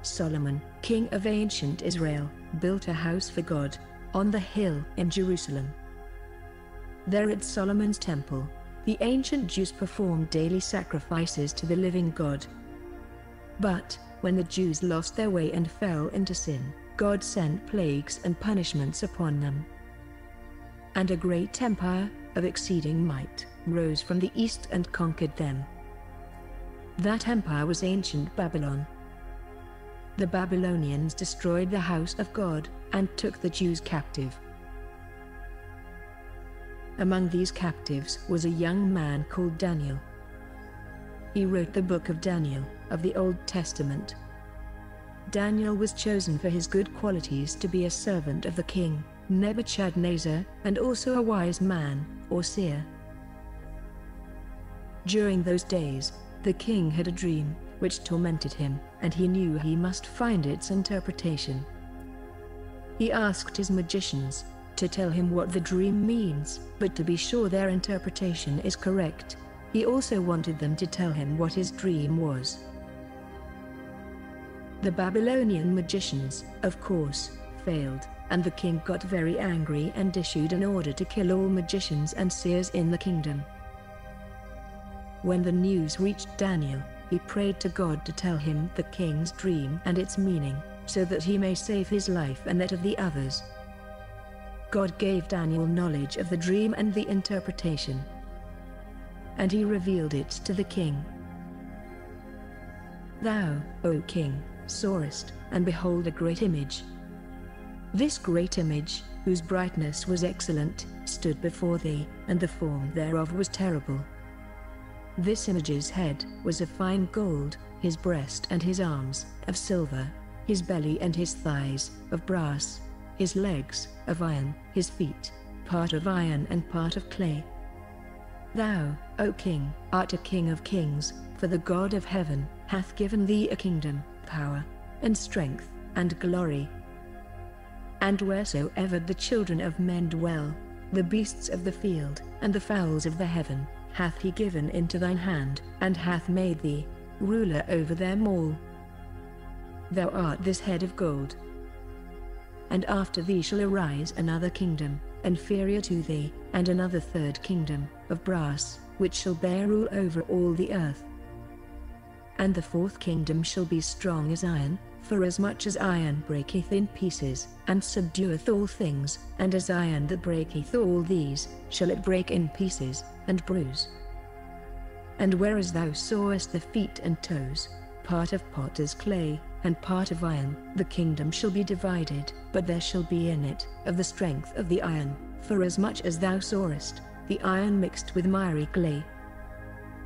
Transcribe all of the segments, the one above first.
Solomon, king of ancient Israel, built a house for God, on the hill in Jerusalem. There at Solomon's temple, the ancient Jews performed daily sacrifices to the living God. But, when the Jews lost their way and fell into sin, God sent plagues and punishments upon them. And a great empire, of exceeding might, rose from the east and conquered them. That empire was ancient Babylon. The Babylonians destroyed the house of God, and took the Jews captive. Among these captives was a young man called Daniel. He wrote the book of Daniel, of the Old Testament. Daniel was chosen for his good qualities to be a servant of the king, Nebuchadnezzar, and also a wise man, or seer. During those days, the king had a dream, which tormented him, and he knew he must find its interpretation. He asked his magicians to tell him what the dream means, but to be sure their interpretation is correct, he also wanted them to tell him what his dream was. The Babylonian magicians, of course, failed, and the king got very angry and issued an order to kill all magicians and seers in the kingdom. When the news reached Daniel, he prayed to God to tell him the king's dream and its meaning, so that he may save his life and that of the others. God gave Daniel knowledge of the dream and the interpretation, and he revealed it to the king. Thou, O king, sawest, and behold a great image. This great image, whose brightness was excellent, stood before thee, and the form thereof was terrible. This image's head was of fine gold, his breast and his arms, of silver, his belly and his thighs, of brass, his legs, of iron, his feet, part of iron and part of clay. Thou, O king, art a king of kings, for the God of heaven hath given thee a kingdom, power, and strength, and glory. And wheresoever the children of men dwell, the beasts of the field, and the fowls of the heaven, hath he given into thine hand, and hath made thee ruler over them all. Thou art this head of gold. And after thee shall arise another kingdom, inferior to thee, and another third kingdom, of brass, which shall bear rule over all the earth. And the fourth kingdom shall be strong as iron, for as much as iron breaketh in pieces, and subdueth all things, and as iron that breaketh all these, shall it break in pieces, and bruise. And whereas thou sawest the feet and toes, part of potter's clay, and part of iron, the kingdom shall be divided, but there shall be in it, of the strength of the iron, for as much as thou sawest, the iron mixed with miry clay.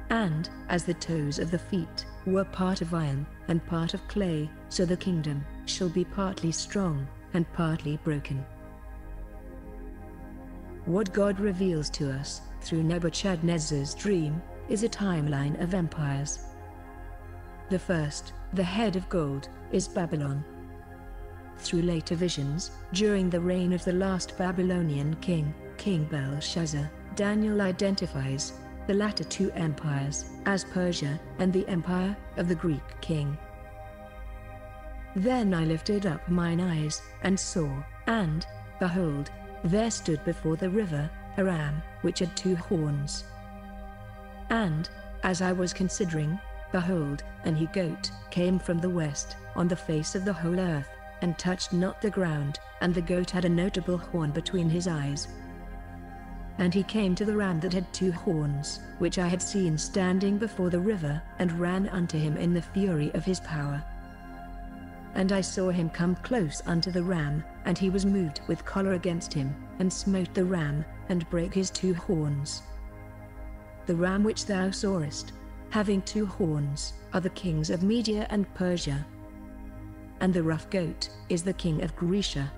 And, as the toes of the feet were part of iron, and part of clay, so the kingdom shall be partly strong, and partly broken. What God reveals to us, through Nebuchadnezzar's dream, is a timeline of empires. The first, the head of gold, is Babylon. Through later visions, during the reign of the last Babylonian king, King Belshazzar, Daniel identifies the latter two empires as Persia and the empire of the Greek king. Then I lifted up mine eyes, and saw, and, behold, there stood before the river, a ram, which had two horns. And, as I was considering, behold, an he-goat came from the west, on the face of the whole earth, and touched not the ground, and the goat had a notable horn between his eyes. And he came to the ram that had two horns, which I had seen standing before the river, and ran unto him in the fury of his power. And I saw him come close unto the ram, and he was moved with choler against him, and smote the ram, and brake his two horns. The ram which thou sawest, having two horns, are the kings of Media and Persia. And the rough goat is the king of Grecia.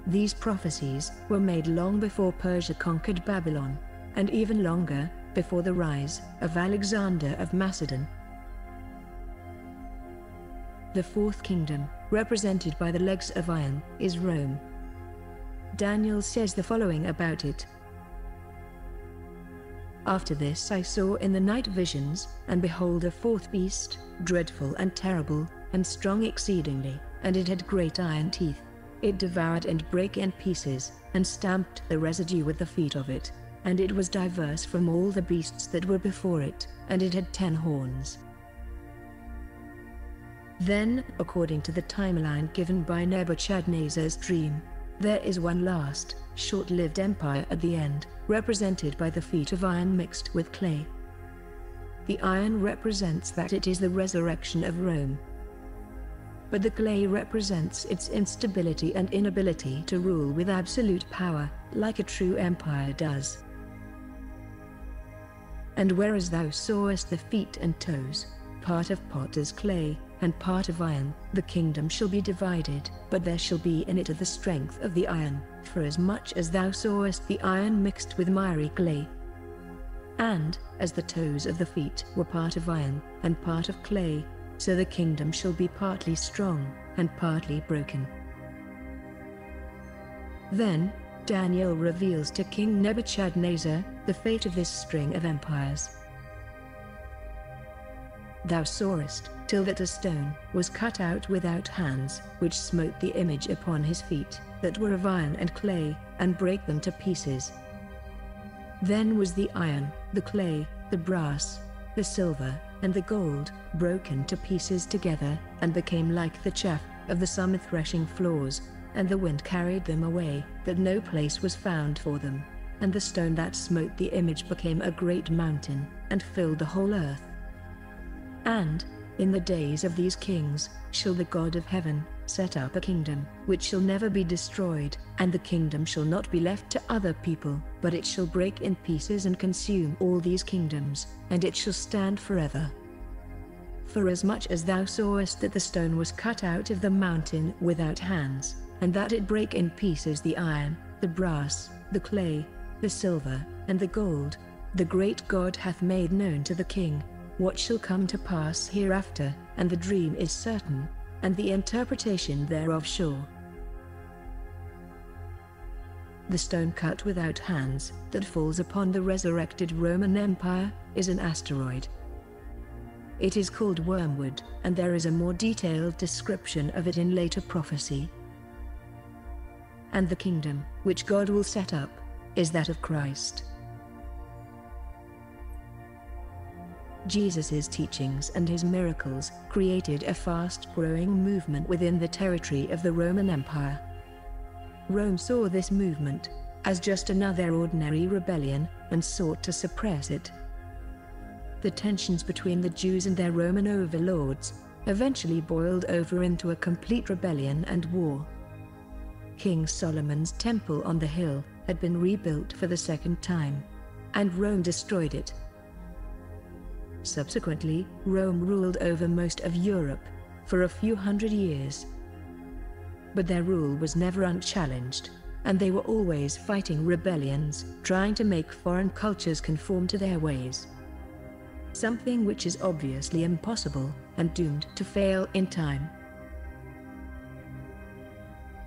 These prophecies were made long before Persia conquered Babylon, and even longer, before the rise of Alexander of Macedon. The fourth kingdom, represented by the legs of iron, is Rome. Daniel says the following about it. After this I saw in the night visions, and behold a fourth beast, dreadful and terrible, and strong exceedingly, and it had great iron teeth. It devoured and brake in pieces, and stamped the residue with the feet of it. And it was diverse from all the beasts that were before it, and it had 10 horns. Then, according to the timeline given by Nebuchadnezzar's dream, there is one last, short-lived empire at the end, represented by the feet of iron mixed with clay. The iron represents that it is the resurrection of Rome, but the clay represents its instability and inability to rule with absolute power, like a true empire does. And whereas thou sawest the feet and toes, part of potter's clay, and part of iron, the kingdom shall be divided, but there shall be in it of the strength of the iron, for as much as thou sawest the iron mixed with miry clay. And, as the toes of the feet were part of iron, and part of clay, so the kingdom shall be partly strong, and partly broken. Then, Daniel reveals to King Nebuchadnezzar the fate of this string of empires. Thou sawest, till that a stone was cut out without hands, which smote the image upon his feet, that were of iron and clay, and brake them to pieces. Then was the iron, the clay, the brass, the silver, and the gold, broken to pieces together, and became like the chaff of the summer threshing floors, and the wind carried them away, that no place was found for them. And the stone that smote the image became a great mountain, and filled the whole earth. And, in the days of these kings, shall the God of heaven set up a kingdom, which shall never be destroyed, and the kingdom shall not be left to other people, but it shall break in pieces and consume all these kingdoms, and it shall stand forever. For as much as thou sawest that the stone was cut out of the mountain without hands, and that it brake in pieces the iron, the brass, the clay, the silver, and the gold, the great God hath made known to the king what shall come to pass hereafter, and the dream is certain, and the interpretation thereof sure. The stone cut without hands, that falls upon the resurrected Roman Empire, is an asteroid. It is called wormwood, and there is a more detailed description of it in later prophecy. And the kingdom, which God will set up, is that of Christ. Jesus' teachings and his miracles created a fast-growing movement within the territory of the Roman Empire. Rome saw this movement as just another ordinary rebellion and sought to suppress it. The tensions between the Jews and their Roman overlords eventually boiled over into a complete rebellion and war. King Solomon's temple on the hill had been rebuilt for the second time, and Rome destroyed it. Subsequently, Rome ruled over most of Europe for a few hundred years. But their rule was never unchallenged, and they were always fighting rebellions, trying to make foreign cultures conform to their ways. Something which is obviously impossible, and doomed to fail in time.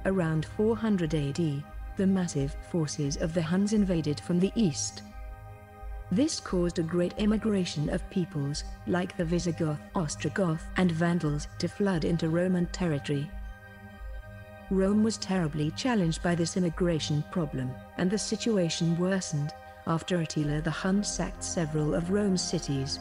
Around 400 AD, the massive forces of the Huns invaded from the east. This caused a great immigration of peoples, like the Visigoth, Ostrogoth, and Vandals, to flood into Roman territory. Rome was terribly challenged by this immigration problem, and the situation worsened after Attila the Hun sacked several of Rome's cities.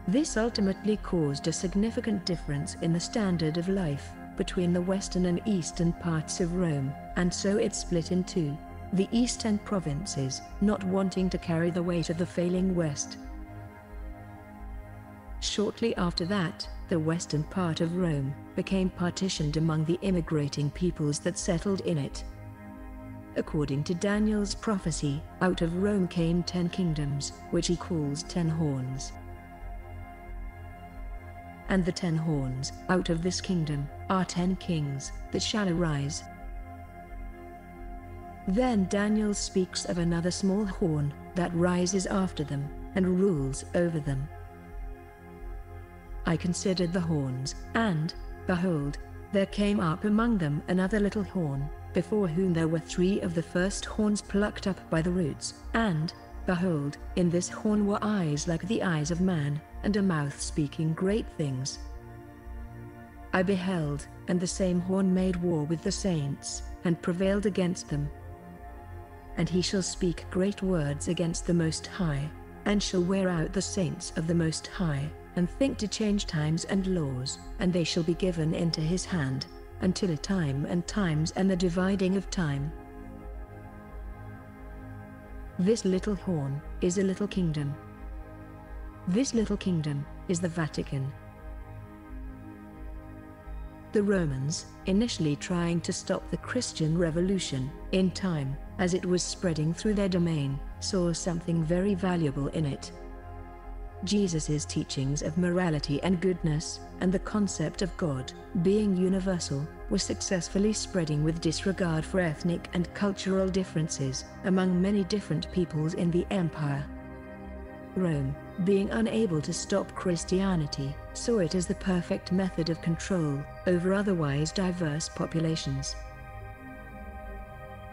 This ultimately caused a significant difference in the standard of life between the western and eastern parts of Rome, and so it split in two. The eastern provinces not wanting to carry the weight of the failing west. Shortly after that, the western part of Rome became partitioned among the immigrating peoples that settled in it. According to Daniel's prophecy, out of Rome came 10 kingdoms, which he calls 10 horns. And the 10 horns out of this kingdom are 10 kings that shall arise. Then Daniel speaks of another small horn that rises after them, and rules over them. I considered the horns, and, behold, there came up among them another little horn, before whom there were 3 of the first horns plucked up by the roots, and, Behold, in this horn were eyes like the eyes of man, and a mouth speaking great things. I beheld, and the same horn made war with the saints, and prevailed against them. And he shall speak great words against the Most High, and shall wear out the saints of the Most High, and think to change times and laws, and they shall be given into his hand, until a time and times and the dividing of time. This little horn is a little kingdom. This little kingdom is the Vatican. The Romans, initially trying to stop the Christian Revolution, in time, as it was spreading through their domain, saw something very valuable in it. Jesus' teachings of morality and goodness, and the concept of God, being universal, were successfully spreading with disregard for ethnic and cultural differences among many different peoples in the empire. Rome, being unable to stop Christianity, saw it as the perfect method of control over otherwise diverse populations.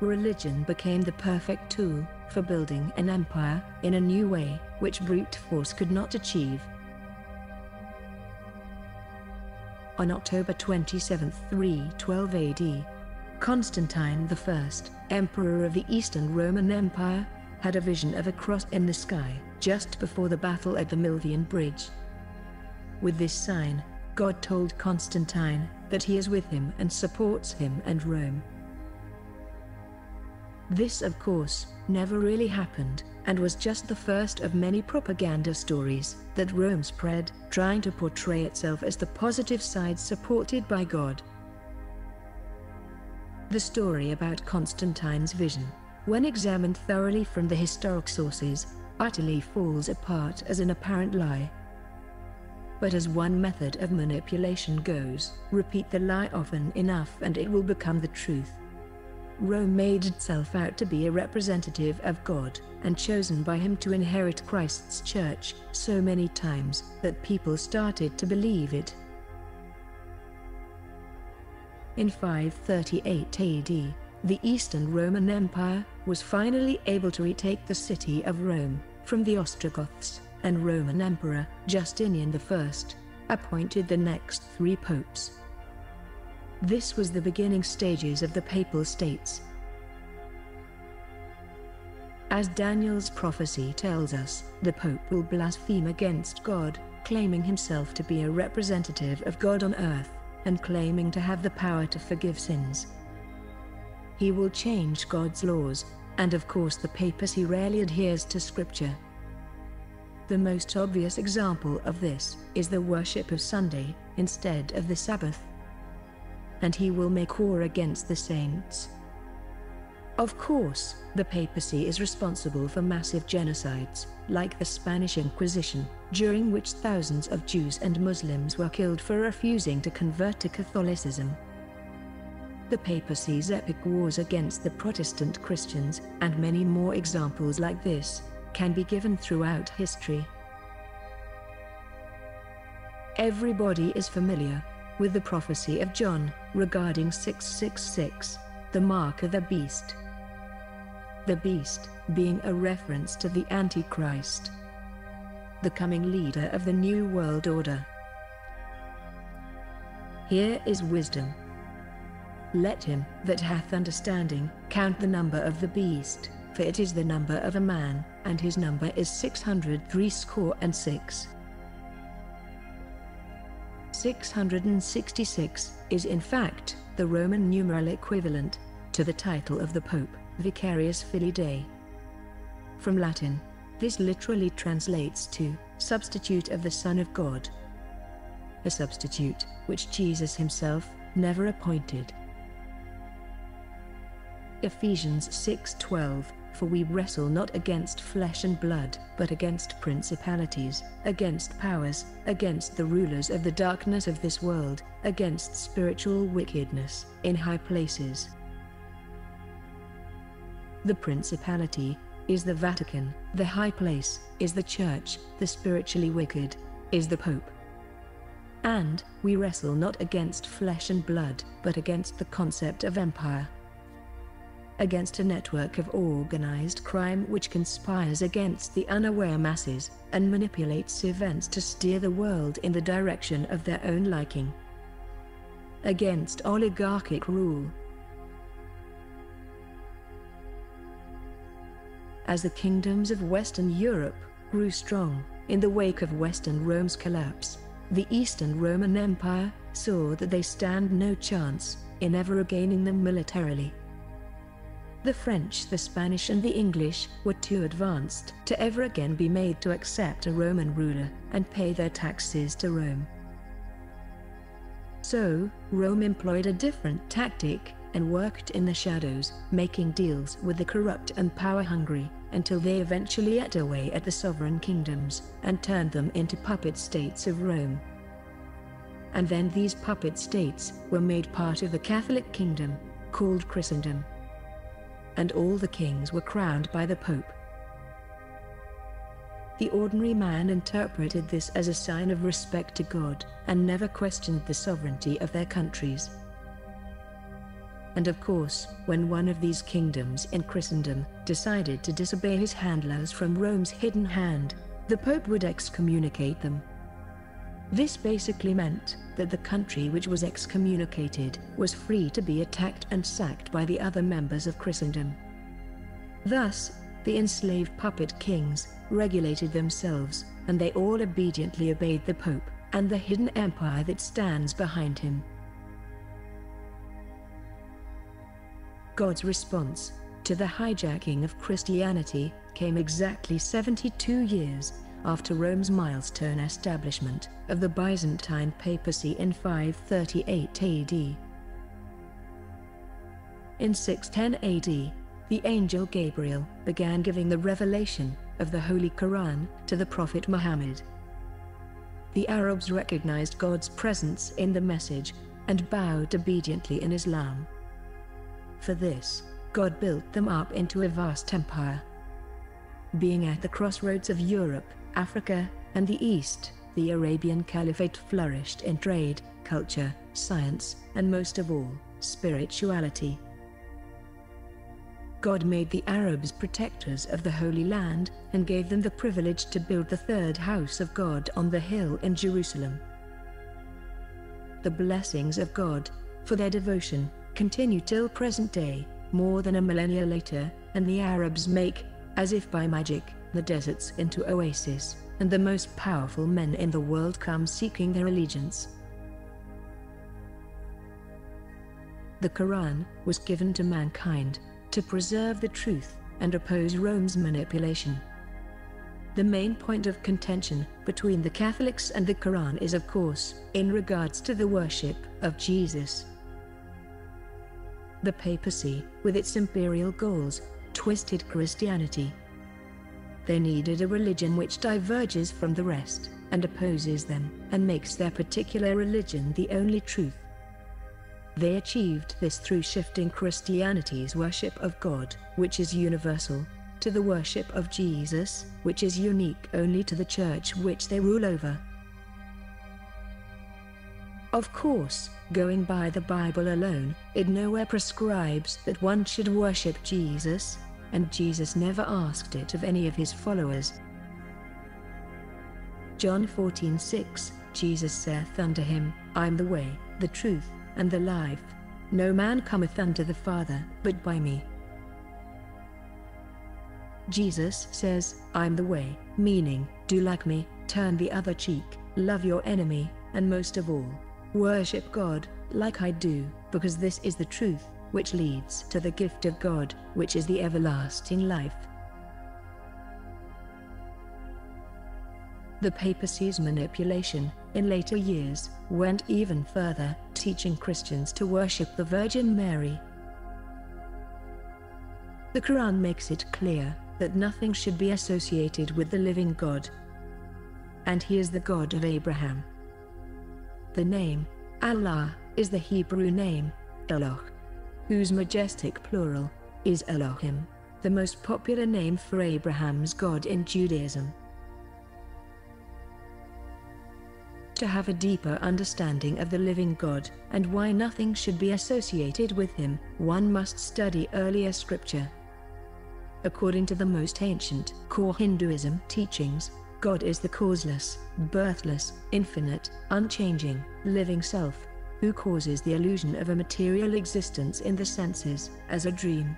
Religion became the perfect tool for building an empire in a new way, which brute force could not achieve. On October 27, 312 AD, Constantine I, emperor of the Eastern Roman Empire, had a vision of a cross in the sky, just before the battle at the Milvian Bridge. With this sign, God told Constantine that he is with him and supports him and Rome. This, of course, never really happened, and was just the first of many propaganda stories that Rome spread, trying to portray itself as the positive side supported by God. The story about Constantine's vision, when examined thoroughly from the historic sources, utterly falls apart as an apparent lie. But as one method of manipulation goes, repeat the lie often enough and it will become the truth. Rome made itself out to be a representative of God, and chosen by him to inherit Christ's church, so many times that people started to believe it. In 538 AD, the Eastern Roman Empire was finally able to retake the city of Rome from the Ostrogoths, and Roman Emperor Justinian I appointed the next 3 popes. This was the beginning stages of the Papal States. As Daniel's prophecy tells us, the Pope will blaspheme against God, claiming himself to be a representative of God on earth, and claiming to have the power to forgive sins. He will change God's laws, and of course the papacy rarely adheres to Scripture. The most obvious example of this is the worship of Sunday instead of the Sabbath. And he will make war against the saints. Of course, the papacy is responsible for massive genocides, like the Spanish Inquisition, during which thousands of Jews and Muslims were killed for refusing to convert to Catholicism. The papacy's epic wars against the Protestant Christians, and many more examples like this, can be given throughout history. Everybody is familiar with the prophecy of John regarding 666, the mark of the beast. The beast being a reference to the Antichrist, the coming leader of the New World Order. Here is wisdom. Let him that hath understanding count the number of the beast, for it is the number of a man, and his number is 666. 666 is in fact the Roman numeral equivalent to the title of the Pope, Vicarius Filii Dei. From Latin, this literally translates to substitute of the Son of God, a substitute which Jesus himself never appointed. Ephesians 6:12, for we wrestle not against flesh and blood, but against principalities, against powers, against the rulers of the darkness of this world, against spiritual wickedness in high places. The principality is the Vatican, the high place is the Church, the spiritually wicked is the Pope. And we wrestle not against flesh and blood, but against the concept of empire. against a network of organized crime which conspires against the unaware masses, and manipulates events to steer the world in the direction of their own liking. Against oligarchic rule. As the kingdoms of Western Europe grew strong, in the wake of Western Rome's collapse, the Eastern Roman Empire saw that they stand no chance in ever regaining them militarily. The French, the Spanish and the English were too advanced to ever again be made to accept a Roman ruler and pay their taxes to Rome. So, Rome employed a different tactic and worked in the shadows, making deals with the corrupt and power-hungry, until they eventually ate away at the sovereign kingdoms and turned them into puppet states of Rome. And then these puppet states were made part of the Catholic kingdom, called Christendom. And all the kings were crowned by the Pope. The ordinary man interpreted this as a sign of respect to God, and never questioned the sovereignty of their countries. And of course, when one of these kingdoms in Christendom decided to disobey his handlers from Rome's hidden hand, the Pope would excommunicate them. This basically meant that the country which was excommunicated was free to be attacked and sacked by the other members of Christendom. Thus, the enslaved puppet kings regulated themselves, and they all obediently obeyed the Pope and the hidden empire that stands behind him. God's response to the hijacking of Christianity came exactly 72 years after Rome's milestone establishment of the Byzantine papacy in 538 AD. In 610 AD, the angel Gabriel began giving the revelation of the Holy Quran to the Prophet Muhammad. The Arabs recognized God's presence in the message and bowed obediently in Islam. For this, God built them up into a vast empire. Being at the crossroads of Europe, Africa, and the East, the Arabian Caliphate flourished in trade, culture, science, and most of all, spirituality. God made the Arabs protectors of the Holy Land, and gave them the privilege to build the third house of God on the hill in Jerusalem. The blessings of God, for their devotion, continue till present day, more than a millennia later, and the Arabs make, as if by magic, the deserts into oases, and the most powerful men in the world come seeking their allegiance. The Quran was given to mankind to preserve the truth and oppose Rome's manipulation. The main point of contention between the Catholics and the Quran is, of course, in regards to the worship of Jesus. The papacy, with its imperial goals, twisted Christianity. They needed a religion which diverges from the rest, and opposes them, and makes their particular religion the only truth. They achieved this through shifting Christianity's worship of God, which is universal, to the worship of Jesus, which is unique only to the church which they rule over. Of course, going by the Bible alone, it nowhere prescribes that one should worship Jesus, and Jesus never asked it of any of his followers. John 14:6, Jesus saith unto him, I am the way, the truth, and the life. No man cometh unto the Father, but by me. Jesus says, I am the way, meaning, do like me, turn the other cheek, love your enemy, and most of all, worship God, like I do, because this is the truth, which leads to the gift of God, which is the everlasting life. The papacy's manipulation, in later years, went even further, teaching Christians to worship the Virgin Mary. The Quran makes it clear that nothing should be associated with the living God. And he is the God of Abraham. The name, Allah, is the Hebrew name, Eloh, whose majestic plural is Elohim, the most popular name for Abraham's God in Judaism. To have a deeper understanding of the living God, and why nothing should be associated with him, one must study earlier scripture. According to the most ancient core Hinduism teachings, God is the causeless, birthless, infinite, unchanging, living self, who causes the illusion of a material existence in the senses, as a dream.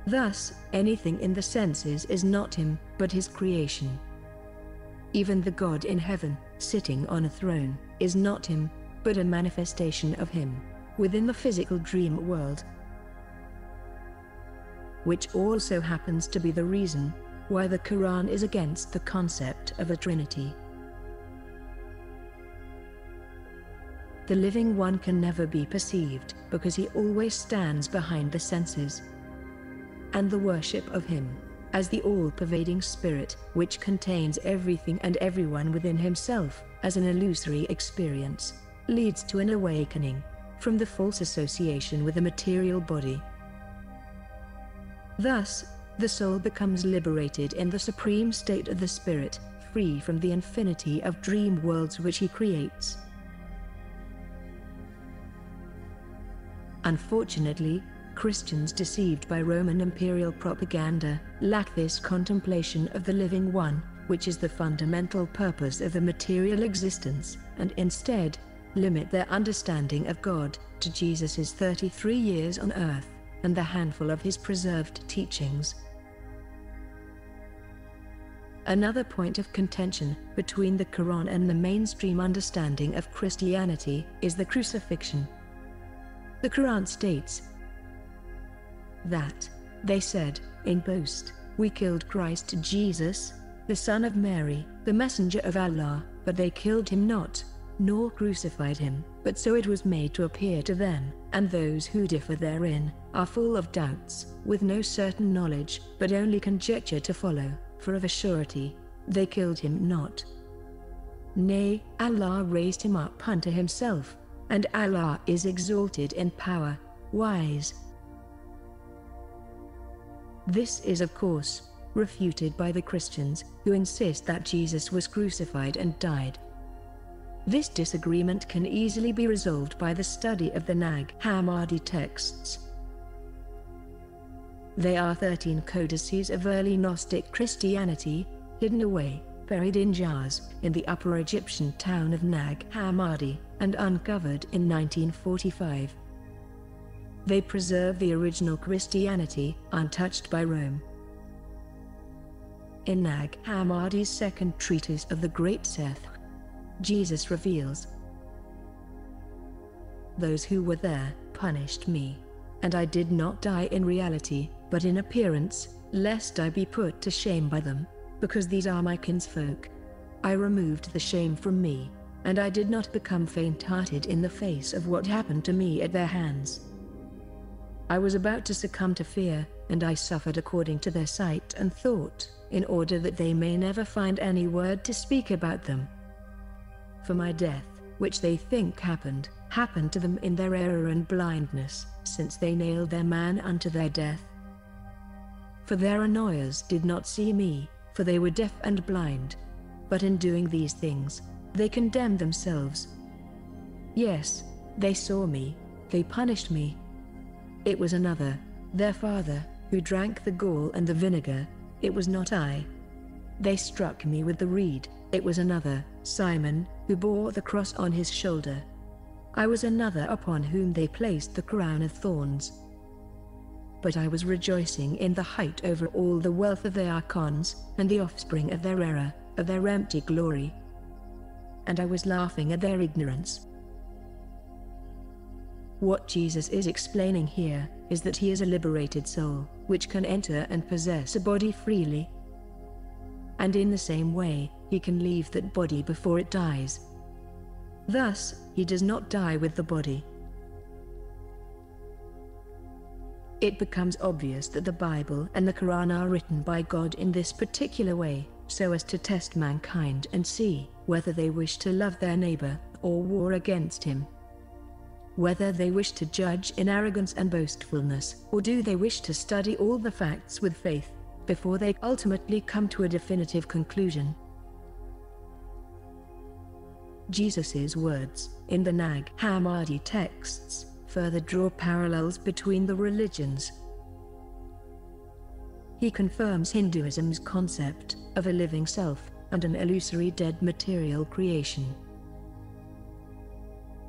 Thus, anything in the senses is not him, but his creation. Even the God in heaven, sitting on a throne, is not him, but a manifestation of him, within the physical dream world. Which also happens to be the reason why the Quran is against the concept of a Trinity. The living one can never be perceived, because he always stands behind the senses. And the worship of him, as the all-pervading spirit, which contains everything and everyone within himself, as an illusory experience, leads to an awakening from the false association with the material body. Thus, the soul becomes liberated in the supreme state of the spirit, free from the infinity of dream worlds which he creates. Unfortunately, Christians deceived by Roman imperial propaganda lack this contemplation of the living one, which is the fundamental purpose of the material existence, and instead limit their understanding of God to Jesus' 33 years on earth and the handful of his preserved teachings. Another point of contention between the Quran and the mainstream understanding of Christianity is the crucifixion. The Quran states that, they said, in boast, we killed Christ Jesus, the Son of Mary, the Messenger of Allah, but they killed him not, nor crucified him, but so it was made to appear to them, and those who differ therein are full of doubts, with no certain knowledge, but only conjecture to follow, for of a surety, they killed him not. Nay, Allah raised him up unto himself, and Allah is exalted in power, wise. This is of course refuted by the Christians, who insist that Jesus was crucified and died. This disagreement can easily be resolved by the study of the Nag Hammadi texts. They are 13 codices of early Gnostic Christianity, hidden away, buried in jars, in the Upper Egyptian town of Nag Hammadi, and uncovered in 1945. They preserve the original Christianity, untouched by Rome. In Nag Hammadi's second treatise of the Great Seth, Jesus reveals, "Those who were there punished me, and I did not die in reality, but in appearance, lest I be put to shame by them, because these are my kinsfolk. I removed the shame from me, and I did not become faint-hearted in the face of what happened to me at their hands. I was about to succumb to fear, and I suffered according to their sight and thought, in order that they may never find any word to speak about them. For my death, which they think happened to them in their error and blindness, since they nailed their man unto their death. For their annoyers did not see me, for they were deaf and blind. But in doing these things, they condemned themselves. Yes, they saw me, they punished me. It was another, their father, who drank the gall and the vinegar, it was not I. They struck me with the reed, it was another, Simon, who bore the cross on his shoulder. I was another upon whom they placed the crown of thorns. But I was rejoicing in the height over all the wealth of their archons, and the offspring of their error, of their empty glory. And I was laughing at their ignorance." What Jesus is explaining here is that he is a liberated soul, which can enter and possess a body freely. And in the same way, he can leave that body before it dies. Thus, he does not die with the body. It becomes obvious that the Bible and the Quran are written by God in this particular way, so as to test mankind and see whether they wish to love their neighbor or war against him. Whether they wish to judge in arrogance and boastfulness, or do they wish to study all the facts with faith, before they ultimately come to a definitive conclusion. Jesus's words in the Nag Hammadi texts further draw parallels between the religions. He confirms Hinduism's concept of a living self and an illusory dead material creation.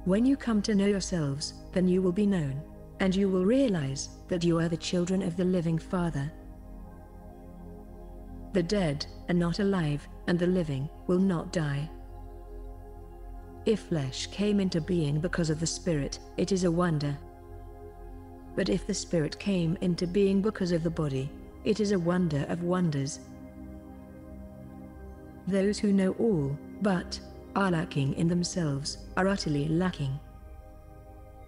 When you come to know yourselves, then you will be known, and you will realize that you are the children of the living Father. The dead are not alive, and the living will not die. If flesh came into being because of the Spirit, it is a wonder. But if the Spirit came into being because of the body, it is a wonder of wonders. Those who know all, but are lacking in themselves, are utterly lacking.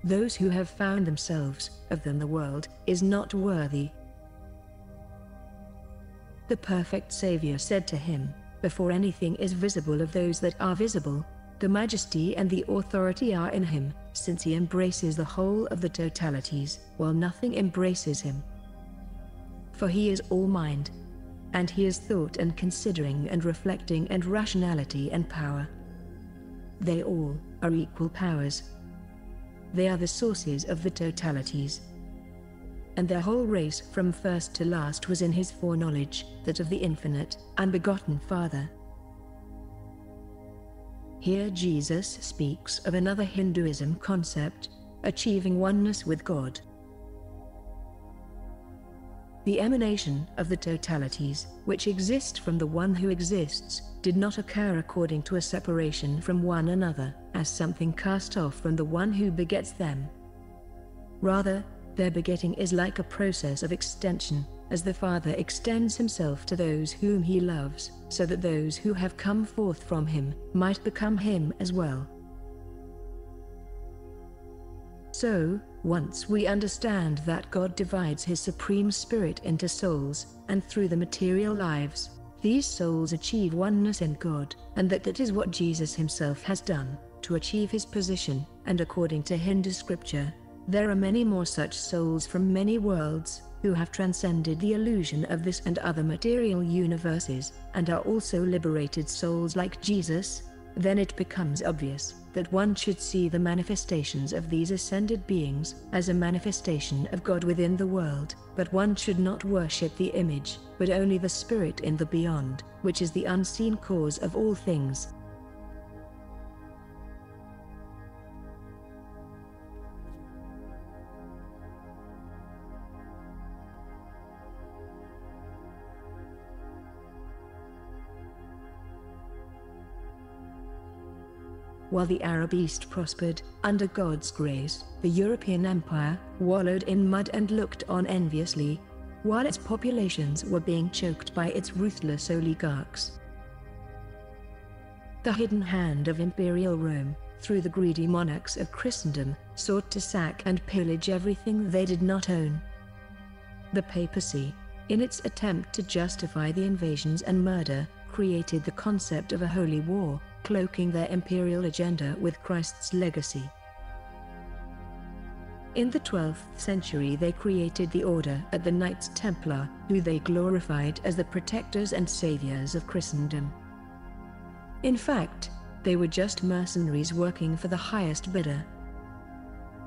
Those who have found themselves, of them the world is not worthy. The perfect Savior said to him, before anything is visible of those that are visible, the majesty and the authority are in him, since he embraces the whole of the totalities, while nothing embraces him. For he is all mind, and he is thought and considering and reflecting and rationality and power. They all are equal powers. They are the sources of the totalities. And their whole race from first to last was in his foreknowledge, that of the infinite, unbegotten Father. Here Jesus speaks of another Hinduism concept, achieving oneness with God. The emanation of the totalities, which exist from the one who exists, did not occur according to a separation from one another, as something cast off from the one who begets them. Rather, their begetting is like a process of extension, as the Father extends himself to those whom he loves, so that those who have come forth from him might become him as well. So, once we understand that God divides his supreme spirit into souls, and through the material lives, these souls achieve oneness in God, and that is what Jesus himself has done, to achieve his position, and according to Hindu scripture, there are many more such souls from many worlds, who have transcended the illusion of this and other material universes, and are also liberated souls like Jesus. Then it becomes obvious that one should see the manifestations of these ascended beings as a manifestation of God within the world, but one should not worship the image, but only the spirit in the beyond, which is the unseen cause of all things. While the Arab East prospered, under God's grace, the European Empire wallowed in mud and looked on enviously, while its populations were being choked by its ruthless oligarchs. The hidden hand of Imperial Rome, through the greedy monarchs of Christendom, sought to sack and pillage everything they did not own. The papacy, in its attempt to justify the invasions and murder, created the concept of a holy war, cloaking their imperial agenda with Christ's legacy. In the 12th century they created the order at the Knights Templar, who they glorified as the protectors and saviors of Christendom. In fact, they were just mercenaries working for the highest bidder.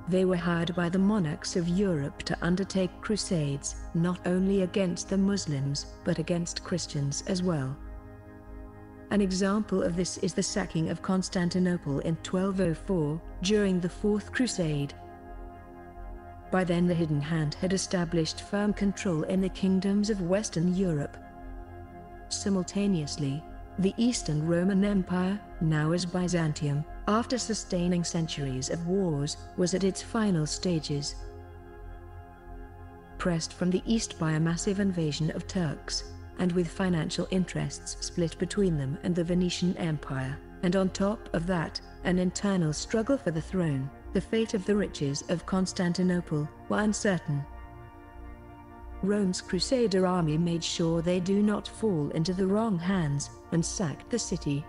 They were hired by the monarchs of Europe to undertake crusades, not only against the Muslims, but against Christians as well. An example of this is the sacking of Constantinople in 1204, during the Fourth Crusade. By then the Hidden Hand had established firm control in the kingdoms of Western Europe. Simultaneously, the Eastern Roman Empire, now as Byzantium, after sustaining centuries of wars, was at its final stages. Pressed from the east by a massive invasion of Turks, and with financial interests split between them and the Venetian Empire, and on top of that, an internal struggle for the throne, the fate of the riches of Constantinople were uncertain. Rome's Crusader army made sure they do not fall into the wrong hands, and sacked the city.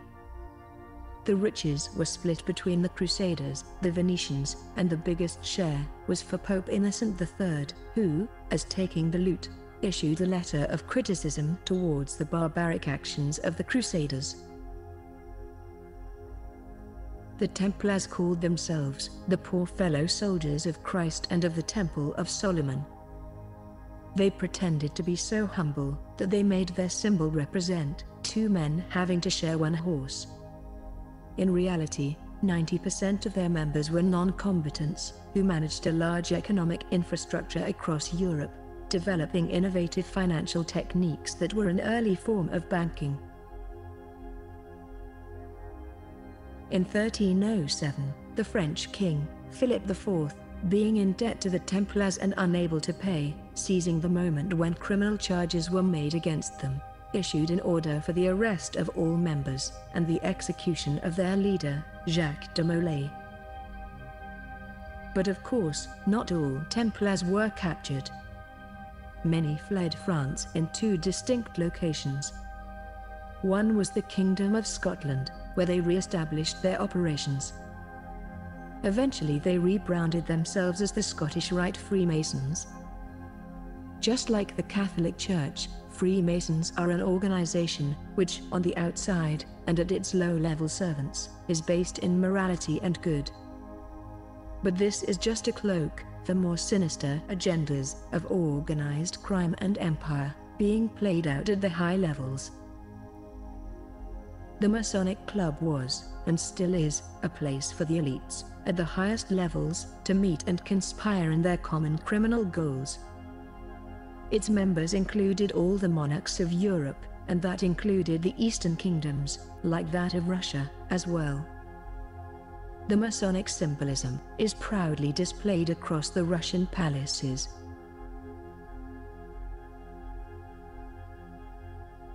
The riches were split between the Crusaders, the Venetians, and the biggest share was for Pope Innocent III, who, as taking the loot, issued a letter of criticism towards the barbaric actions of the Crusaders. The Templars called themselves the poor fellow soldiers of Christ and of the Temple of Solomon. They pretended to be so humble that they made their symbol represent two men having to share one horse. In reality, 90% of their members were non-combatants who managed a large economic infrastructure across Europe, developing innovative financial techniques that were an early form of banking. In 1307, the French king, Philip IV, being in debt to the Templars and unable to pay, seizing the moment when criminal charges were made against them, issued an order for the arrest of all members and the execution of their leader, Jacques de Molay. But of course, not all Templars were captured. Many fled France in two distinct locations. One was the Kingdom of Scotland, where they re-established their operations. Eventually they rebranded themselves as the Scottish Rite Freemasons. Just like the Catholic Church, Freemasons are an organization which, on the outside, and at its low-level servants, is based in morality and good. But this is just a cloak for more sinister agendas of organized crime and empire, being played out at the high levels. The Masonic Club was, and still is, a place for the elites, at the highest levels, to meet and conspire in their common criminal goals. Its members included all the monarchs of Europe, and that included the Eastern kingdoms, like that of Russia, as well. The Masonic symbolism is proudly displayed across the Russian palaces.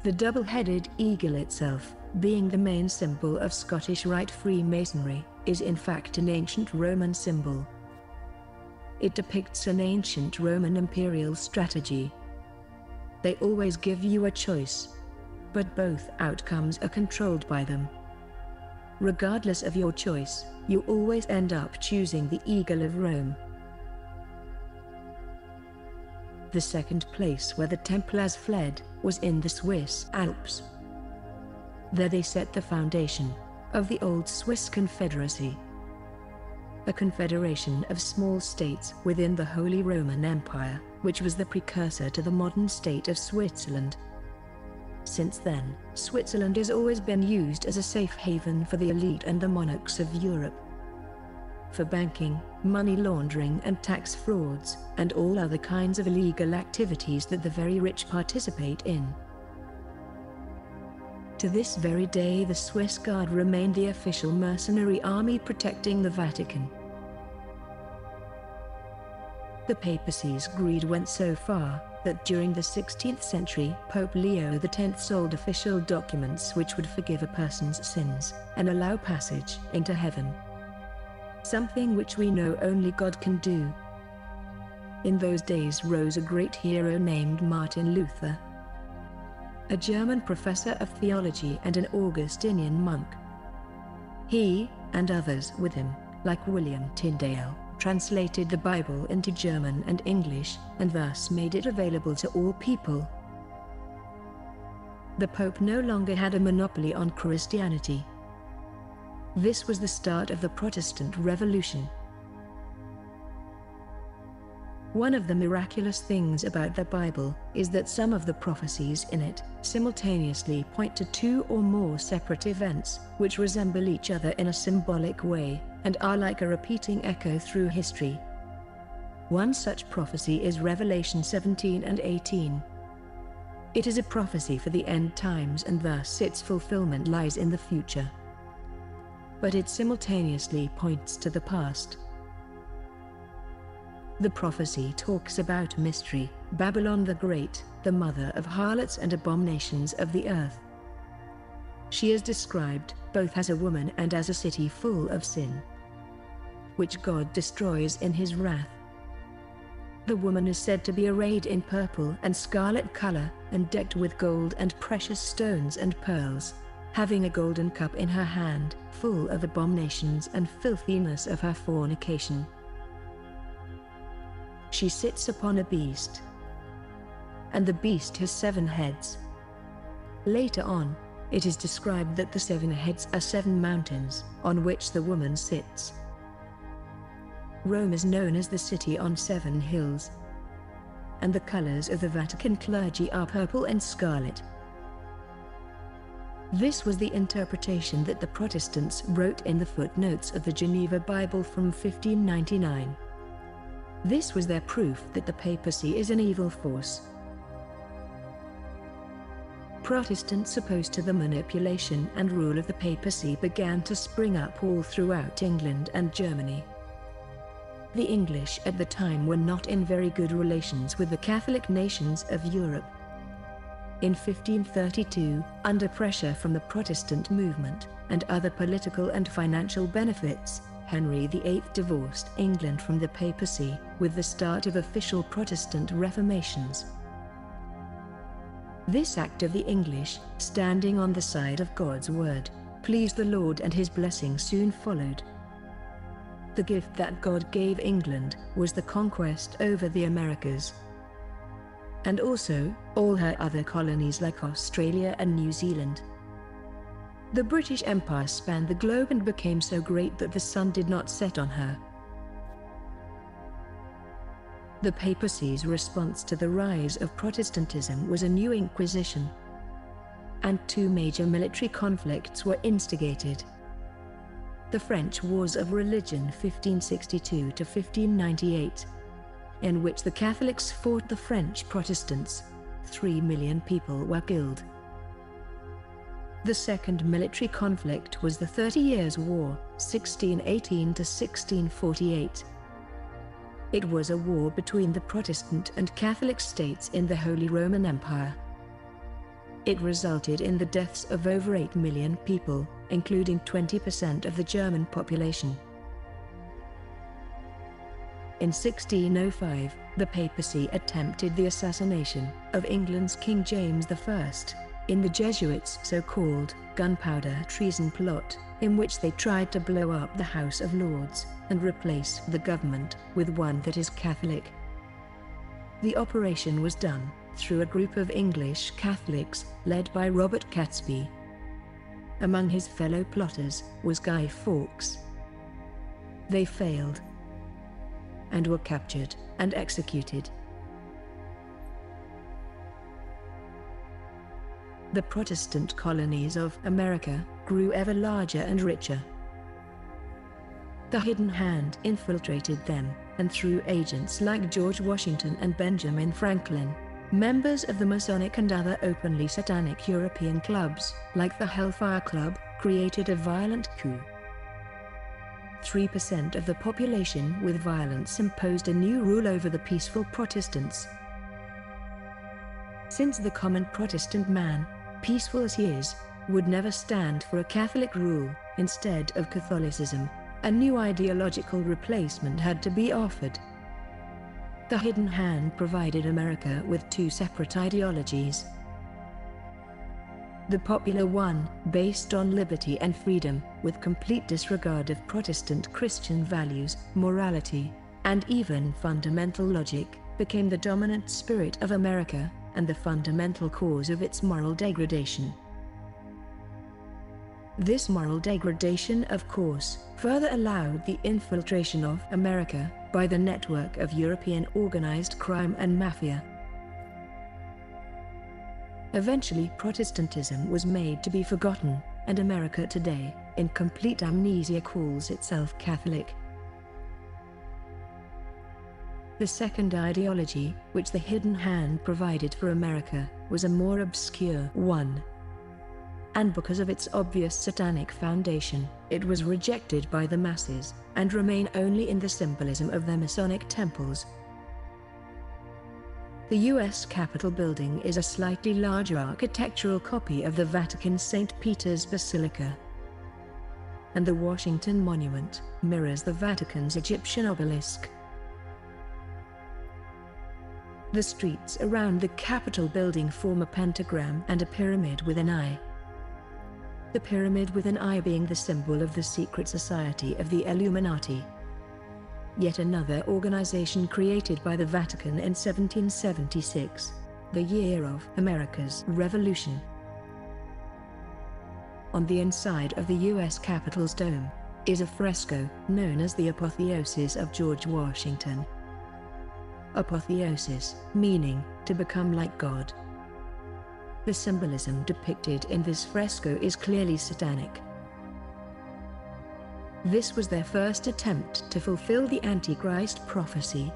The double-headed eagle itself, being the main symbol of Scottish Rite Freemasonry, is in fact an ancient Roman symbol. It depicts an ancient Roman imperial strategy. They always give you a choice, but both outcomes are controlled by them. Regardless of your choice, you always end up choosing the Eagle of Rome. The second place where the Templars fled was in the Swiss Alps. There they set the foundation of the old Swiss Confederacy, a confederation of small states within the Holy Roman Empire, which was the precursor to the modern state of Switzerland. Since then, Switzerland has always been used as a safe haven for the elite and the monarchs of Europe, for banking, money laundering and tax frauds, and all other kinds of illegal activities that the very rich participate in. To this very day, the Swiss Guard remained the official mercenary army protecting the Vatican. The papacy's greed went so far that during the 16th century, Pope Leo X sold official documents which would forgive a person's sins and allow passage into heaven. Something which we know only God can do. In those days rose a great hero named Martin Luther, a German professor of theology and an Augustinian monk. He, and others with him, like William Tyndale, translated the Bible into German and English, and thus made it available to all people. The Pope no longer had a monopoly on Christianity. This was the start of the Protestant Revolution. One of the miraculous things about the Bible is that some of the prophecies in it simultaneously point to two or more separate events, which resemble each other in a symbolic way, and are like a repeating echo through history. One such prophecy is Revelation 17 and 18. It is a prophecy for the end times, and thus its fulfillment lies in the future. But it simultaneously points to the past. The prophecy talks about mystery, Babylon the Great, the mother of harlots and abominations of the earth. She is described both as a woman and as a city full of sin, which God destroys in his wrath. The woman is said to be arrayed in purple and scarlet color, and decked with gold and precious stones and pearls, having a golden cup in her hand, full of abominations and filthiness of her fornication. She sits upon a beast, and the beast has 7 heads. Later on, It is described that the 7 heads are 7 mountains, on which the woman sits. Rome is known as the city on 7 hills, and the colors of the Vatican clergy are purple and scarlet. This was the interpretation that the Protestants wrote in the footnotes of the Geneva Bible from 1599. This was their proof that the papacy is an evil force. Protestants opposed to the manipulation and rule of the papacy began to spring up all throughout England and Germany. The English at the time were not in very good relations with the Catholic nations of Europe. In 1532, under pressure from the Protestant movement, and other political and financial benefits, Henry VIII divorced England from the papacy, with the start of official Protestant reformations. This act of the English, standing on the side of God's word, pleased the Lord, and his blessing soon followed. The gift that God gave England was the conquest over the Americas, and also all her other colonies like Australia and New Zealand. The British Empire spanned the globe and became so great that the sun did not set on her. The papacy's response to the rise of Protestantism was a new Inquisition, and 2 major military conflicts were instigated. The French Wars of Religion 1562 to 1598, in which the Catholics fought the French Protestants. 3 million people were killed. The second military conflict was the 30 Years' War, 1618 to 1648. It was a war between the Protestant and Catholic states in the Holy Roman Empire. It resulted in the deaths of over 8 million people, including 20% of the German population. In 1605, the papacy attempted the assassination of England's King James I, in the Jesuits' so-called gunpowder treason plot, in which they tried to blow up the House of Lords and replace the government with one that is Catholic. The operation was done through a group of English Catholics led by Robert Catesby. Among his fellow plotters was Guy Fawkes. They failed and were captured and executed. The Protestant colonies of America grew ever larger and richer. The hidden hand infiltrated them, and through agents like George Washington and Benjamin Franklin, members of the Masonic and other openly satanic European clubs, like the Hellfire Club, created a violent coup. 3% of the population with violence imposed a new rule over the peaceful Protestants. Since the common Protestant man, peaceful as he is, would never stand for a Catholic rule, instead of Catholicism, a new ideological replacement had to be offered. The hidden hand provided America with 2 separate ideologies. The popular one, based on liberty and freedom, with complete disregard of Protestant Christian values, morality, and even fundamental logic, became the dominant spirit of America, and the fundamental cause of its moral degradation. This moral degradation, of course, further allowed the infiltration of America by the network of European organized crime and mafia. Eventually, Protestantism was made to be forgotten, and America today, in complete amnesia, calls itself Catholic. The second ideology, which the hidden hand provided for America, was a more obscure one. And because of its obvious satanic foundation, it was rejected by the masses, and remain only in the symbolism of their Masonic temples. The U.S. Capitol building is a slightly larger architectural copy of the Vatican St. Peter's Basilica. And the Washington Monument mirrors the Vatican's Egyptian obelisk. The streets around the Capitol building form a pentagram and a pyramid with an eye. The pyramid with an eye being the symbol of the secret society of the Illuminati, yet another organization created by the Vatican in 1776, the year of America's Revolution. on the inside of the U.S. Capitol's dome, is a fresco known as the Apotheosis of George Washington. Apotheosis, meaning to become like God. The symbolism depicted in this fresco is clearly satanic. This was their first attempt to fulfill the Antichrist prophecy.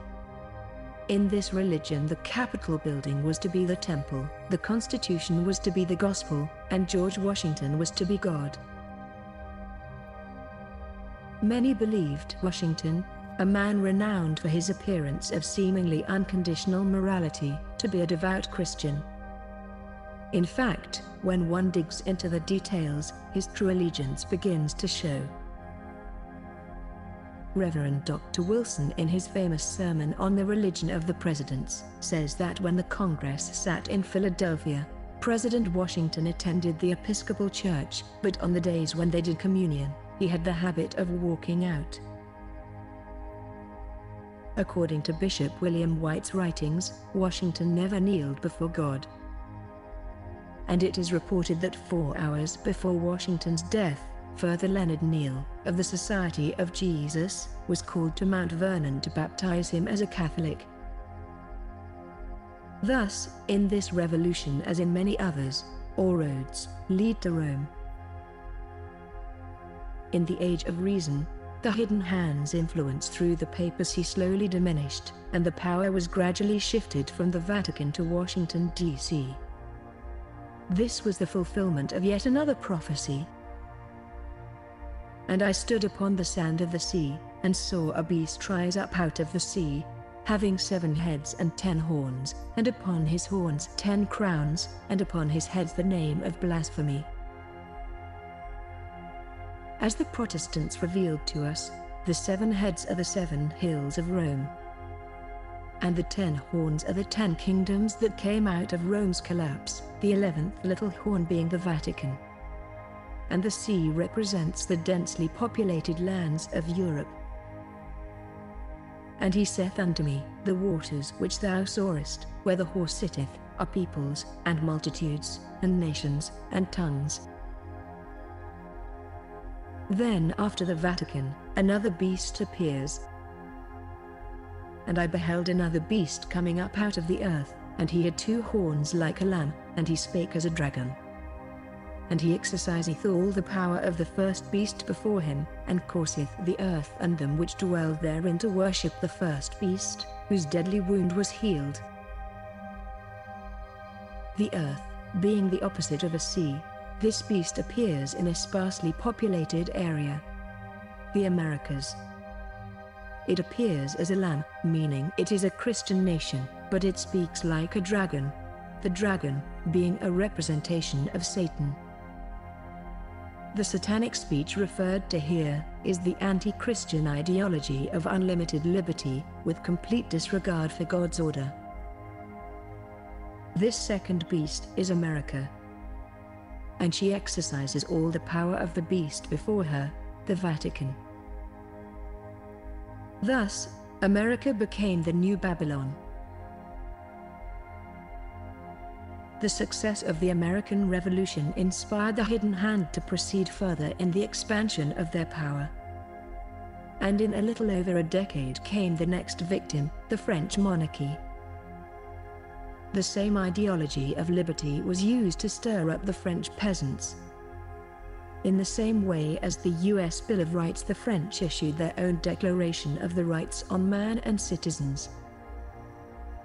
In this religion, the Capitol building was to be the temple, the Constitution was to be the gospel, and George Washington was to be God. Many believed Washington, a man renowned for his appearance of seemingly unconditional morality, to be a devout Christian. In fact, when one digs into the details, his true allegiance begins to show. Reverend Dr. Wilson, in his famous sermon on the religion of the presidents, says that when the Congress sat in Philadelphia, President Washington attended the Episcopal Church, but on the days when they did communion, he had the habit of walking out. According to Bishop William White's writings, Washington never kneeled before God. And it is reported that 4 hours before Washington's death, Father Leonard Neal, of the Society of Jesus, was called to Mount Vernon to baptize him as a Catholic. Thus, in this revolution as in many others, all roads lead to Rome. In the Age of Reason, the Hidden Hand's influence through the papacy slowly diminished, and the power was gradually shifted from the Vatican to Washington, D.C. This was the fulfillment of yet another prophecy. And I stood upon the sand of the sea, and saw a beast rise up out of the sea, having 7 heads and 10 horns, and upon his horns 10 crowns, and upon his heads the name of blasphemy. As the Protestants revealed to us, the 7 heads are the 7 hills of Rome, and the 10 horns are the 10 kingdoms that came out of Rome's collapse, the 11th little horn being the Vatican. And the sea represents the densely populated lands of Europe. And he saith unto me, the waters which thou sawest, where the horse sitteth, are peoples, and multitudes, and nations, and tongues. Then after the Vatican, another beast appears. And I beheld another beast coming up out of the earth, and he had 2 horns like a lamb, and he spake as a dragon. And he exerciseth all the power of the first beast before him, and causeth the earth and them which dwell therein to worship the first beast, whose deadly wound was healed. The earth, being the opposite of a sea, this beast appears in a sparsely populated area, the Americas. It appears as a lamb, meaning it is a Christian nation, but it speaks like a dragon, the dragon being a representation of Satan. The satanic speech referred to here is the anti-Christian ideology of unlimited liberty, with complete disregard for God's order. This second beast is America, and she exercises all the power of the beast before her, the Vatican. Thus, America became the new Babylon. The success of the American Revolution inspired the Hidden Hand to proceed further in the expansion of their power. And in a little over a decade came the next victim, the French monarchy. The same ideology of liberty was used to stir up the French peasants. In the same way as the U.S. Bill of Rights, the French issued their own Declaration of the Rights on Man and Citizens.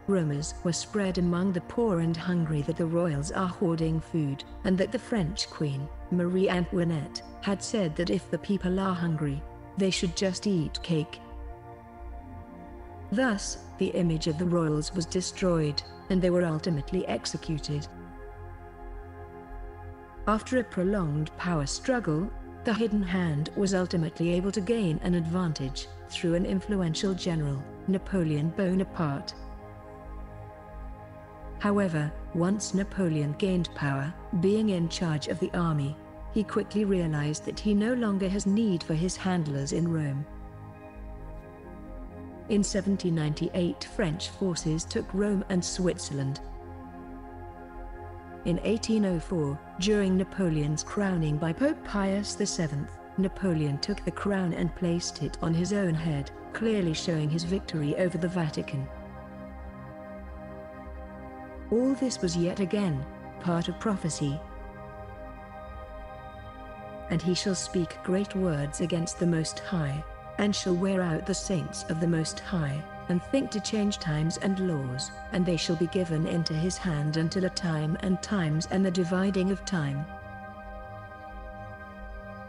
Rumors were spread among the poor and hungry that the royals are hoarding food, and that the French Queen, Marie Antoinette, had said that if the people are hungry, they should just eat cake. Thus, the image of the royals was destroyed, and they were ultimately executed. After a prolonged power struggle, the Hidden Hand was ultimately able to gain an advantage through an influential general, Napoleon Bonaparte. However, once Napoleon gained power, being in charge of the army, he quickly realized that he no longer has need for his handlers in Rome. In 1798, French forces took Rome and Switzerland. In 1804, during Napoleon's crowning by Pope Pius VII, Napoleon took the crown and placed it on his own head, clearly showing his victory over the Vatican. All this was yet again part of prophecy. And he shall speak great words against the Most High, and shall wear out the saints of the Most High, and think to change times and laws, and they shall be given into his hand until a time and times and the dividing of time.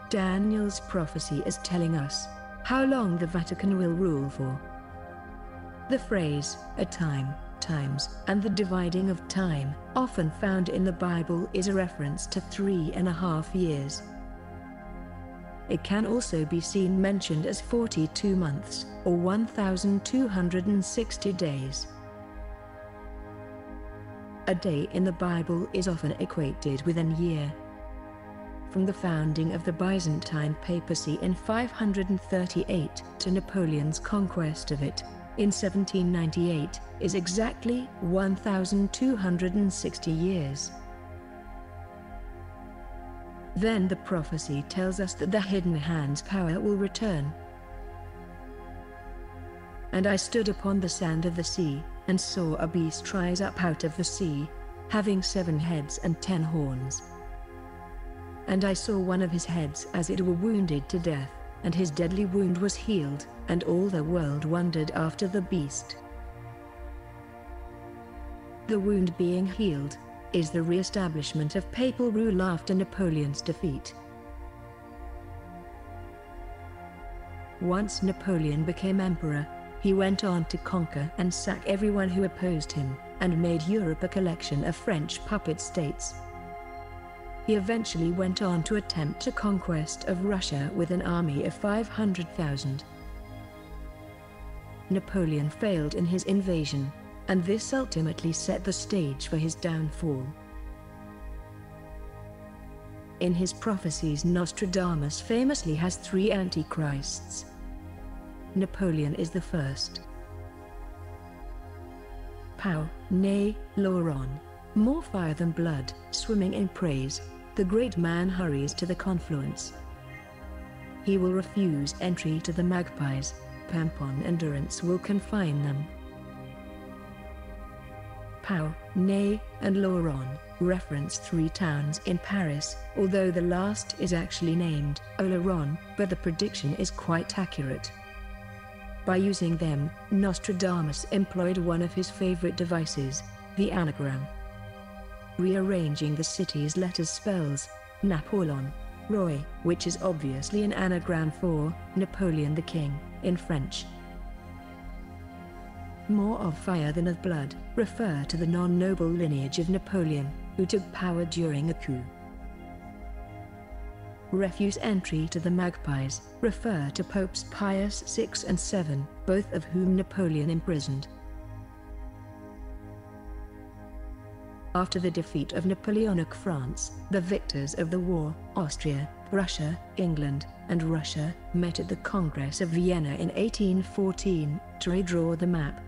Daniel's prophecy is telling us how long the Vatican will rule for. The phrase, a time, times, and the dividing of time, often found in the Bible, is a reference to 3.5 years. It can also be seen mentioned as 42 months, or 1,260 days. A day in the Bible is often equated with an year. From the founding of the Byzantine papacy in 538 to Napoleon's conquest of it in 1798 is exactly 1,260 years. Then the prophecy tells us that the hidden hand's power will return. And I stood upon the sand of the sea, and saw a beast rise up out of the sea, having 7 heads and 10 horns. And I saw one of his heads as it were wounded to death, and his deadly wound was healed, and all the world wondered after the beast. The wound being healed is the re-establishment of papal rule after Napoleon's defeat. Once Napoleon became emperor, he went on to conquer and sack everyone who opposed him, and made Europe a collection of French puppet states. He eventually went on to attempt the conquest of Russia with an army of 500,000. Napoleon failed in his invasion, and this ultimately set the stage for his downfall. In his prophecies, Nostradamus famously has 3 antichrists. Napoleon is the first. Pow, nay, Lauron, more fire than blood, swimming in praise, the great man hurries to the confluence. He will refuse entry to the magpies, Pampon endurance will confine them. Pau, Ney, and Lauron reference 3 towns in Paris, although the last is actually named Oloron, but the prediction is quite accurate. By using them, Nostradamus employed one of his favorite devices, the anagram. Rearranging the city's letters spells Napoleon, Roy, which is obviously an anagram for Napoleon the King in French. More of fire than of blood refer to the non-noble lineage of Napoleon, who took power during a coup. Refuse entry to the magpies refer to Popes Pius VI and VII, both of whom Napoleon imprisoned. After the defeat of Napoleonic France, the victors of the war, Austria, Prussia, England, and Russia, met at the Congress of Vienna in 1814 to redraw the map.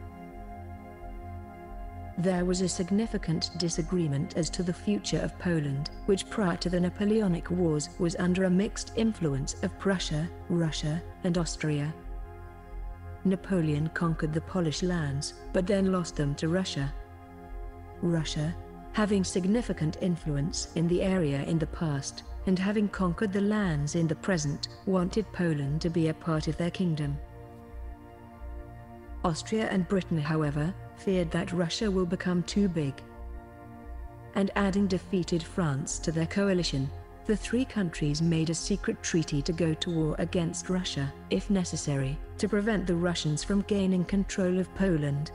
There was a significant disagreement as to the future of Poland, which prior to the Napoleonic Wars was under a mixed influence of Prussia, Russia, and Austria. Napoleon conquered the Polish lands, but then lost them to Russia. Russia, having significant influence in the area in the past, and having conquered the lands in the present, wanted Poland to be a part of their kingdom. Austria and Britain, however, feared that Russia will become too big. And adding defeated France to their coalition, the 3 countries made a secret treaty to go to war against Russia, if necessary, to prevent the Russians from gaining control of Poland.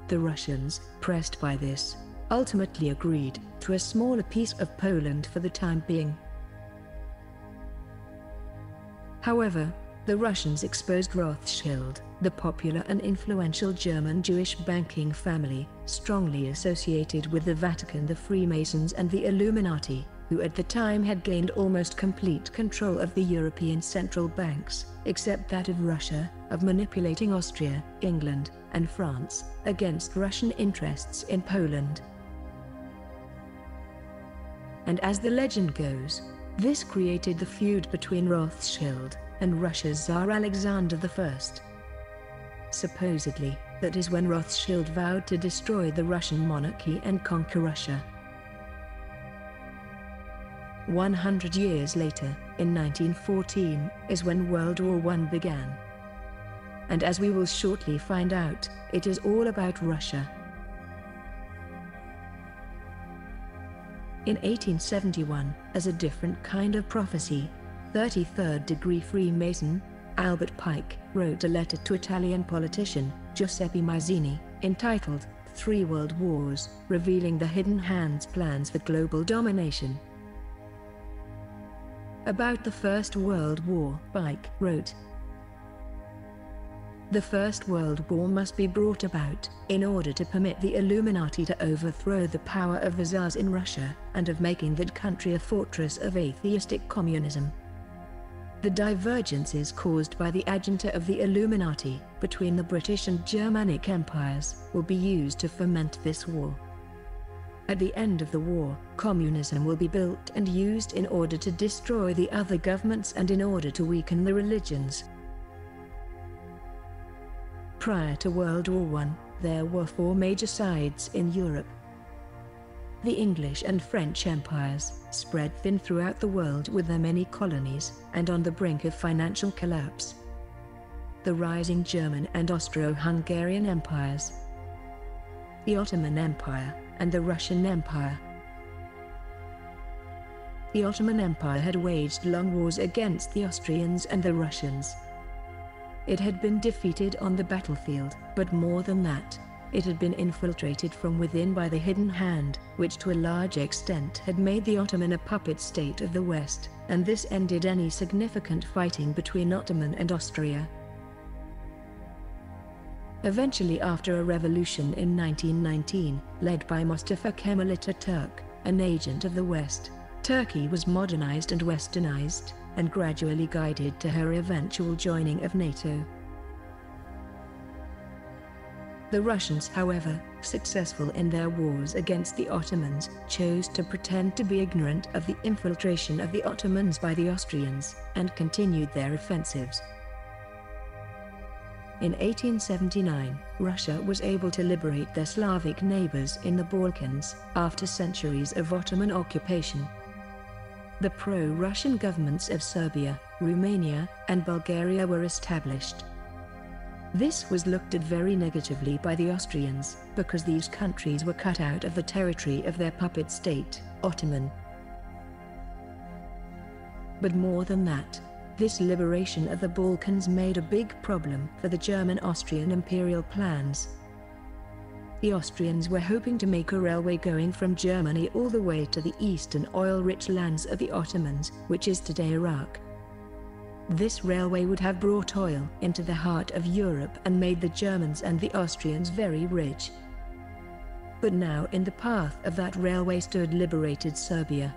The Russians, pressed by this, ultimately agreed to a smaller piece of Poland for the time being. However, the Russians exposed Rothschild, the popular and influential German Jewish banking family, strongly associated with the Vatican, the Freemasons and the Illuminati, who at the time had gained almost complete control of the European central banks, except that of Russia, of manipulating Austria, England, and France, against Russian interests in Poland. and as the legend goes, this created the feud between Rothschild and Russia's Tsar Alexander I. Supposedly, that is when Rothschild vowed to destroy the Russian monarchy and conquer Russia. 100 years later, in 1914, is when World War I began. And as we will shortly find out, it is all about Russia. In 1871, as a different kind of prophecy, 33rd degree Freemason, Albert Pike, wrote a letter to Italian politician, Giuseppe Mazzini, entitled, Three World Wars, revealing the hidden hand's plans for global domination. About the First World War, Pike wrote, "The First World War must be brought about, in order to permit the Illuminati to overthrow the power of the Tsars in Russia, and of making that country a fortress of atheistic communism. The divergences caused by the agenda of the Illuminati, between the British and Germanic empires, will be used to foment this war. At the end of the war, communism will be built and used in order to destroy the other governments and in order to weaken the religions." Prior to World War I, there were four major sides in Europe. The English and French empires, spread thin throughout the world with their many colonies, and on the brink of financial collapse. The rising German and Austro-Hungarian empires. The Ottoman Empire, and the Russian Empire. The Ottoman Empire had waged long wars against the Austrians and the Russians. It had been defeated on the battlefield, but more than that, it had been infiltrated from within by the hidden hand, which to a large extent had made the Ottoman a puppet state of the West, and this ended any significant fighting between Ottoman and Austria. Eventually, after a revolution in 1919, led by Mustafa Kemal Atatürk, an agent of the West, Turkey was modernized and westernized, and gradually guided to her eventual joining of NATO. The Russians, however, successful in their wars against the Ottomans, chose to pretend to be ignorant of the infiltration of the Ottomans by the Austrians, and continued their offensives. In 1879, Russia was able to liberate their Slavic neighbors in the Balkans, after centuries of Ottoman occupation. The pro-Russian governments of Serbia, Romania, and Bulgaria were established. This was looked at very negatively by the Austrians, because these countries were cut out of the territory of their puppet state, Ottoman. But more than that, this liberation of the Balkans made a big problem for the German-Austrian imperial plans. The Austrians were hoping to make a railway going from Germany all the way to the eastern oil-rich lands of the Ottomans, which is today Iraq. This railway would have brought oil into the heart of Europe and made the Germans and the Austrians very rich. But now in the path of that railway stood liberated Serbia.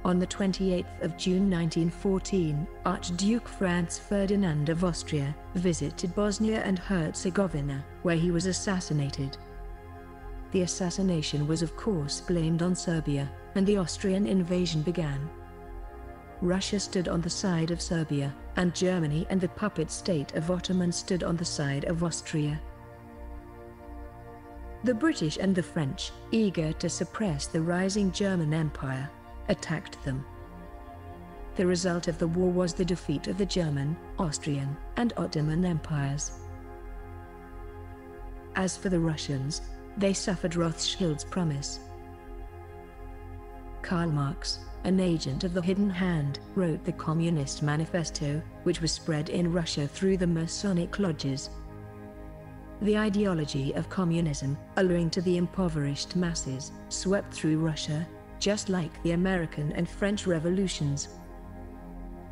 On the 28th of June 1914, Archduke Franz Ferdinand of Austria visited Bosnia and Herzegovina, where he was assassinated. The assassination was of course blamed on Serbia, and the Austrian invasion began. Russia stood on the side of Serbia, and Germany and the puppet state of Ottoman stood on the side of Austria. The British and the French, eager to suppress the rising German Empire, attacked them. The result of the war was the defeat of the German, Austrian, and Ottoman empires. As for the Russians, they suffered Rothschild's promise. Karl Marx, an agent of the hidden hand, wrote the Communist Manifesto, which was spread in Russia through the Masonic lodges. The ideology of communism, alluring to the impoverished masses, swept through Russia, just like the American and French revolutions.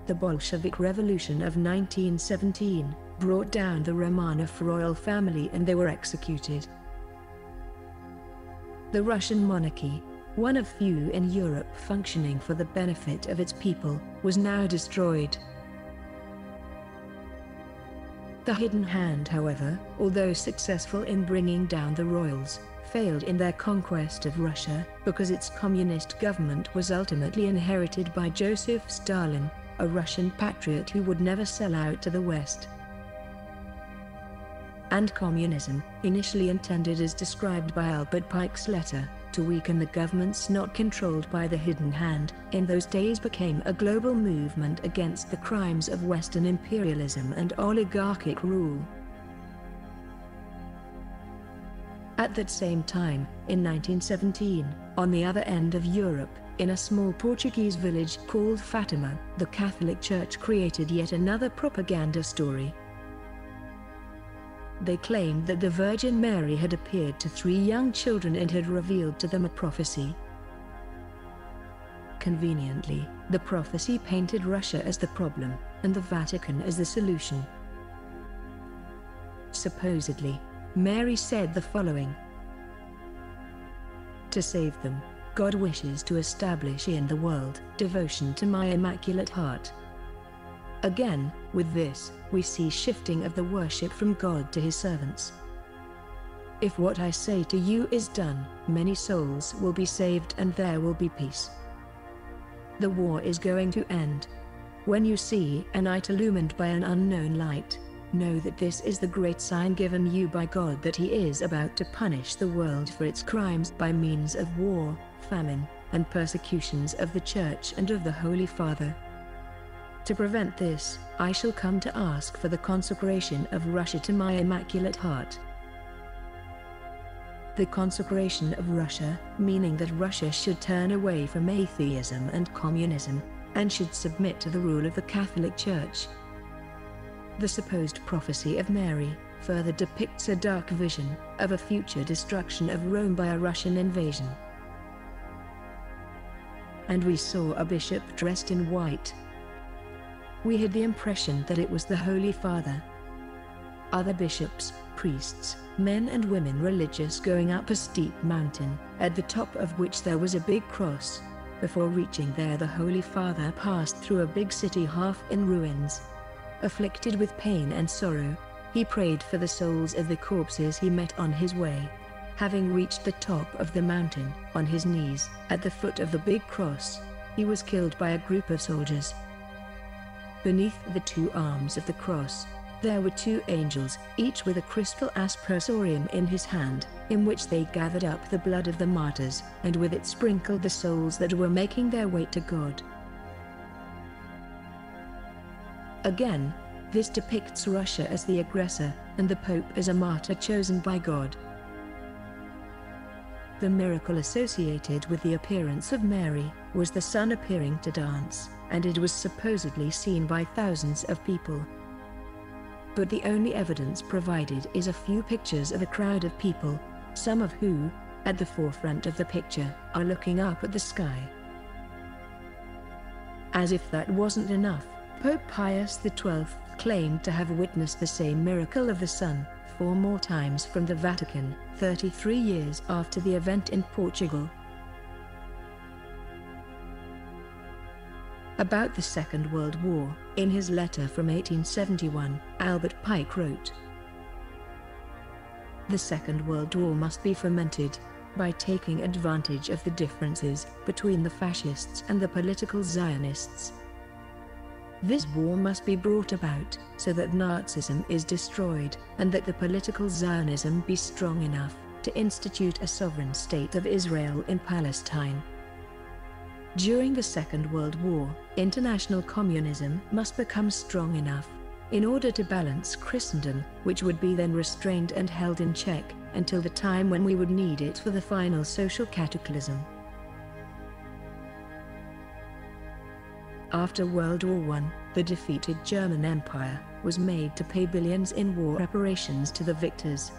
The Bolshevik Revolution of 1917 brought down the Romanov royal family and they were executed. The Russian monarchy, one of few in Europe functioning for the benefit of its people, was now destroyed. The hidden hand, however, although successful in bringing down the royals, failed in their conquest of Russia because its communist government was ultimately inherited by Joseph Stalin, a Russian patriot who would never sell out to the West. And communism, initially intended as described by Albert Pike's letter, to weaken the governments not controlled by the hidden hand, in those days became a global movement against the crimes of Western imperialism and oligarchic rule. At that same time, in 1917, on the other end of Europe, in a small Portuguese village called Fatima, the Catholic Church created yet another propaganda story. They claimed that the Virgin Mary had appeared to 3 young children and had revealed to them a prophecy. Conveniently, the prophecy painted Russia as the problem, and the Vatican as the solution. Supposedly, Mary said the following: "To save them, God wishes to establish in the world devotion to my Immaculate Heart." Again, with this, we see shifting of the worship from God to his servants. "If what I say to you is done, many souls will be saved and there will be peace. The war is going to end. When you see a night illumined by an unknown light, know that this is the great sign given you by God that he is about to punish the world for its crimes by means of war, famine, and persecutions of the Church and of the Holy Father. To prevent this, I shall come to ask for the consecration of Russia to my Immaculate Heart." The consecration of Russia, meaning that Russia should turn away from atheism and communism, and should submit to the rule of the Catholic Church. The supposed prophecy of Mary further depicts a dark vision of a future destruction of Rome by a Russian invasion. "And we saw a bishop dressed in white. We had the impression that it was the Holy Father. Other bishops, priests, men and women religious going up a steep mountain, at the top of which there was a big cross. Before reaching there the Holy Father passed through a big city half in ruins. Afflicted with pain and sorrow, he prayed for the souls of the corpses he met on his way. Having reached the top of the mountain, on his knees, at the foot of the big cross, he was killed by a group of soldiers. Beneath the 2 arms of the cross, there were 2 angels, each with a crystal aspersorium in his hand, in which they gathered up the blood of the martyrs, and with it sprinkled the souls that were making their way to God." Again, this depicts Russia as the aggressor, and the Pope as a martyr chosen by God. The miracle associated with the appearance of Mary was the sun appearing to dance, and it was supposedly seen by thousands of people. But the only evidence provided is a few pictures of a crowd of people, some of who, at the forefront of the picture, are looking up at the sky. As if that wasn't enough, Pope Pius XII claimed to have witnessed the same miracle of the sun 4 more times from the Vatican, 33 years after the event in Portugal. About the Second World War, in his letter from 1871, Albert Pike wrote, "The Second World War must be fomented by taking advantage of the differences between the fascists and the political Zionists. This war must be brought about so that Nazism is destroyed and that the political Zionism be strong enough to institute a sovereign state of Israel in Palestine. During the Second World War, international communism must become strong enough in order to balance Christendom, which would be then restrained and held in check until the time when we would need it for the final social cataclysm." After World War I, the defeated German Empire was made to pay billions in war reparations to the victors.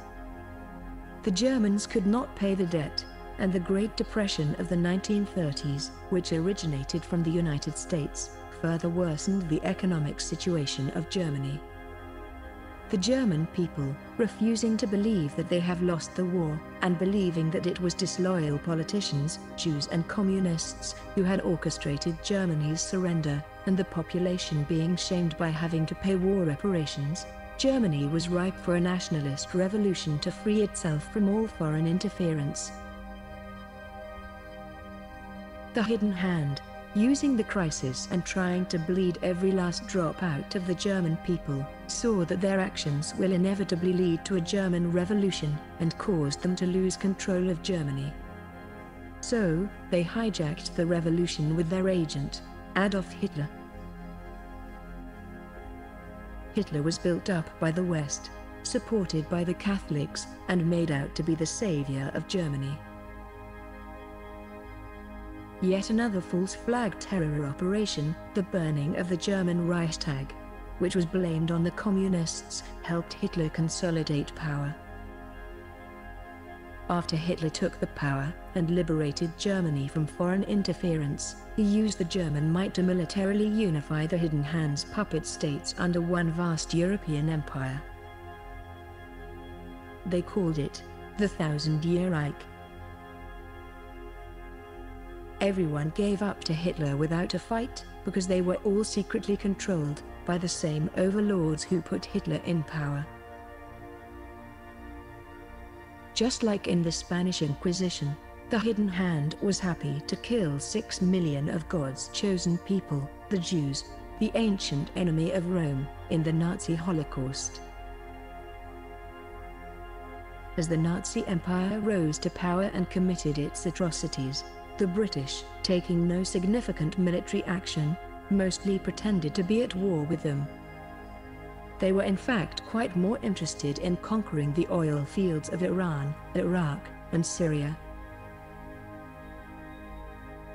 The Germans could not pay the debt, and the Great Depression of the 1930s, which originated from the United States, further worsened the economic situation of Germany. The German people, refusing to believe that they have lost the war, and believing that it was disloyal politicians, Jews and communists, who had orchestrated Germany's surrender, and the population being shamed by having to pay war reparations, Germany was ripe for a nationalist revolution to free itself from all foreign interference. The Hidden Hand, using the crisis and trying to bleed every last drop out of the German people, saw that their actions will inevitably lead to a German revolution, and caused them to lose control of Germany. So, they hijacked the revolution with their agent, Adolf Hitler. Hitler was built up by the West, supported by the Catholics, and made out to be the savior of Germany. Yet another false flag terror operation, the burning of the German Reichstag, which was blamed on the communists, helped Hitler consolidate power. After Hitler took the power and liberated Germany from foreign interference, he used the German might to militarily unify the Hidden Hand's puppet states under one vast European empire. They called it the Thousand-Year Reich. Everyone gave up to Hitler without a fight, because they were all secretly controlled by the same overlords who put Hitler in power. Just like in the Spanish Inquisition, the Hidden Hand was happy to kill 6 million of God's chosen people, the Jews, the ancient enemy of Rome, in the Nazi Holocaust. As the Nazi Empire rose to power and committed its atrocities, the British, taking no significant military action, mostly pretended to be at war with them. They were in fact quite more interested in conquering the oil fields of Iran, Iraq, and Syria.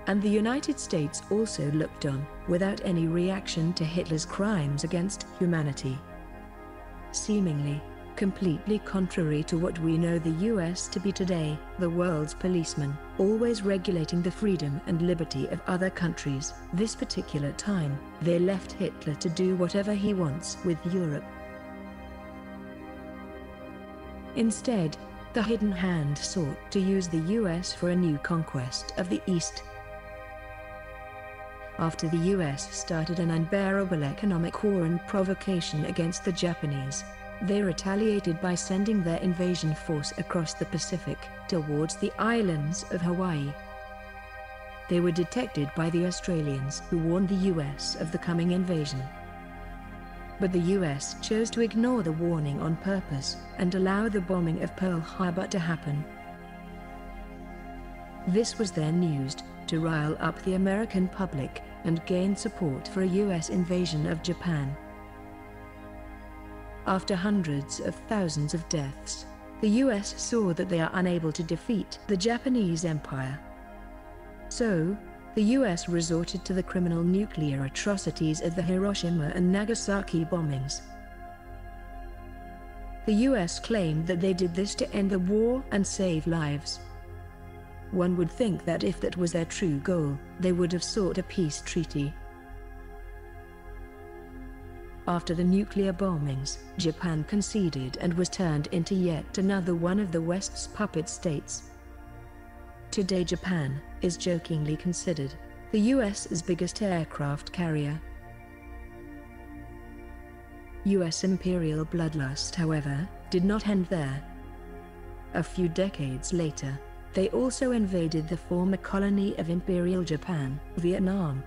And the United States also looked on, without any reaction to Hitler's crimes against humanity. Seemingly, completely contrary to what we know the US to be today, the world's policeman, always regulating the freedom and liberty of other countries. This particular time, they left Hitler to do whatever he wants with Europe. Instead, the Hidden Hand sought to use the US for a new conquest of the East. After the US started an unbearable economic war and provocation against the Japanese, they retaliated by sending their invasion force across the Pacific, towards the islands of Hawaii. They were detected by the Australians, who warned the US of the coming invasion. But the US chose to ignore the warning on purpose, and allow the bombing of Pearl Harbor to happen. This was then used to rile up the American public, and gain support for a US invasion of Japan. After hundreds of thousands of deaths, the US saw that they are unable to defeat the Japanese Empire. So, the US resorted to the criminal nuclear atrocities of the Hiroshima and Nagasaki bombings. The US claimed that they did this to end the war and save lives. One would think that if that was their true goal, they would have sought a peace treaty. After the nuclear bombings, Japan conceded and was turned into yet another one of the West's puppet states. Today Japan is jokingly considered the US's biggest aircraft carrier. US imperial bloodlust, however, did not end there. A few decades later, they also invaded the former colony of Imperial Japan, Vietnam.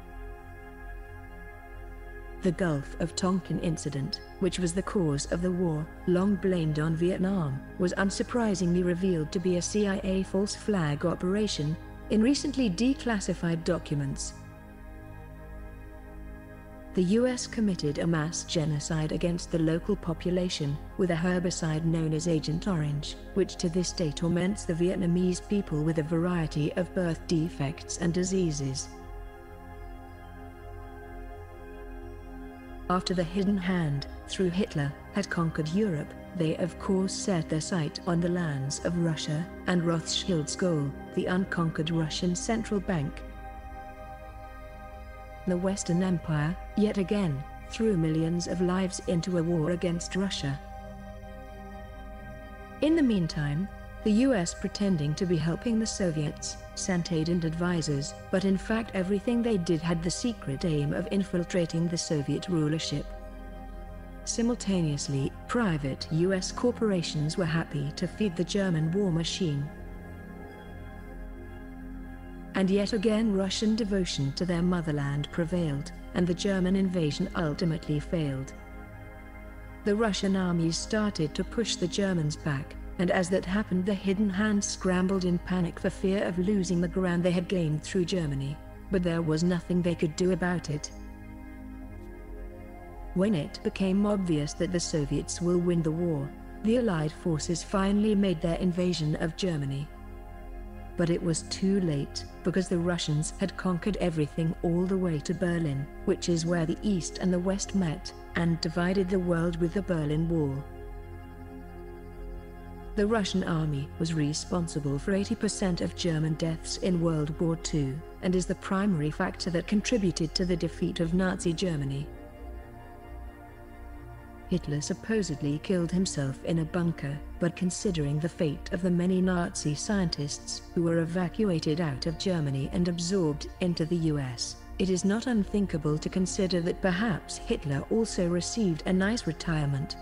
The Gulf of Tonkin incident, which was the cause of the war, long blamed on Vietnam, was unsurprisingly revealed to be a CIA false flag operation, in recently declassified documents. The US committed a mass genocide against the local population, with a herbicide known as Agent Orange, which to this day torments the Vietnamese people with a variety of birth defects and diseases. After the Hidden Hand, through Hitler, had conquered Europe, they of course set their sight on the lands of Russia, and Rothschild's goal, the unconquered Russian central bank. The Western Empire, yet again, threw millions of lives into a war against Russia. In the meantime, the US, pretending to be helping the Soviets, sent aid and advisors, but in fact everything they did had the secret aim of infiltrating the Soviet rulership. Simultaneously, private US corporations were happy to feed the German war machine. And yet again Russian devotion to their motherland prevailed, and the German invasion ultimately failed. The Russian armies started to push the Germans back, and as that happened the Hidden Hand scrambled in panic for fear of losing the ground they had gained through Germany, but there was nothing they could do about it. When it became obvious that the Soviets will win the war, the Allied forces finally made their invasion of Germany. But it was too late, because the Russians had conquered everything all the way to Berlin, which is where the East and the West met, and divided the world with the Berlin Wall. The Russian army was responsible for 80% of German deaths in World War II, and is the primary factor that contributed to the defeat of Nazi Germany. Hitler supposedly killed himself in a bunker, but considering the fate of the many Nazi scientists who were evacuated out of Germany and absorbed into the US, it is not unthinkable to consider that perhaps Hitler also received a nice retirement.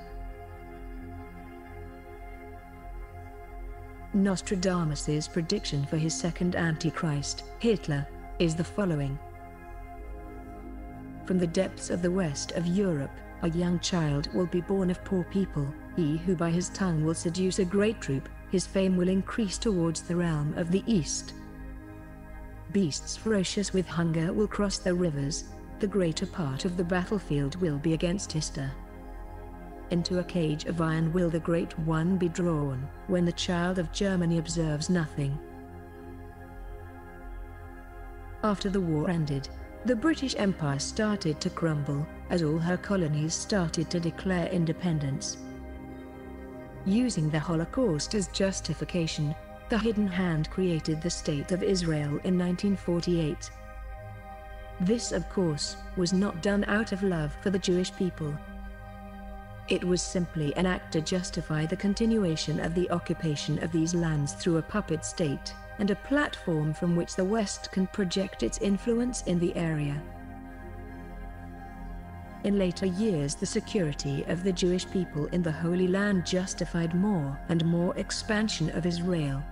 Nostradamus's prediction for his second Antichrist, Hitler, is the following. From the depths of the west of Europe, a young child will be born of poor people, he who by his tongue will seduce a great troop, his fame will increase towards the realm of the east. Beasts ferocious with hunger will cross the rivers, the greater part of the battlefield will be against Hister. Into a cage of iron will the Great One be drawn, when the child of Germany observes nothing. After the war ended, the British Empire started to crumble, as all her colonies started to declare independence. Using the Holocaust as justification, the Hidden Hand created the State of Israel in 1948. This, of course, was not done out of love for the Jewish people. It was simply an act to justify the continuation of the occupation of these lands through a puppet state, and a platform from which the West can project its influence in the area. In later years, the security of the Jewish people in the Holy Land justified more and more expansion of Israel,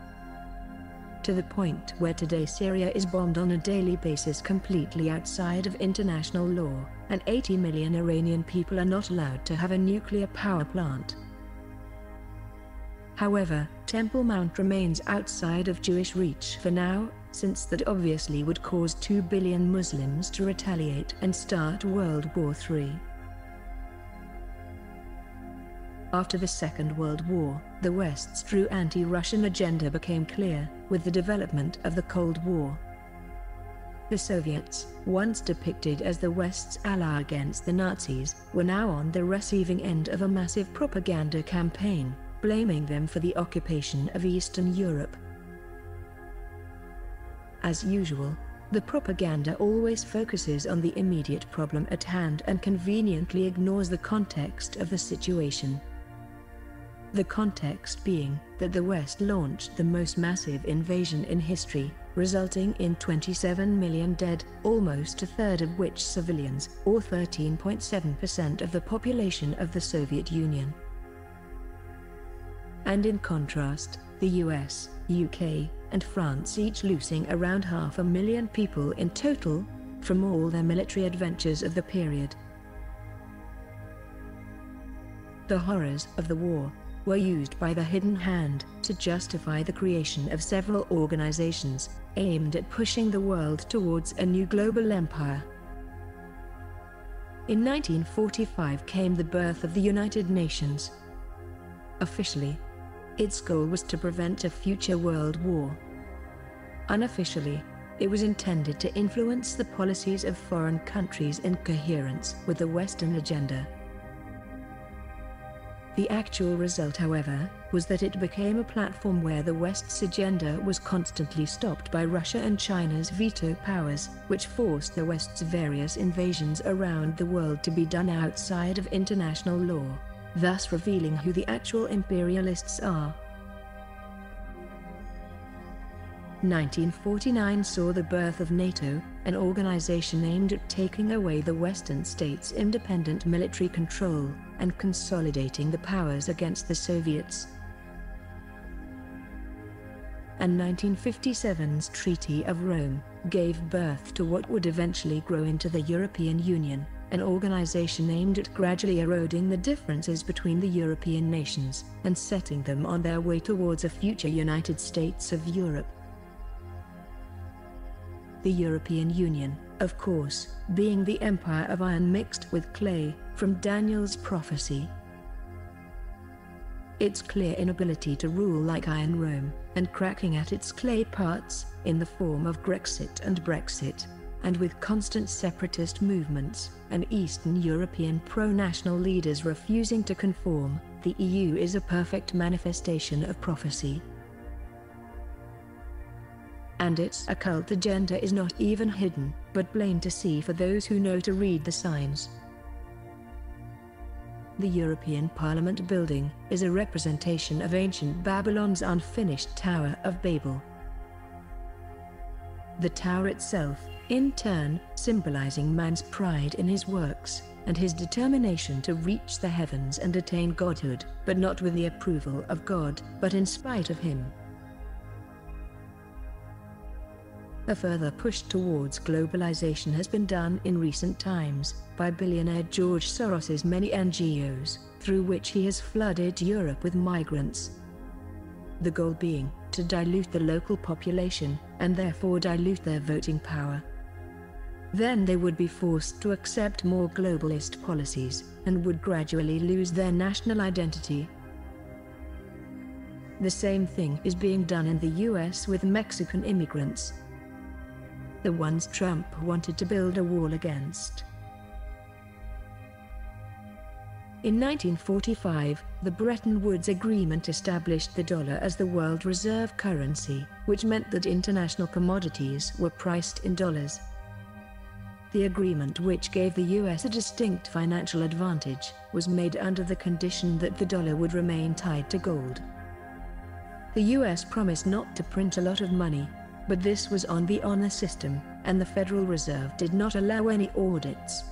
to the point where today Syria is bombed on a daily basis completely outside of international law, and 80 million Iranian people are not allowed to have a nuclear power plant. However, Temple Mount remains outside of Jewish reach for now, since that obviously would cause 2 billion Muslims to retaliate and start World War III. After the Second World War, the West's true anti-Russian agenda became clear, with the development of the Cold War. The Soviets, once depicted as the West's ally against the Nazis, were now on the receiving end of a massive propaganda campaign, blaming them for the occupation of Eastern Europe. As usual, the propaganda always focuses on the immediate problem at hand and conveniently ignores the context of the situation. The context being that the West launched the most massive invasion in history, resulting in 27 million dead, almost a third of which civilians, or 13.7% of the population of the Soviet Union. And in contrast, the US, UK, and France each losing around 500,000 people in total, from all their military adventures of the period. The horrors of the war were used by the Hidden Hand to justify the creation of several organizations aimed at pushing the world towards a new global empire. In 1945 came the birth of the United Nations. Officially, its goal was to prevent a future world war. Unofficially, it was intended to influence the policies of foreign countries in coherence with the Western agenda. The actual result, however, was that it became a platform where the West's agenda was constantly stopped by Russia and China's veto powers, which forced the West's various invasions around the world to be done outside of international law, thus revealing who the actual imperialists are. 1949 saw the birth of NATO, an organization aimed at taking away the Western states' independent military control and consolidating the powers against the Soviets. And 1957's Treaty of Rome gave birth to what would eventually grow into the European Union, an organization aimed at gradually eroding the differences between the European nations and setting them on their way towards a future United States of Europe. The European Union, of course, being the empire of iron mixed with clay, from Daniel's prophecy. Its clear inability to rule like Iron Rome, and cracking at its clay parts, in the form of Grexit and Brexit, and with constant separatist movements, and Eastern European pro-national leaders refusing to conform, the EU is a perfect manifestation of prophecy. And its occult agenda is not even hidden, but plain to see for those who know to read the signs. The European Parliament building is a representation of ancient Babylon's unfinished Tower of Babel. The tower itself, in turn, symbolizing man's pride in his works, and his determination to reach the heavens and attain godhood, but not with the approval of God, but in spite of him. A further push towards globalization has been done in recent times by billionaire George Soros's many NGOs, through which he has flooded Europe with migrants. The goal being to dilute the local population, and therefore dilute their voting power. Then they would be forced to accept more globalist policies, and would gradually lose their national identity. The same thing is being done in the US with Mexican immigrants, the ones Trump wanted to build a wall against. In 1945, the Bretton Woods Agreement established the dollar as the world reserve currency, which meant that international commodities were priced in dollars. The agreement, which gave the US a distinct financial advantage, was made under the condition that the dollar would remain tied to gold. The US promised not to print a lot of money, but this was on the honor system, and the Federal Reserve did not allow any audits.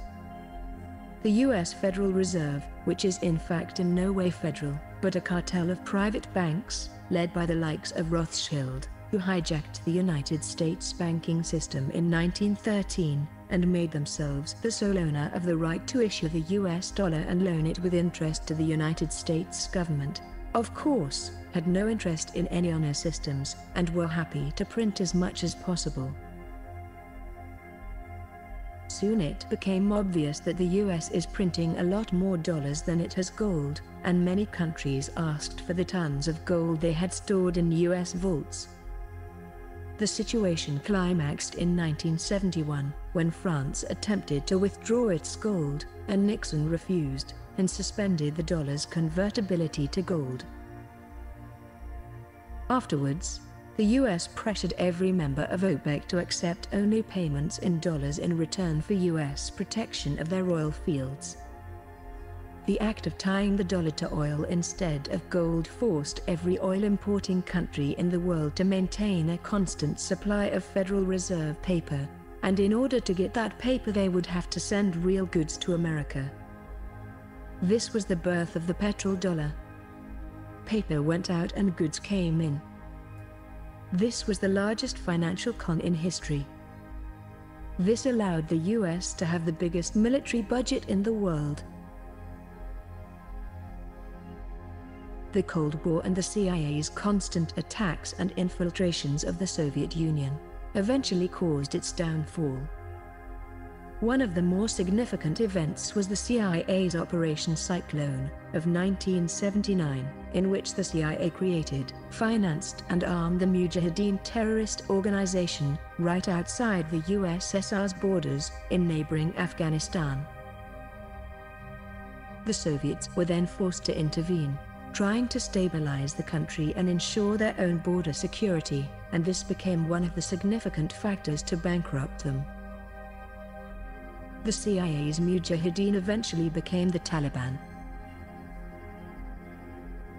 The US Federal Reserve, which is in fact in no way federal, but a cartel of private banks, led by the likes of Rothschild, who hijacked the United States banking system in 1913, and made themselves the sole owner of the right to issue the US dollar and loan it with interest to the United States government, of course, had no interest in any honor systems, and were happy to print as much as possible. Soon it became obvious that the US is printing a lot more dollars than it has gold, and many countries asked for the tons of gold they had stored in US vaults. The situation climaxed in 1971, when France attempted to withdraw its gold, and Nixon refused, and suspended the dollar's convertibility to gold. Afterwards, the US pressured every member of OPEC to accept only payments in dollars in return for US protection of their oil fields. The act of tying the dollar to oil instead of gold forced every oil-importing country in the world to maintain a constant supply of Federal Reserve paper, and in order to get that paper they would have to send real goods to America. This was the birth of the petrodollar. Paper went out and goods came in. This was the largest financial con in history. This allowed the US to have the biggest military budget in the world. The Cold War and the CIA's constant attacks and infiltrations of the Soviet Union eventually caused its downfall. One of the more significant events was the CIA's Operation Cyclone of 1979, in which the CIA created, financed and armed the Mujahideen terrorist organization, right outside the USSR's borders, in neighboring Afghanistan. The Soviets were then forced to intervene, trying to stabilize the country and ensure their own border security, and this became one of the significant factors to bankrupt them. The CIA's Mujahideen eventually became the Taliban.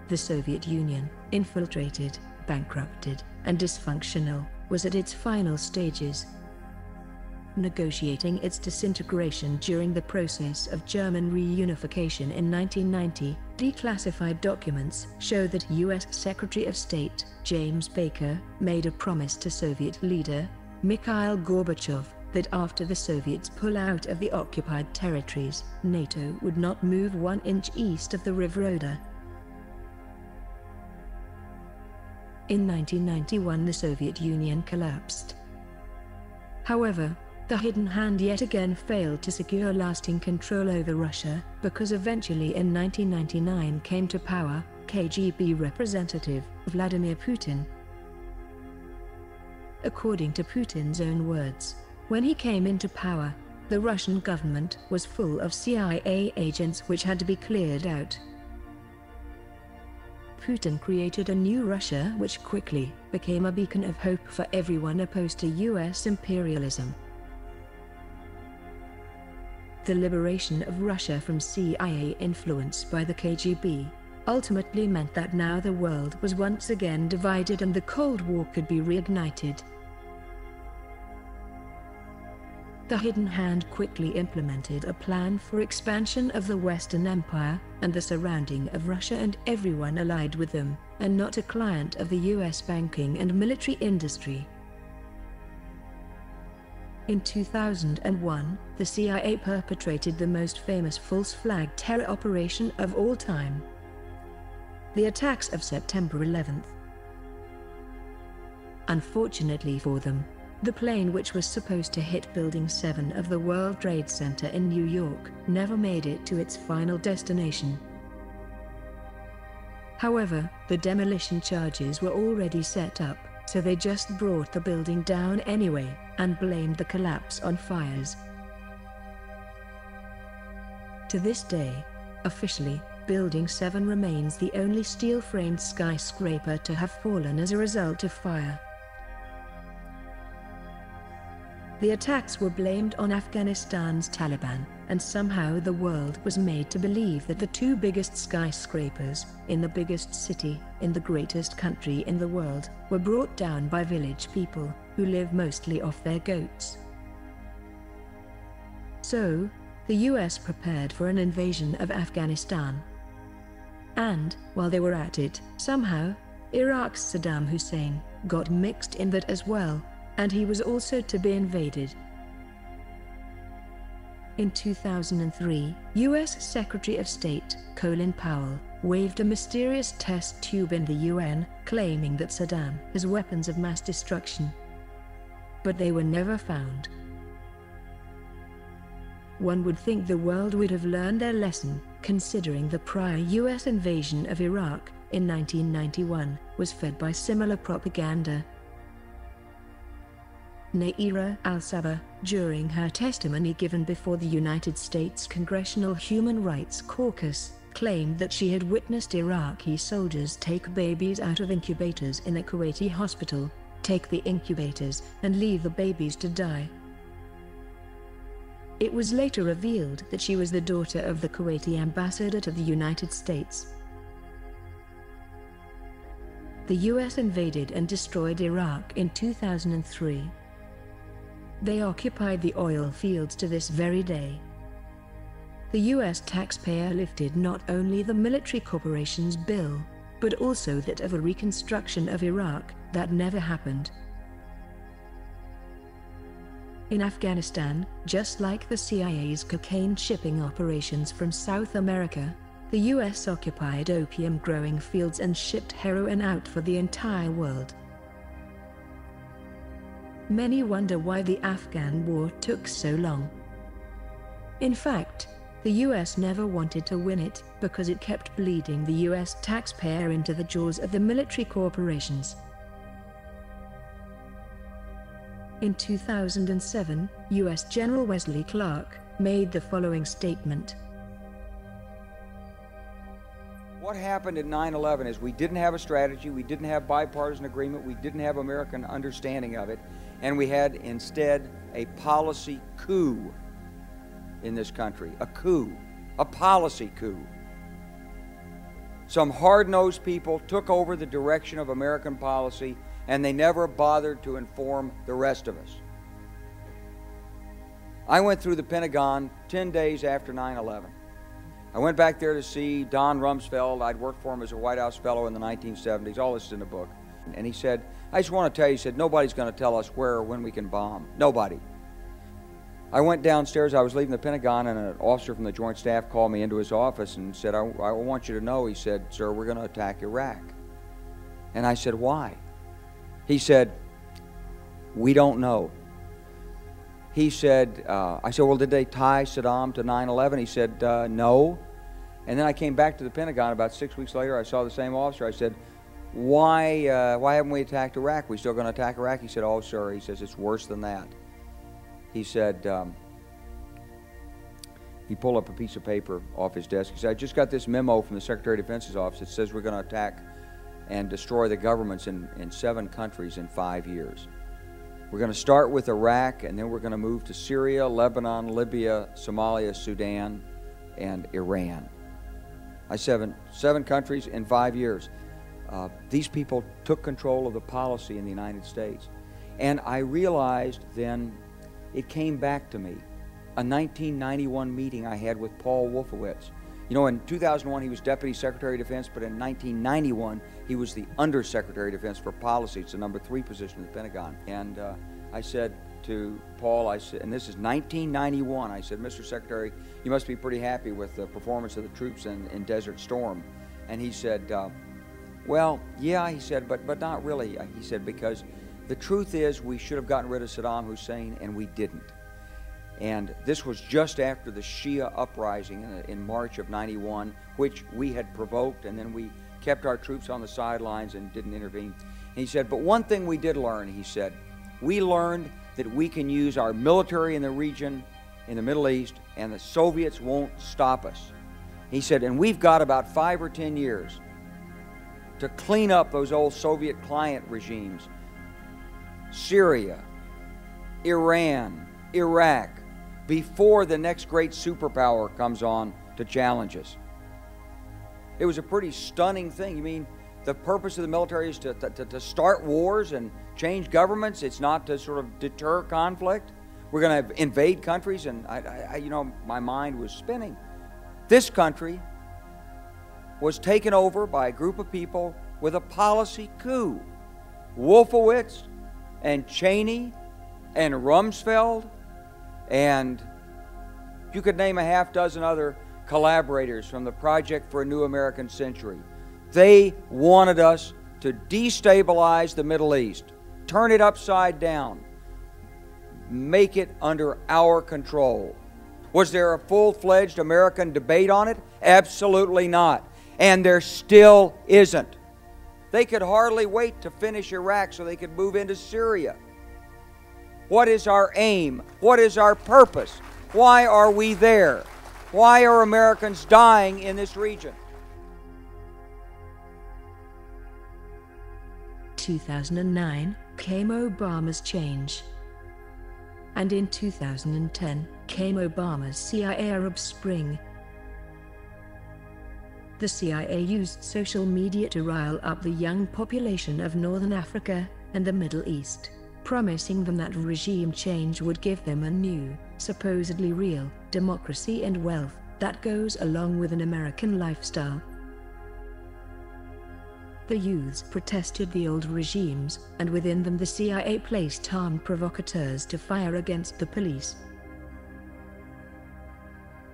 The Soviet Union, infiltrated, bankrupted, and dysfunctional, was at its final stages, negotiating its disintegration during the process of German reunification in 1990. Declassified documents show that U.S. Secretary of State James Baker made a promise to Soviet leader Mikhail Gorbachev that after the Soviets pull out of the occupied territories, NATO would not move 1 inch east of the river Oder. In 1991, the Soviet Union collapsed. However, the hidden hand yet again failed to secure lasting control over Russia, because eventually in 1999 came to power KGB representative Vladimir Putin. According to Putin's own words, when he came into power, the Russian government was full of CIA agents which had to be cleared out. Putin created a new Russia which quickly became a beacon of hope for everyone opposed to US imperialism. The liberation of Russia from CIA influence by the KGB ultimately meant that now the world was once again divided and the Cold War could be reignited. The hidden hand quickly implemented a plan for expansion of the Western Empire and the surrounding of Russia and everyone allied with them, and not a client of the US banking and military industry. In 2001, the CIA perpetrated the most famous false flag terror operation of all time: the attacks of September 11th. Unfortunately for them, the plane which was supposed to hit Building 7 of the World Trade Center in New York never made it to its final destination. However, the demolition charges were already set up, so they just brought the building down anyway, and blamed the collapse on fires. To this day, officially, Building 7 remains the only steel-framed skyscraper to have fallen as a result of fire. The attacks were blamed on Afghanistan's Taliban, and somehow the world was made to believe that the two biggest skyscrapers, in the biggest city, in the greatest country in the world, were brought down by village people, who live mostly off their goats. So, the US prepared for an invasion of Afghanistan. And, while they were at it, somehow, Iraq's Saddam Hussein got mixed in that as well, and he was also to be invaded. In 2003, US Secretary of State Colin Powell waved a mysterious test tube in the UN, claiming that Saddam has weapons of mass destruction. But they were never found. One would think the world would have learned their lesson, considering the prior US invasion of Iraq in 1991 was fed by similar propaganda. Naira Al-Sabah, during her testimony given before the United States Congressional Human Rights Caucus, claimed that she had witnessed Iraqi soldiers take babies out of incubators in a Kuwaiti hospital, take the incubators, and leave the babies to die. It was later revealed that she was the daughter of the Kuwaiti ambassador to the United States. The US invaded and destroyed Iraq in 2003. They occupied the oil fields to this very day. The US taxpayer lifted not only the military corporation's bill, but also that of a reconstruction of Iraq that never happened. In Afghanistan, just like the CIA's cocaine shipping operations from South America, the US occupied opium-growing fields and shipped heroin out for the entire world. Many wonder why the Afghan war took so long. In fact, the US never wanted to win it, because it kept bleeding the US taxpayer into the jaws of the military corporations. In 2007, US General Wesley Clark made the following statement. What happened at 9/11 is we didn't have a strategy, we didn't have bipartisan agreement, we didn't have American understanding of it, and we had instead a policy coup in this country. A coup. A policy coup. Some hard-nosed people took over the direction of American policy and they never bothered to inform the rest of us. I went through the Pentagon 10 days after 9/11. I went back there to see Don Rumsfeld. I'd worked for him as a White House fellow in the 1970s. All this is in the book. And he said, I just want to tell you, he said, nobody's going to tell us where or when we can bomb. Nobody. I went downstairs. I was leaving the Pentagon, and an officer from the Joint Staff called me into his office and said, I want you to know, he said, sir, we're going to attack Iraq. And I said, why? He said, we don't know. He said, I said, well, did they tie Saddam to 9/11? He said, no. And then I came back to the Pentagon about 6 weeks later. I saw the same officer. I said, why haven't we attacked Iraq? We still going to attack Iraq? He said, oh, sir. He says, it's worse than that. He said, he pulled up a piece of paper off his desk. He said, I just got this memo from the Secretary of Defense's office. It says we're going to attack and destroy the governments in 7 countries in 5 years. We're going to start with Iraq, and then we're going to move to Syria, Lebanon, Libya, Somalia, Sudan, and Iran. I said 7 countries in 5 years. These people took control of the policy in the United States. And I realized then, it came back to me, a 1991 meeting I had with Paul Wolfowitz. You know, in 2001 he was Deputy Secretary of Defense, but in 1991 he was the Undersecretary of Defense for Policy. It's the number 3 position in the Pentagon. And I said to Paul, I said, and this is 1991, I said, Mr. Secretary, you must be pretty happy with the performance of the troops in Desert Storm. And he said, well, yeah, he said, but not really. He said, because the truth is we should have gotten rid of Saddam Hussein, and we didn't. And this was just after the Shia uprising in March of '91, which we had provoked, and then we kept our troops on the sidelines and didn't intervene. And he said, but one thing we did learn, he said, we learned that we can use our military in the region, in the Middle East, and the Soviets won't stop us. He said, and we've got about 5 or 10 years to clean up those old Soviet client regimes. Syria, Iran, Iraq, before the next great superpower comes on to challenge us. It was a pretty stunning thing. You mean the purpose of the military is to start wars and change governments? It's not to sort of deter conflict? We're going to invade countries? And you know, my mind was spinning. This country was taken over by a group of people with a policy coup. Wolfowitz and Cheney and Rumsfeld, and you could name a half dozen other collaborators from the Project for a New American Century. They wanted us to destabilize the Middle East, turn it upside down, make it under our control. Was there a full-fledged American debate on it? Absolutely not. And there still isn't. They could hardly wait to finish Iraq so they could move into Syria. What is our aim? What is our purpose? Why are we there? Why are Americans dying in this region? 2009 came Obama's change. And in 2010 came Obama's CIA Arab Spring. The CIA used social media to rile up the young population of Northern Africa and the Middle East, promising them that regime change would give them a new, supposedly real, democracy and wealth that goes along with an American lifestyle. The youths protested the old regimes, and within them the CIA placed armed provocateurs to fire against the police.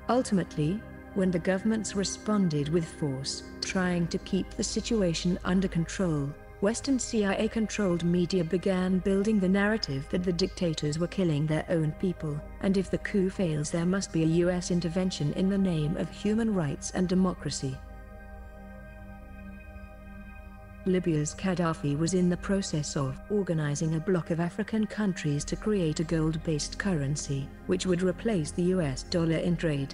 Ultimately, when the governments responded with force, trying to keep the situation under control, Western CIA-controlled media began building the narrative that the dictators were killing their own people, and if the coup fails there must be a US intervention in the name of human rights and democracy. Libya's Gaddafi was in the process of organizing a bloc of African countries to create a gold-based currency, which would replace the US dollar in trade.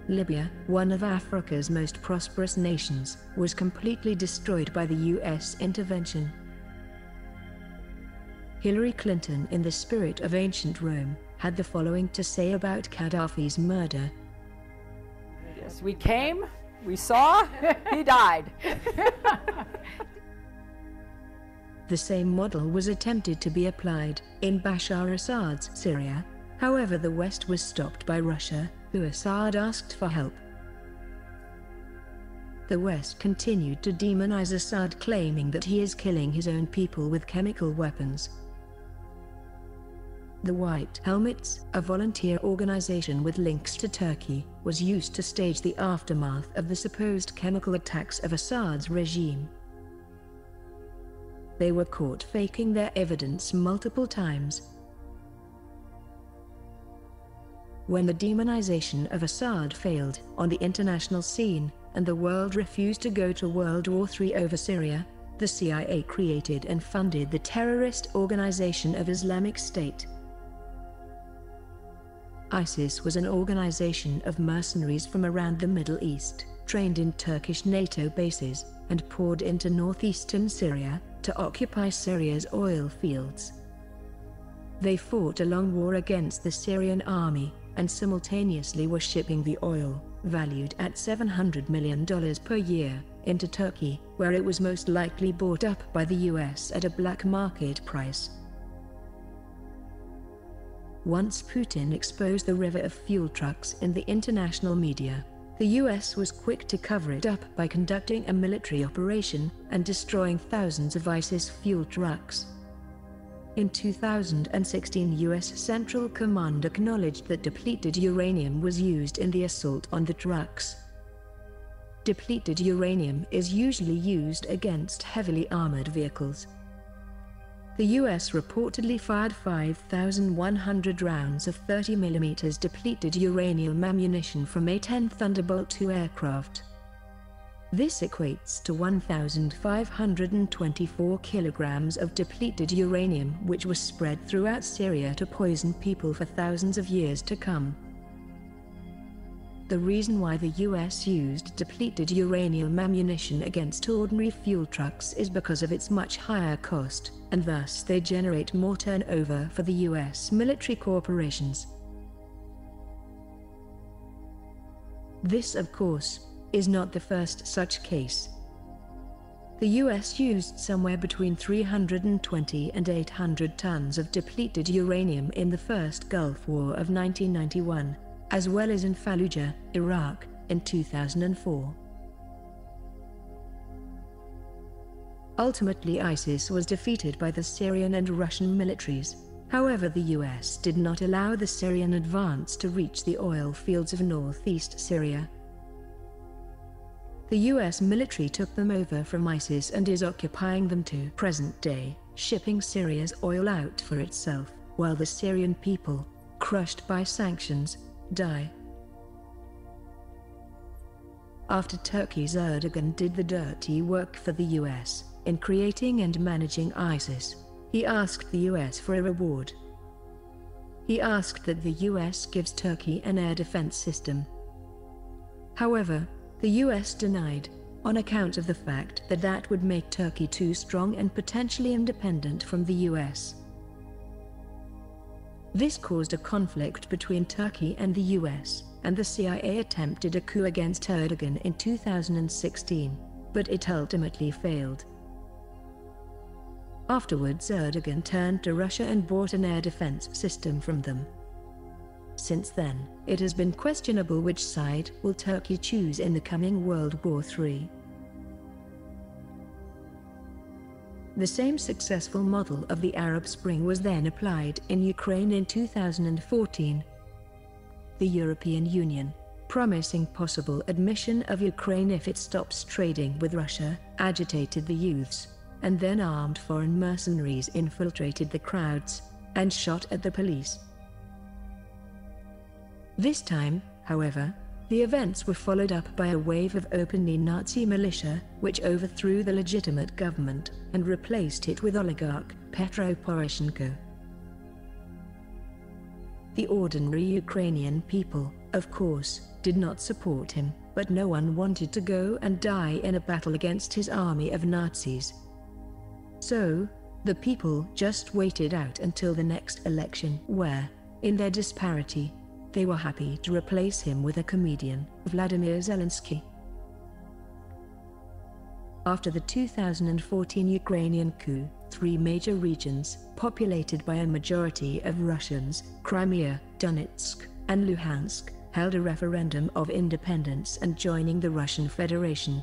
Libya, one of Africa's most prosperous nations, was completely destroyed by the US intervention. Hillary Clinton, in the spirit of ancient Rome, had the following to say about Gaddafi's murder. Yes, we came, we saw, he died. The same model was attempted to be applied in Bashar Assad's Syria. However, the West was stopped by Russia, who Assad asked for help. The West continued to demonize Assad, claiming that he is killing his own people with chemical weapons. The White Helmets, a volunteer organization with links to Turkey, was used to stage the aftermath of the supposed chemical attacks of Assad's regime. They were caught faking their evidence multiple times. When the demonization of Assad failed on the international scene, and the world refused to go to World War III over Syria, the CIA created and funded the terrorist organization of Islamic State. ISIS was an organization of mercenaries from around the Middle East, trained in Turkish NATO bases, and poured into northeastern Syria to occupy Syria's oil fields. They fought a long war against the Syrian army, and simultaneously were shipping the oil, valued at $700 million per year, into Turkey, where it was most likely bought up by the US at a black market price. Once Putin exposed the river of fuel trucks in the international media, the US was quick to cover it up by conducting a military operation and destroying thousands of ISIS fuel trucks. In 2016, US Central Command acknowledged that depleted uranium was used in the assault on the trucks. Depleted uranium is usually used against heavily armored vehicles. The US reportedly fired 5,100 rounds of 30mm depleted uranium ammunition from A-10 Thunderbolt II aircraft. This equates to 1,524 kilograms of depleted uranium, which was spread throughout Syria to poison people for thousands of years to come. The reason why the US used depleted uranium ammunition against ordinary fuel trucks is because of its much higher cost, and thus they generate more turnover for the US military corporations. This, of course, is not the first such case. The US used somewhere between 320 and 800 tons of depleted uranium in the first Gulf War of 1991, as well as in Fallujah, Iraq, in 2004. Ultimately, ISIS was defeated by the Syrian and Russian militaries. However, the US did not allow the Syrian advance to reach the oil fields of northeast Syria. The US military took them over from ISIS and is occupying them to present day, shipping Syria's oil out for itself, while the Syrian people, crushed by sanctions, die. After Turkey's Erdogan did the dirty work for the US in creating and managing ISIS, he asked the US for a reward. He asked that the US gives Turkey an air defense system. However, the US denied, on account of the fact that that would make Turkey too strong and potentially independent from the US. This caused a conflict between Turkey and the US, and the CIA attempted a coup against Erdogan in 2016, but it ultimately failed. Afterwards, Erdogan turned to Russia and bought an air defense system from them. Since then, it has been questionable which side will Turkey choose in the coming World War III. The same successful model of the Arab Spring was then applied in Ukraine in 2014. The European Union, promising possible admission of Ukraine if it stops trading with Russia, agitated the youths, and then armed foreign mercenaries infiltrated the crowds and shot at the police. This time, however, the events were followed up by a wave of openly Nazi militia, which overthrew the legitimate government and replaced it with oligarch Petro Poroshenko. The ordinary Ukrainian people, of course, did not support him, but no one wanted to go and die in a battle against his army of Nazis. So, the people just waited out until the next election, where, in their disparity, they were happy to replace him with a comedian, Vladimir Zelensky. After the 2014 Ukrainian coup, 3 major regions, populated by a majority of Russians, Crimea, Donetsk, and Luhansk, held a referendum of independence and joining the Russian Federation.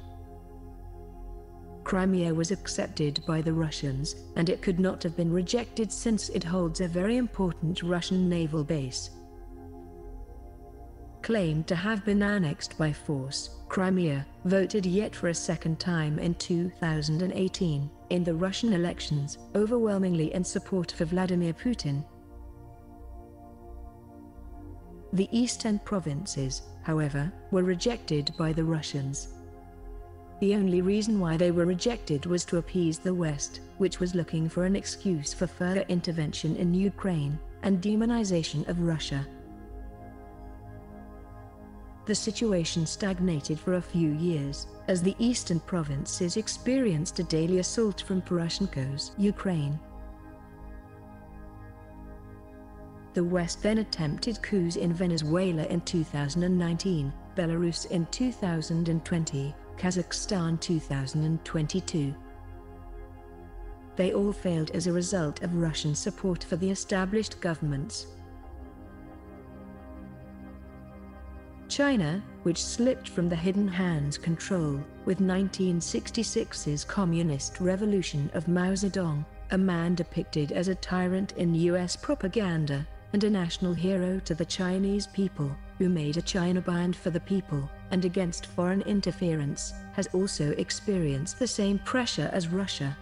Crimea was accepted by the Russians, and it could not have been rejected since it holds a very important Russian naval base. Claimed to have been annexed by force, Crimea voted yet for a second time in 2018 in the Russian elections, overwhelmingly in support of Vladimir Putin. The eastern provinces, however, were rejected by the Russians. The only reason why they were rejected was to appease the West, which was looking for an excuse for further intervention in Ukraine and demonization of Russia. The situation stagnated for a few years, as the eastern provinces experienced a daily assault from Poroshenko's Ukraine. The West then attempted coups in Venezuela in 2019, Belarus in 2020, Kazakhstan 2022. They all failed as a result of Russian support for the established governments. China, which slipped from the hidden hands control with 1966's communist revolution of Mao Zedong, a man depicted as a tyrant in US propaganda, and a national hero to the Chinese people, who made a China band for the people and against foreign interference, has also experienced the same pressure as Russia.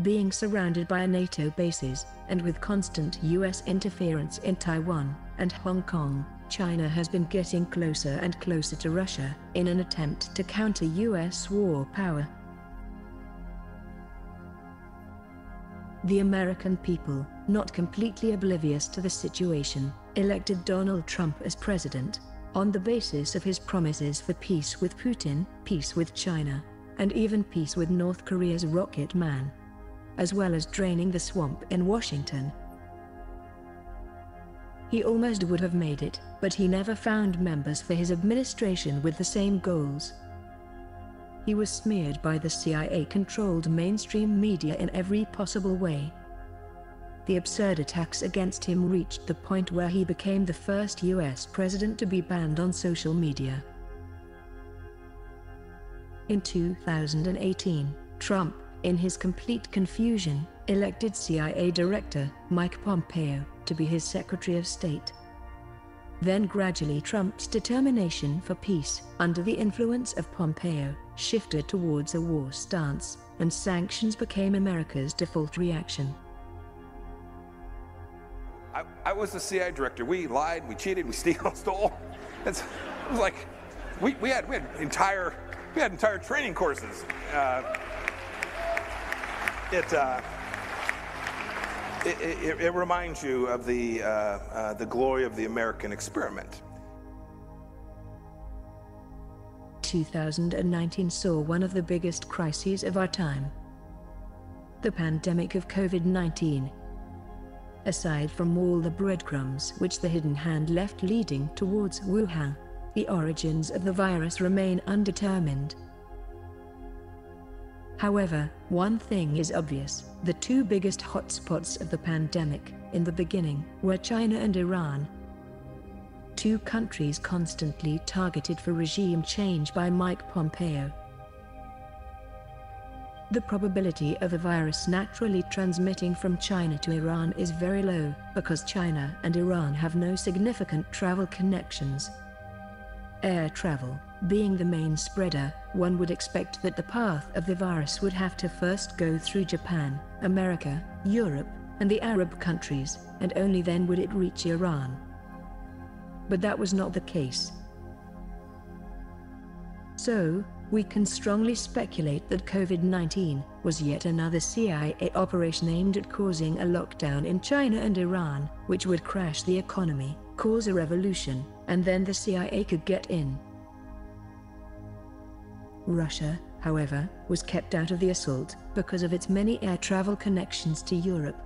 Being surrounded by NATO bases, and with constant US interference in Taiwan and Hong Kong, China has been getting closer and closer to Russia in an attempt to counter US war power. The American people, not completely oblivious to the situation, elected Donald Trump as president, on the basis of his promises for peace with Putin, peace with China, and even peace with North Korea's Rocket Man, as well as draining the swamp in Washington. He almost would have made it, but he never found members for his administration with the same goals. He was smeared by the CIA-controlled mainstream media in every possible way. The absurd attacks against him reached the point where he became the first US president to be banned on social media. In 2018, Trump, in his complete confusion, elected CIA Director Mike Pompeo to be his Secretary of State. Then gradually Trump's determination for peace, under the influence of Pompeo, shifted towards a war stance, and sanctions became America's default reaction. I was the CIA director. We lied, we cheated, we stole. It was like we had entire training courses. It reminds you of the glory of the American experiment. 2019 saw one of the biggest crises of our time: the pandemic of COVID-19. Aside from all the breadcrumbs which the hidden hand left leading towards Wuhan, the origins of the virus remain undetermined. However, one thing is obvious: the two biggest hotspots of the pandemic, in the beginning, were China and Iran. Two countries constantly targeted for regime change by Mike Pompeo. The probability of a virus naturally transmitting from China to Iran is very low, because China and Iran have no significant travel connections. Air travel being the main spreader, one would expect that the path of the virus would have to first go through Japan, America, Europe, and the Arab countries, and only then would it reach Iran. But that was not the case. So, we can strongly speculate that COVID-19 was yet another CIA operation aimed at causing a lockdown in China and Iran, which would crash the economy, cause a revolution, and then the CIA could get in. Russia, however, was kept out of the assault because of its many air travel connections to Europe.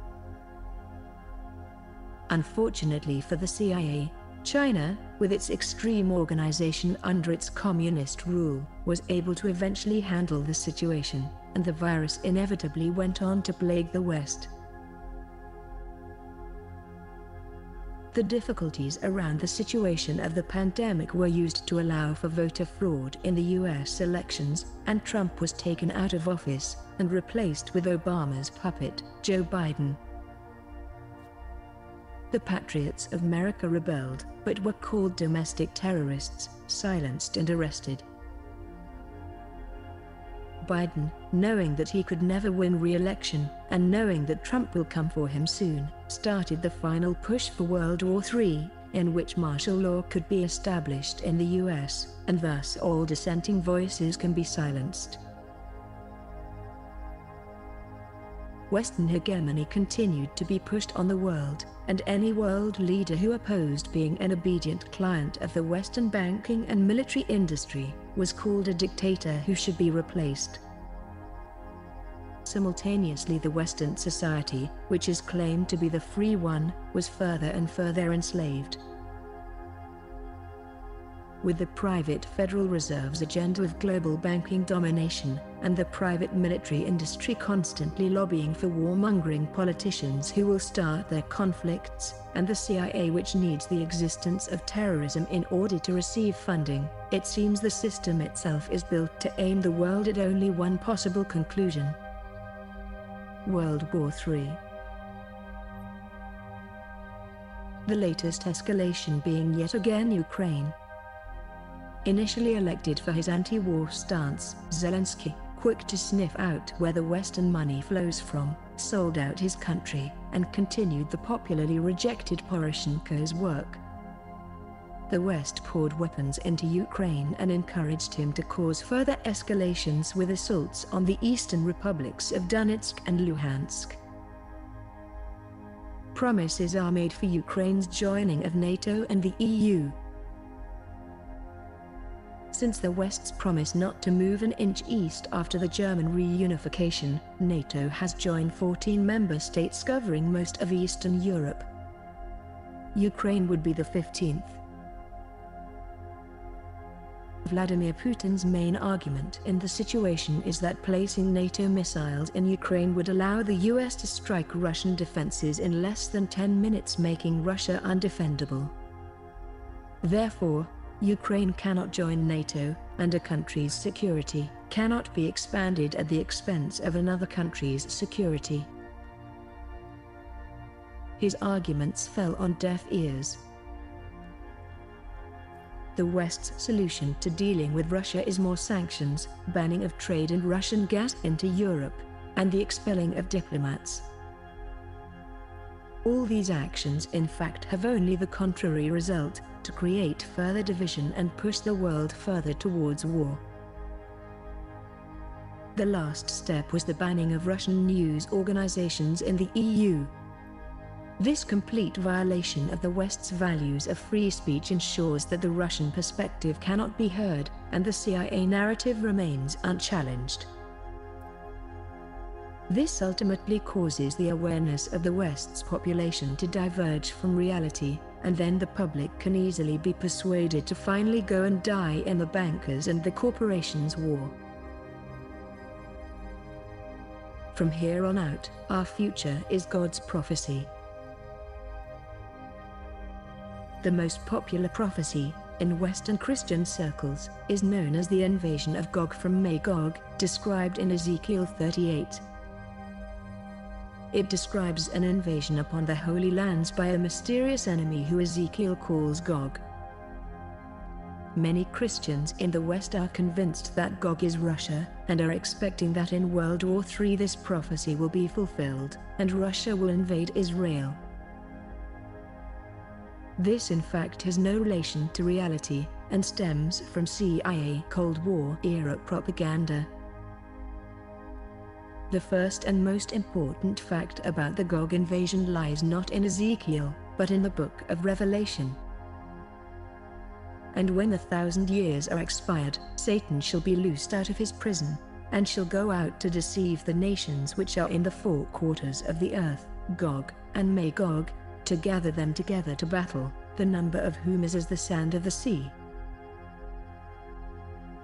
Unfortunately for the CIA, China, with its extreme organization under its communist rule, was able to eventually handle the situation, and the virus inevitably went on to plague the West. The difficulties around the situation of the pandemic were used to allow for voter fraud in the US elections, and Trump was taken out of office and replaced with Obama's puppet, Joe Biden. The patriots of America rebelled, but were called domestic terrorists, silenced and arrested. Biden, knowing that he could never win re-election, and knowing that Trump will come for him soon, started the final push for World War III, in which martial law could be established in the US, and thus all dissenting voices can be silenced. Western hegemony continued to be pushed on the world, and any world leader who opposed being an obedient client of the Western banking and military industry was called a dictator who should be replaced. Simultaneously, the Western society, which is claimed to be the free one, was further and further enslaved. With the private Federal Reserve's agenda of global banking domination, and the private military industry constantly lobbying for warmongering politicians who will start their conflicts, and the CIA which needs the existence of terrorism in order to receive funding, it seems the system itself is built to aim the world at only one possible conclusion: World War III. The latest escalation being yet again Ukraine. Initially elected for his anti-war stance, Zelensky, quick to sniff out where the Western money flows from, sold out his country, and continued the popularly rejected Poroshenko's work. The West poured weapons into Ukraine and encouraged him to cause further escalations with assaults on the eastern republics of Donetsk and Luhansk. Promises are made for Ukraine's joining of NATO and the EU. Since the West's promise not to move an inch east after the German reunification, NATO has joined 14 member states covering most of Eastern Europe. Ukraine would be the 15th. Vladimir Putin's main argument in the situation is that placing NATO missiles in Ukraine would allow the US to strike Russian defenses in less than 10 minutes, making Russia undefendable. Therefore, Ukraine cannot join NATO, and a country's security cannot be expanded at the expense of another country's security. His arguments fell on deaf ears. The West's solution to dealing with Russia is more sanctions, banning of trade in Russian gas into Europe, and the expelling of diplomats. All these actions in fact have only the contrary result: to create further division and push the world further towards war. The last step was the banning of Russian news organizations in the EU. This complete violation of the West's values of free speech ensures that the Russian perspective cannot be heard, and the CIA narrative remains unchallenged. This ultimately causes the awareness of the West's population to diverge from reality, and then the public can easily be persuaded to finally go and die in the bankers' and the corporations' war. From here on out, our future is God's prophecy. The most popular prophecy, in Western Christian circles, is known as the invasion of Gog from Magog, described in Ezekiel 38. It describes an invasion upon the Holy Lands by a mysterious enemy who Ezekiel calls Gog. Many Christians in the West are convinced that Gog is Russia, and are expecting that in World War III this prophecy will be fulfilled, and Russia will invade Israel. This in fact has no relation to reality, and stems from CIA Cold War era propaganda. The first and most important fact about the Gog invasion lies not in Ezekiel, but in the book of Revelation. And when 1,000 years are expired, Satan shall be loosed out of his prison, and shall go out to deceive the nations which are in the four quarters of the earth, Gog and Magog, to gather them together to battle, the number of whom is as the sand of the sea.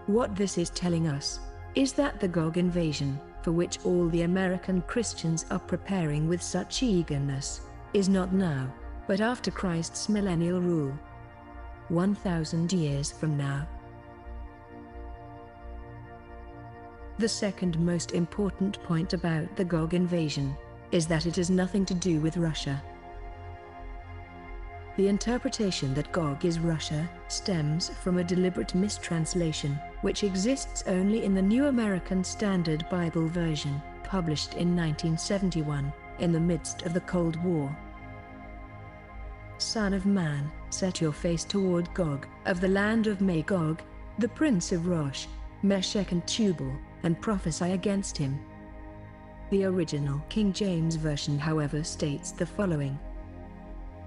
What this is telling us is that the Gog invasion, for which all the American Christians are preparing with such eagerness, is not now, but after Christ's millennial rule, 1,000 years from now. The second most important point about the Gog invasion is that it has nothing to do with Russia. The interpretation that Gog is Russia stems from a deliberate mistranslation, which exists only in the New American Standard Bible version, published in 1971, in the midst of the Cold War. Son of man, set your face toward Gog, of the land of Magog, the prince of Rosh, Meshech and Tubal, and prophesy against him. The original King James Version, however, states the following: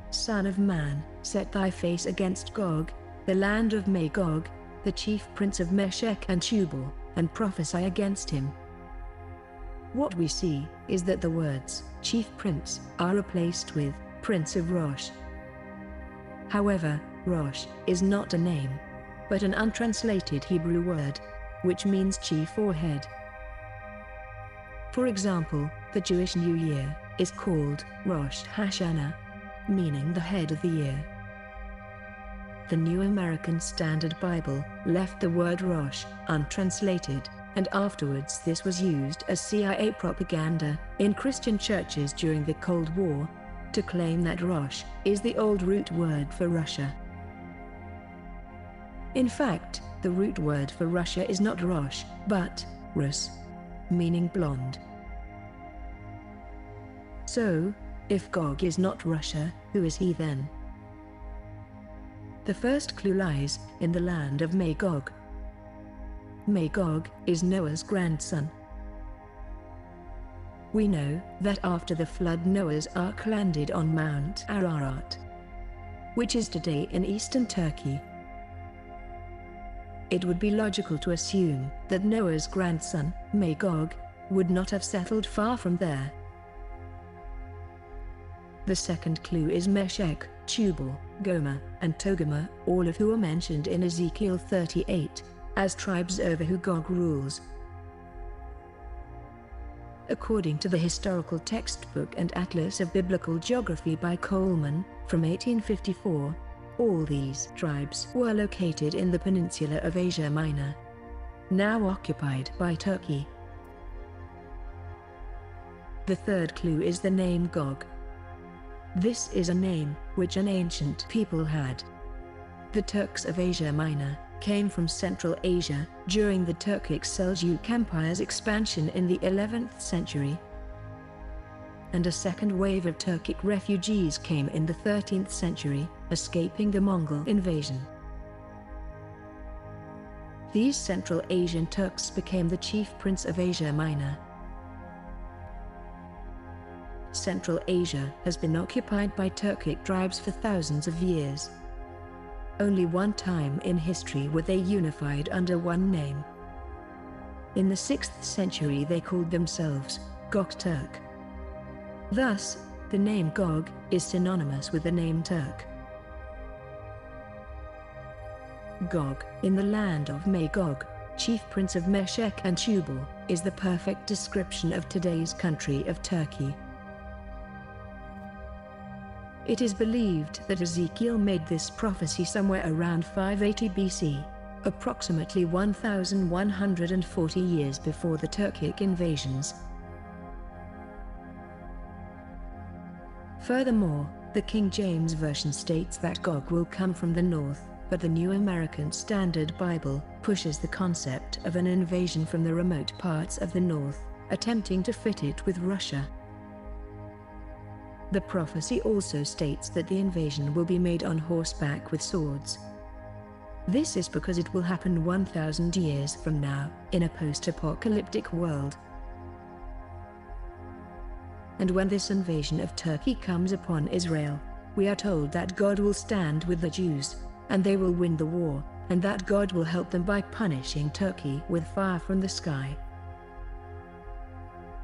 Son of man, set thy face against Gog, the land of Magog, the chief prince of Meshech and Tubal, and prophesy against him. What we see is that the words chief prince are replaced with prince of Rosh. However, Rosh is not a name, but an untranslated Hebrew word, which means chief or head. For example, the Jewish New Year is called Rosh Hashanah, meaning the head of the year. The New American Standard Bible left the word Rosh untranslated, and afterwards this was used as CIA propaganda in Christian churches during the Cold War, to claim that Rosh is the old root word for Russia. In fact, the root word for Russia is not Rosh, but Rus, meaning blonde. So, if Gog is not Russia, who is he then? The first clue lies in the land of Magog. Magog is Noah's grandson. We know that after the flood, Noah's Ark landed on Mount Ararat, which is today in eastern Turkey. It would be logical to assume that Noah's grandson, Magog, would not have settled far from there. The second clue is Meshech, Tubal, Gomer, and Togarmah, all of who are mentioned in Ezekiel 38, as tribes over who Gog rules. According to the Historical Textbook and Atlas of Biblical Geography by Coleman, from 1854, all these tribes were located in the peninsula of Asia Minor, now occupied by Turkey. The third clue is the name Gog. This is a name which an ancient people had. The Turks of Asia Minor came from Central Asia during the Turkic Seljuk Empire's expansion in the 11th century. And a second wave of Turkic refugees came in the 13th century, escaping the Mongol invasion. These Central Asian Turks became the chief prince of Asia Minor. Central Asia has been occupied by Turkic tribes for thousands of years. Only one time in history were they unified under one name. In the 6th century they called themselves Gokturk. Thus, the name Gog is synonymous with the name Turk. Gog, in the land of Magog, chief prince of Meshech and Tubal, is the perfect description of today's country of Turkey. It is believed that Ezekiel made this prophecy somewhere around 580 BC, approximately 1,140 years before the Turkic invasions. Furthermore, the King James Version states that Gog will come from the north, but the New American Standard Bible pushes the concept of an invasion from the remote parts of the north, attempting to fit it with Russia. The prophecy also states that the invasion will be made on horseback with swords. This is because it will happen 1,000 years from now, in a post-apocalyptic world. And when this invasion of Turkey comes upon Israel, we are told that God will stand with the Jews, and they will win the war, and that God will help them by punishing Turkey with fire from the sky.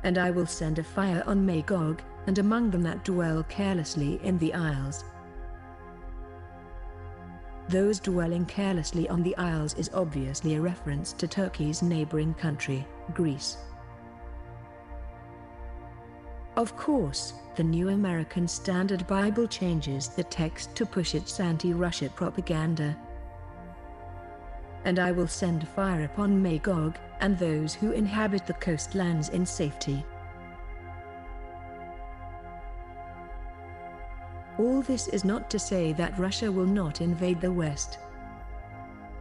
And I will send a fire on Magog, and among them that dwell carelessly in the isles. Those dwelling carelessly on the Isles is obviously a reference to Turkey's neighboring country, Greece. Of course, the New American Standard Bible changes the text to push its anti-Russia propaganda. And I will send fire upon Magog, and those who inhabit the coastlands in safety. All this is not to say that Russia will not invade the West,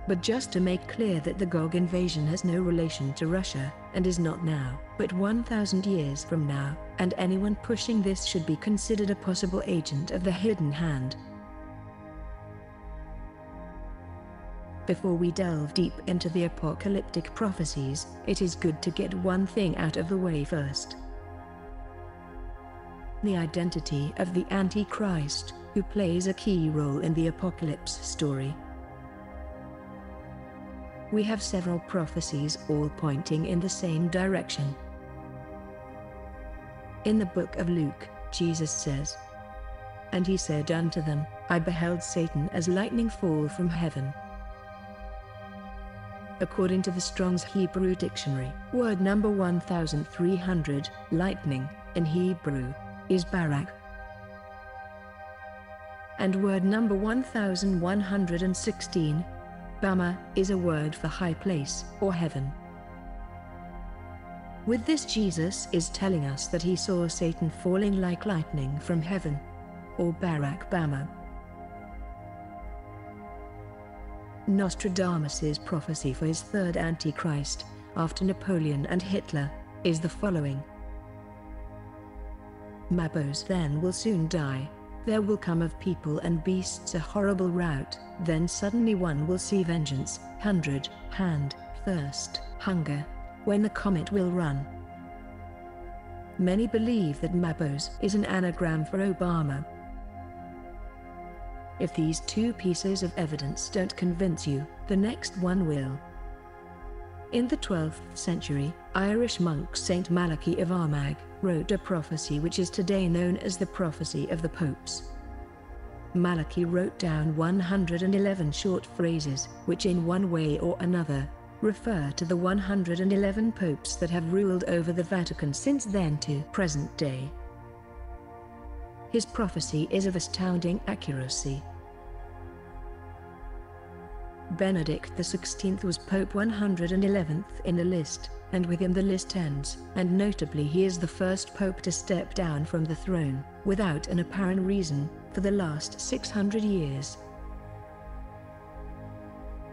but just to make clear that the Gog invasion has no relation to Russia, and is not now, but 1,000 years from now, and anyone pushing this should be considered a possible agent of the hidden hand. Before we delve deep into the apocalyptic prophecies, it is good to get one thing out of the way first. The identity of the Antichrist, who plays a key role in the apocalypse story. We have several prophecies all pointing in the same direction. In the book of Luke, Jesus says, "And he said unto them, I beheld Satan as lightning fall from heaven." According to the Strong's Hebrew Dictionary, word number 1300, lightning, in Hebrew, is barak. And word number 1116, bama, is a word for high place or heaven. With this, Jesus is telling us that he saw Satan falling like lightning from heaven, or barak bama. Nostradamus's prophecy for his third Antichrist, after Napoleon and Hitler, is the following. Mabos then will soon die. There will come of people and beasts a horrible rout, then suddenly one will see vengeance, hand, thirst, hunger, when the comet will run. Many believe that Mabos is an anagram for Obama. If these two pieces of evidence don't convince you, the next one will. In the 12th century, Irish monk Saint Malachy of Armagh wrote a prophecy which is today known as the Prophecy of the Popes. Malachy wrote down 111 short phrases, which in one way or another, refer to the 111 popes that have ruled over the Vatican since then to present day. His prophecy is of astounding accuracy. Benedict XVI was Pope 111th in the list, and with him the list ends, and notably he is the first pope to step down from the throne, without an apparent reason, for the last 600 years.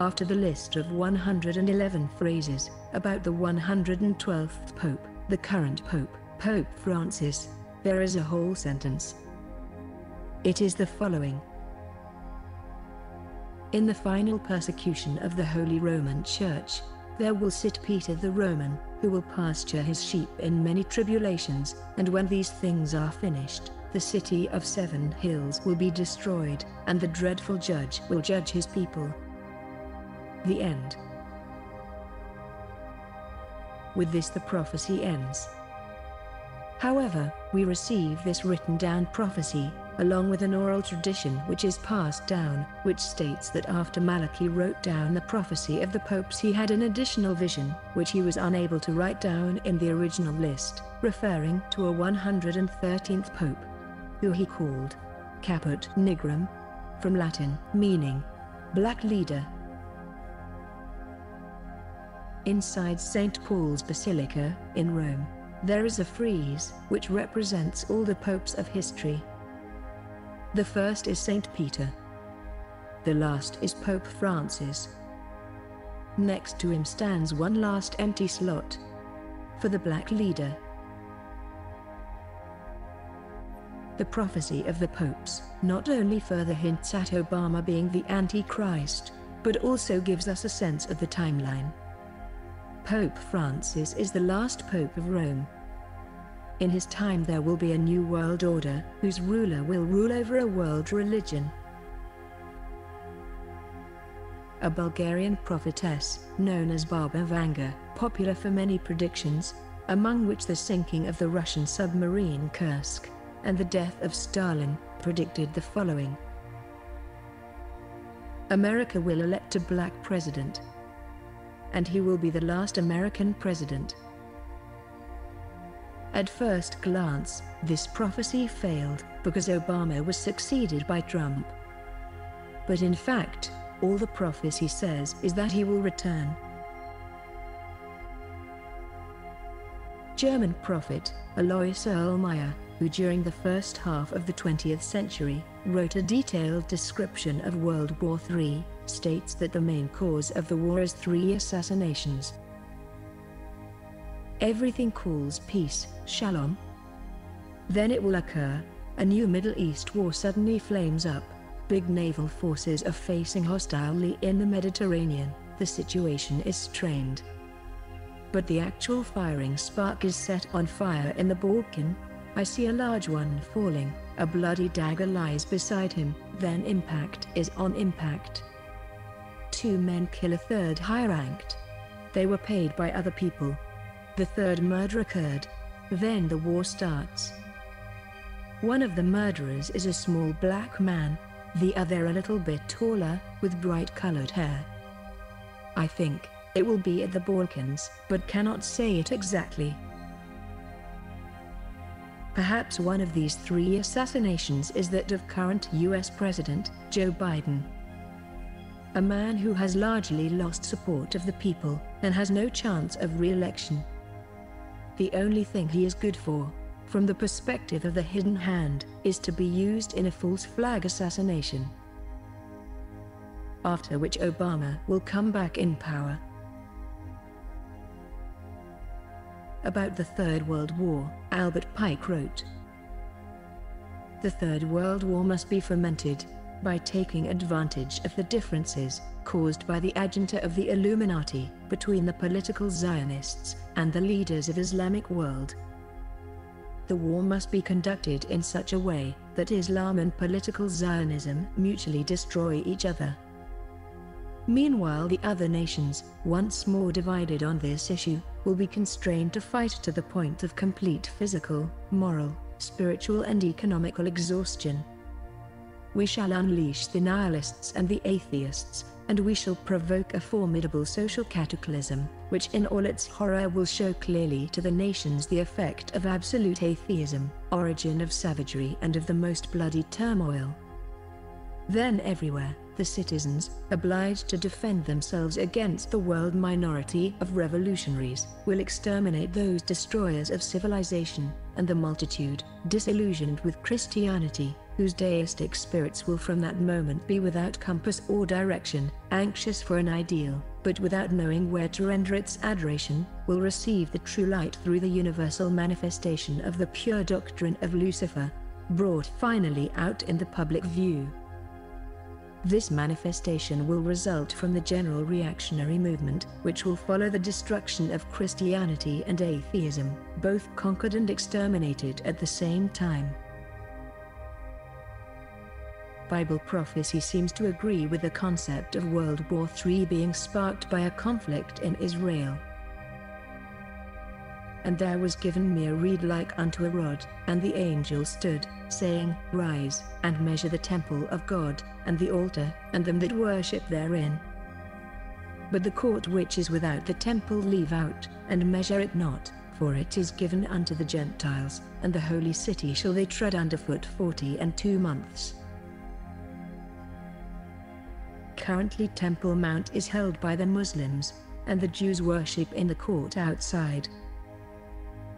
After the list of 111 phrases, about the 112th pope, the current pope, Pope Francis, there is a whole sentence. It is the following. In the final persecution of the Holy Roman Church, there will sit Peter the Roman, who will pasture his sheep in many tribulations, and when these things are finished, the city of 7 hills will be destroyed, and the dreadful judge will judge his people. The end. With this the prophecy ends. However, we receive this written down prophecy, along with an oral tradition which is passed down, which states that after Malachy wrote down the prophecy of the popes he had an additional vision, which he was unable to write down in the original list, referring to a 113th pope, who he called Caput Nigrum, from Latin, meaning black leader. Inside St. Paul's Basilica, in Rome, there is a frieze which represents all the popes of history. The first is St. Peter. The last is Pope Francis. Next to him stands one last empty slot for the black leader. The prophecy of the popes not only further hints at Obama being the Antichrist, but also gives us a sense of the timeline. Pope Francis is the last pope of Rome. In his time there will be a new world order, whose ruler will rule over a world religion. A Bulgarian prophetess, known as Baba Vanga, popular for many predictions, among which the sinking of the Russian submarine Kursk, and the death of Stalin, predicted the following. America will elect a black president. And he will be the last American president. At first glance, this prophecy failed, because Obama was succeeded by Trump. But in fact, all the prophecy says is that he will return. German prophet, Alois Erlmeyer, who during the first half of the 20th century, wrote a detailed description of World War III, states that the main cause of the war is 3 assassinations. Everything calls peace, shalom. Then it will occur, a new Middle East war suddenly flames up, big naval forces are facing hostilely in the Mediterranean, the situation is strained. But the actual firing spark is set on fire in the Balkan. I see a large one falling, a bloody dagger lies beside him, then impact is on impact. 2 men kill a third high-ranked. They were paid by other people. The third murder occurred. Then the war starts. One of the murderers is a small black man, the other a little bit taller, with bright-colored hair. I think it will be at the Balkans, but cannot say it exactly. Perhaps one of these 3 assassinations is that of current US President, Joe Biden. A man who has largely lost support of the people, and has no chance of re-election. The only thing he is good for, from the perspective of the hidden hand, is to be used in a false flag assassination. After which Obama will come back in power. About the Third World War, Albert Pike wrote, "The Third World War must be fomented by taking advantage of the differences caused by the agenda of the Illuminati between the political Zionists and the leaders of Islamic world. The war must be conducted in such a way that Islam and political Zionism mutually destroy each other. Meanwhile, the other nations, once more divided on this issue, will be constrained to fight to the point of complete physical, moral, spiritual and economical exhaustion. We shall unleash the nihilists and the atheists, and we shall provoke a formidable social cataclysm, which in all its horror will show clearly to the nations the effect of absolute atheism, origin of savagery and of the most bloody turmoil. Then everywhere, the citizens, obliged to defend themselves against the world minority of revolutionaries, will exterminate those destroyers of civilization, and the multitude, disillusioned with Christianity, whose deistic spirits will from that moment be without compass or direction, anxious for an ideal, but without knowing where to render its adoration, will receive the true light through the universal manifestation of the pure doctrine of Lucifer, brought finally out in the public view. This manifestation will result from the general reactionary movement, which will follow the destruction of Christianity and atheism, both conquered and exterminated at the same time." Bible prophecy seems to agree with the concept of World War III being sparked by a conflict in Israel. "And there was given me a reed like unto a rod, and the angel stood, saying, Rise, and measure the temple of God, and the altar, and them that worship therein. But the court which is without the temple leave out, and measure it not, for it is given unto the Gentiles, and the holy city shall they tread underfoot 42 months. Currently Temple Mount is held by the Muslims, and the Jews worship in the court outside.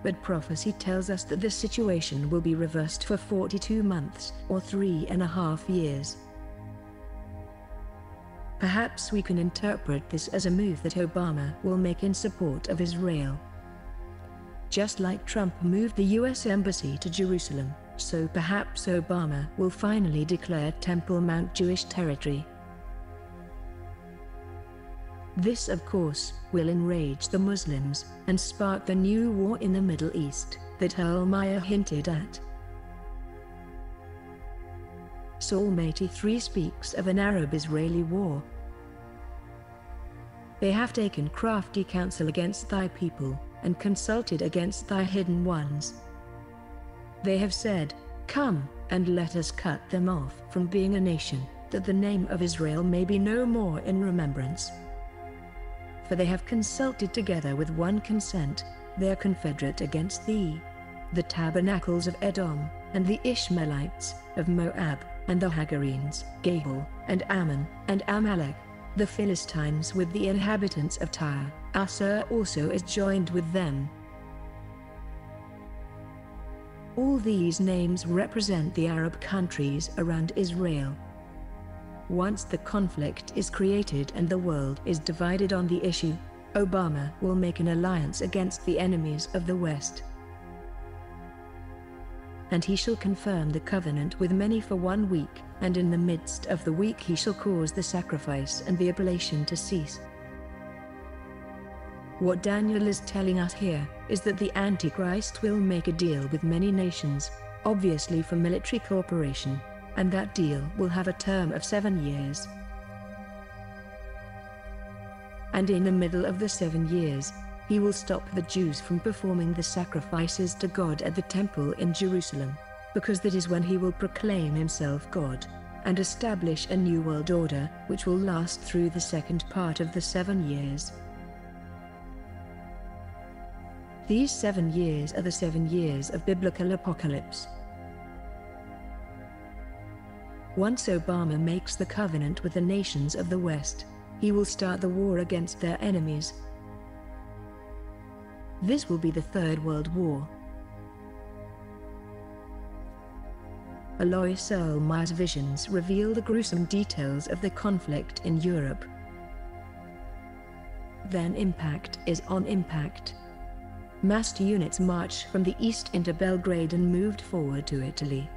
But prophecy tells us that this situation will be reversed for 42 months, or 3.5 years. Perhaps we can interpret this as a move that Obama will make in support of Israel. Just like Trump moved the US Embassy to Jerusalem, so perhaps Obama will finally declare Temple Mount Jewish territory. This, of course, will enrage the Muslims, and spark the new war in the Middle East, that Erlmeyer hinted at. Psalm 83 speaks of an Arab-Israeli war. They have taken crafty counsel against thy people, and consulted against thy hidden ones. They have said, Come, and let us cut them off from being a nation, that the name of Israel may be no more in remembrance. For they have consulted together with one consent, they are confederate against thee. The tabernacles of Edom, and the Ishmaelites, of Moab, and the Hagarenes, Gabal, and Ammon, and Amalek, the Philistines with the inhabitants of Tyre, Assur also is joined with them. All these names represent the Arab countries around Israel. Once the conflict is created and the world is divided on the issue, Obama will make an alliance against the enemies of the West. And he shall confirm the covenant with many for 1 week, and in the midst of the week he shall cause the sacrifice and the oblation to cease. What Daniel is telling us here is that the Antichrist will make a deal with many nations, obviously for military cooperation, and that deal will have a term of 7 years. And in the middle of the 7 years, he will stop the Jews from performing the sacrifices to God at the temple in Jerusalem, because that is when he will proclaim himself God, and establish a new world order which will last through the second part of the 7 years. These 7 years are the 7 years of biblical apocalypse. Once Obama makes the covenant with the nations of the West, he will start the war against their enemies. This will be the Third World War. Alois Selmay's visions reveal the gruesome details of the conflict in Europe. Then impact is on impact. Massed units marched from the east into Belgrade and moved forward to Italy.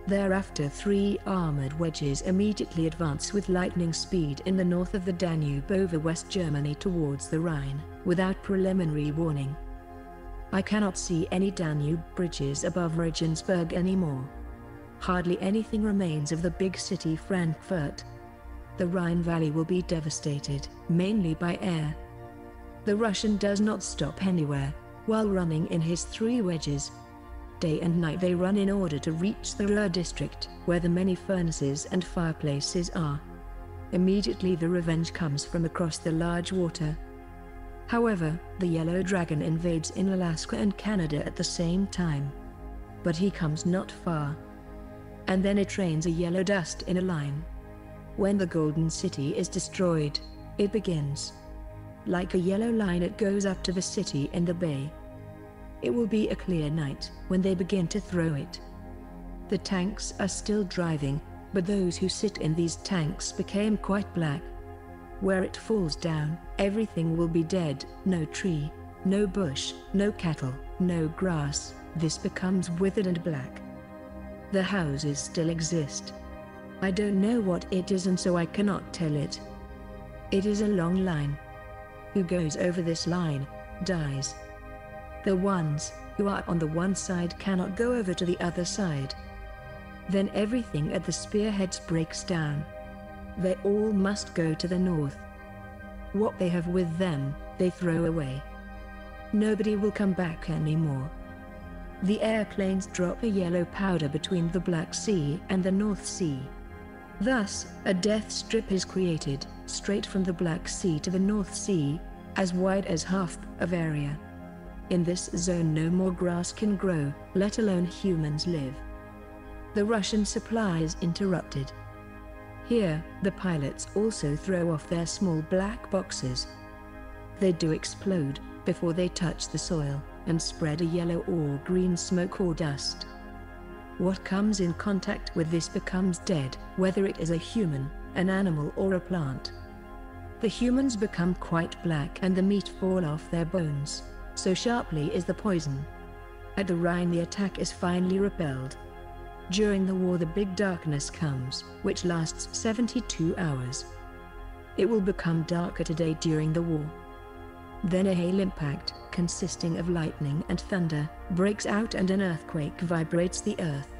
Thereafter 3 armored wedges immediately advance with lightning speed in the north of the Danube over West Germany towards the Rhine, without preliminary warning. I cannot see any Danube bridges above Regensburg anymore. Hardly anything remains of the big city Frankfurt. The Rhine Valley will be devastated, mainly by air. The Russian does not stop anywhere, while running in his 3 wedges. Day and night they run in order to reach the Ruhr district, where the many furnaces and fireplaces are. Immediately the revenge comes from across the large water. However, the Yellow Dragon invades in Alaska and Canada at the same time. But he comes not far. And then it rains a yellow dust in a line. When the Golden City is destroyed, it begins. Like a yellow line it goes up to the city in the bay. It will be a clear night when they begin to throw it. The tanks are still driving, but those who sit in these tanks became quite black. Where it falls down, everything will be dead, no tree, no bush, no cattle, no grass, this becomes withered and black. The houses still exist. I don't know what it is and so I cannot tell it. It is a long line. Who goes over this line, dies. The ones who are on the one side cannot go over to the other side. Then everything at the spearheads breaks down. They all must go to the north. What they have with them, they throw away. Nobody will come back anymore. The airplanes drop a yellow powder between the Black Sea and the North Sea. Thus, a death strip is created, straight from the Black Sea to the North Sea, as wide as half of area. In this zone no more grass can grow, let alone humans live. The Russian supply is interrupted. Here, the pilots also throw off their small black boxes. They do explode, before they touch the soil, and spread a yellow or green smoke or dust. What comes in contact with this becomes dead, whether it is a human, an animal or a plant. The humans become quite black and the meat fall off their bones, so sharply is the poison. At the Rhine the attack is finally repelled. During the war the big darkness comes, which lasts 72 hours. It will become darker today during the war. Then a hail impact, consisting of lightning and thunder, breaks out and an earthquake vibrates the earth.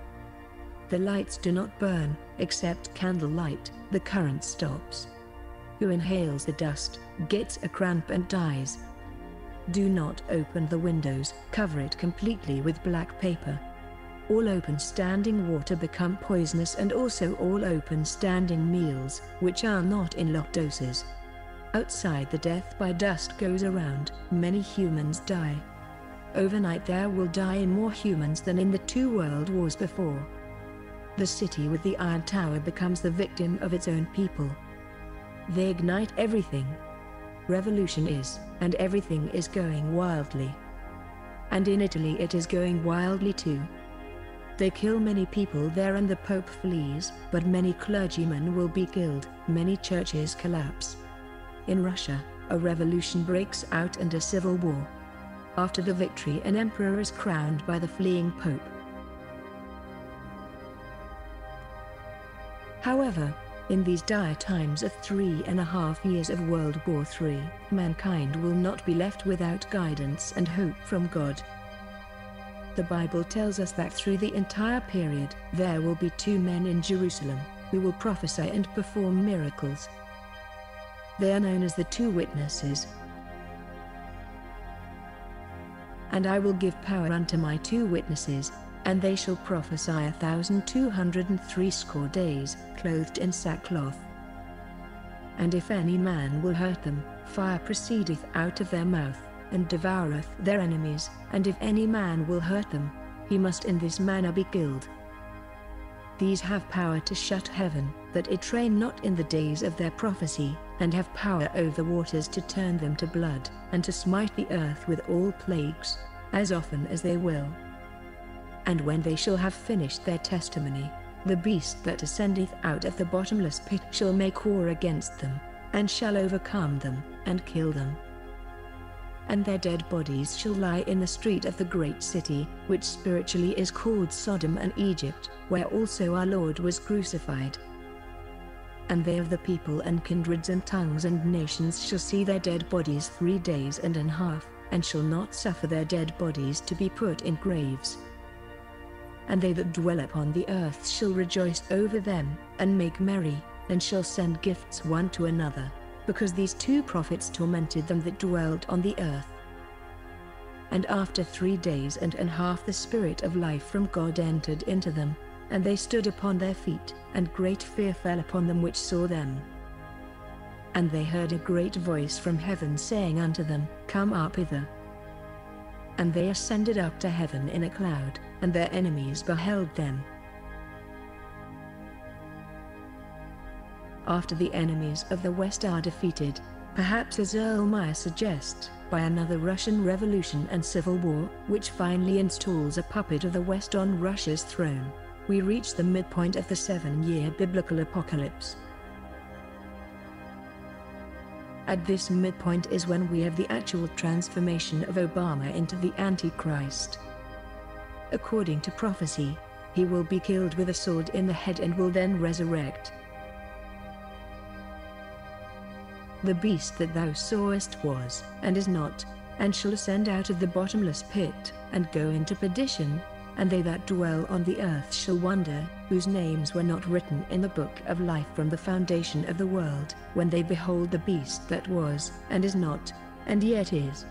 The lights do not burn, except candlelight, the current stops. Who inhales the dust, gets a cramp and dies. Do not open the windows, cover it completely with black paper. all open standing water become poisonous, and also all open standing meals, which are not in locked doses. Outside, the death by dust goes around, many humans die. Overnight there will die more humans than in the 2 world wars before. The city with the iron tower becomes the victim of its own people. They ignite everything. Revolution is, and everything is going wildly. And in Italy it is going wildly too. They kill many people there and the Pope flees, but many clergymen will be killed, many churches collapse. In Russia, a revolution breaks out and a civil war. After the victory, an emperor is crowned by the fleeing Pope. However, in these dire times of 3.5 years of World War III, mankind will not be left without guidance and hope from God. The Bible tells us that through the entire period, there will be 2 men in Jerusalem, who will prophesy and perform miracles. They are known as the 2 witnesses. And I will give power unto my 2 witnesses, and they shall prophesy 1,260 days, clothed in sackcloth. And if any man will hurt them, fire proceedeth out of their mouth, and devoureth their enemies, and if any man will hurt them, he must in this manner be killed. These have power to shut heaven, that it rain not in the days of their prophecy, and have power over the waters to turn them to blood, and to smite the earth with all plagues, as often as they will. And when they shall have finished their testimony, the beast that ascendeth out of the bottomless pit shall make war against them, and shall overcome them, and kill them. And their dead bodies shall lie in the street of the great city, which spiritually is called Sodom and Egypt, where also our Lord was crucified. And they of the people and kindreds and tongues and nations shall see their dead bodies 3 days and an half, and shall not suffer their dead bodies to be put in graves. And they that dwell upon the earth shall rejoice over them, and make merry, and shall send gifts one to another, because these 2 prophets tormented them that dwelt on the earth. And after 3 days and an half the Spirit of life from God entered into them, and they stood upon their feet, and great fear fell upon them which saw them. And they heard a great voice from heaven saying unto them, Come up hither. And they ascended up to heaven in a cloud, and their enemies beheld them. After the enemies of the West are defeated, perhaps as Erlmeyer suggests, by another Russian revolution and civil war, which finally installs a puppet of the West on Russia's throne, we reach the midpoint of the 7-year biblical apocalypse. At this midpoint is when we have the actual transformation of Obama into the Antichrist. According to prophecy, he will be killed with a sword in the head and will then resurrect. The beast that thou sawest was, and is not, and shall ascend out of the bottomless pit, and go into perdition, and they that dwell on the earth shall wonder, whose names were not written in the book of life from the foundation of the world, when they behold the beast that was, and is not, and yet is.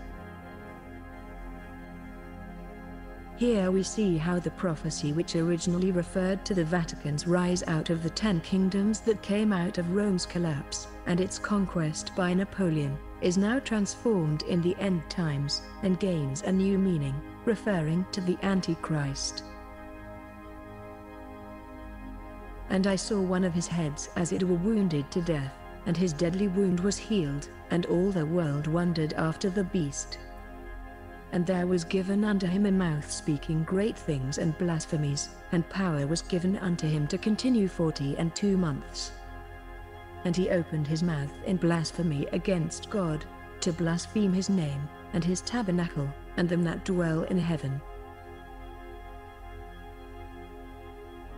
Here we see how the prophecy which originally referred to the Vatican's rise out of the 10 kingdoms that came out of Rome's collapse, and its conquest by Napoleon, is now transformed in the end times, and gains a new meaning, referring to the Antichrist. And I saw one of his heads as it were wounded to death, and his deadly wound was healed, and all the world wondered after the beast. And there was given unto him a mouth speaking great things and blasphemies, and power was given unto him to continue 42 months. And he opened his mouth in blasphemy against God, to blaspheme his name, and his tabernacle, and them that dwell in heaven.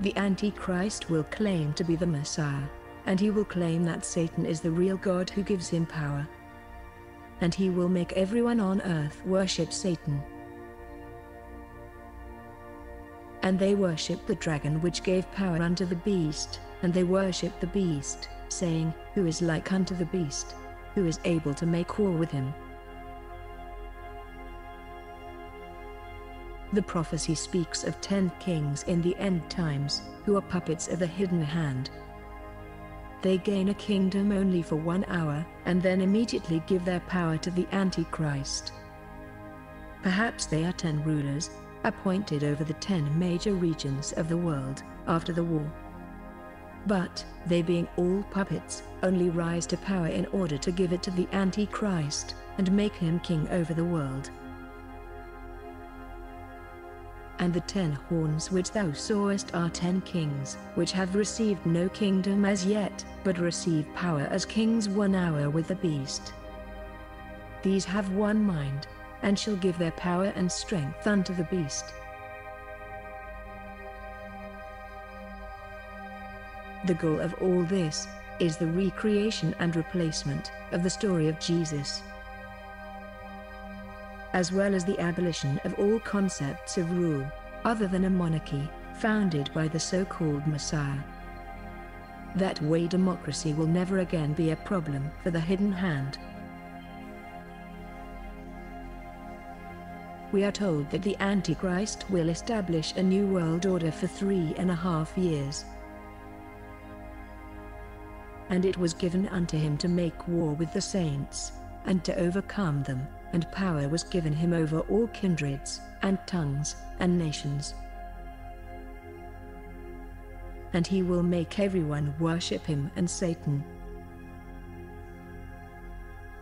The Antichrist will claim to be the Messiah, and he will claim that Satan is the real God who gives him power. And he will make everyone on earth worship Satan. And they worship the dragon which gave power unto the beast, and they worship the beast, saying, Who is like unto the beast? Who is able to make war with him? The prophecy speaks of 10 kings in the end times, who are puppets of the hidden hand. They gain a kingdom only for 1 hour, and then immediately give their power to the Antichrist. Perhaps they are 10 rulers, appointed over the 10 major regions of the world, after the war. But, they being all puppets, only rise to power in order to give it to the Antichrist, and make him king over the world. And the 10 horns which thou sawest are 10 kings, which have received no kingdom as yet, but receive power as kings 1 hour with the beast. These have one mind, and shall give their power and strength unto the beast. The goal of all this is the recreation and replacement of the story of Jesus, as well as the abolition of all concepts of rule, other than a monarchy, founded by the so-called Messiah. That way democracy will never again be a problem for the hidden hand. We are told that the Antichrist will establish a new world order for 3.5 years. And it was given unto him to make war with the saints, and to overcome them, and power was given him over all kindreds, and tongues, and nations. And he will make everyone worship him and Satan.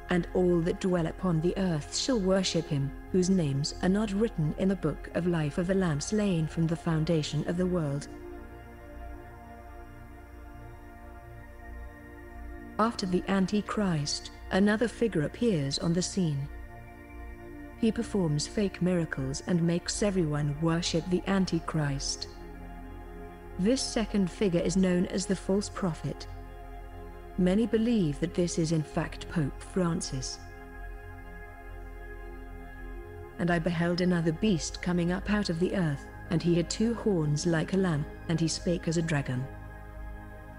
And all that dwell upon the earth shall worship him, whose names are not written in the book of life of the Lamb slain from the foundation of the world. After the Antichrist, another figure appears on the scene. He performs fake miracles and makes everyone worship the Antichrist. This second figure is known as the false prophet. Many believe that this is in fact Pope Francis. And I beheld another beast coming up out of the earth, and he had 2 horns like a lamb, and he spake as a dragon.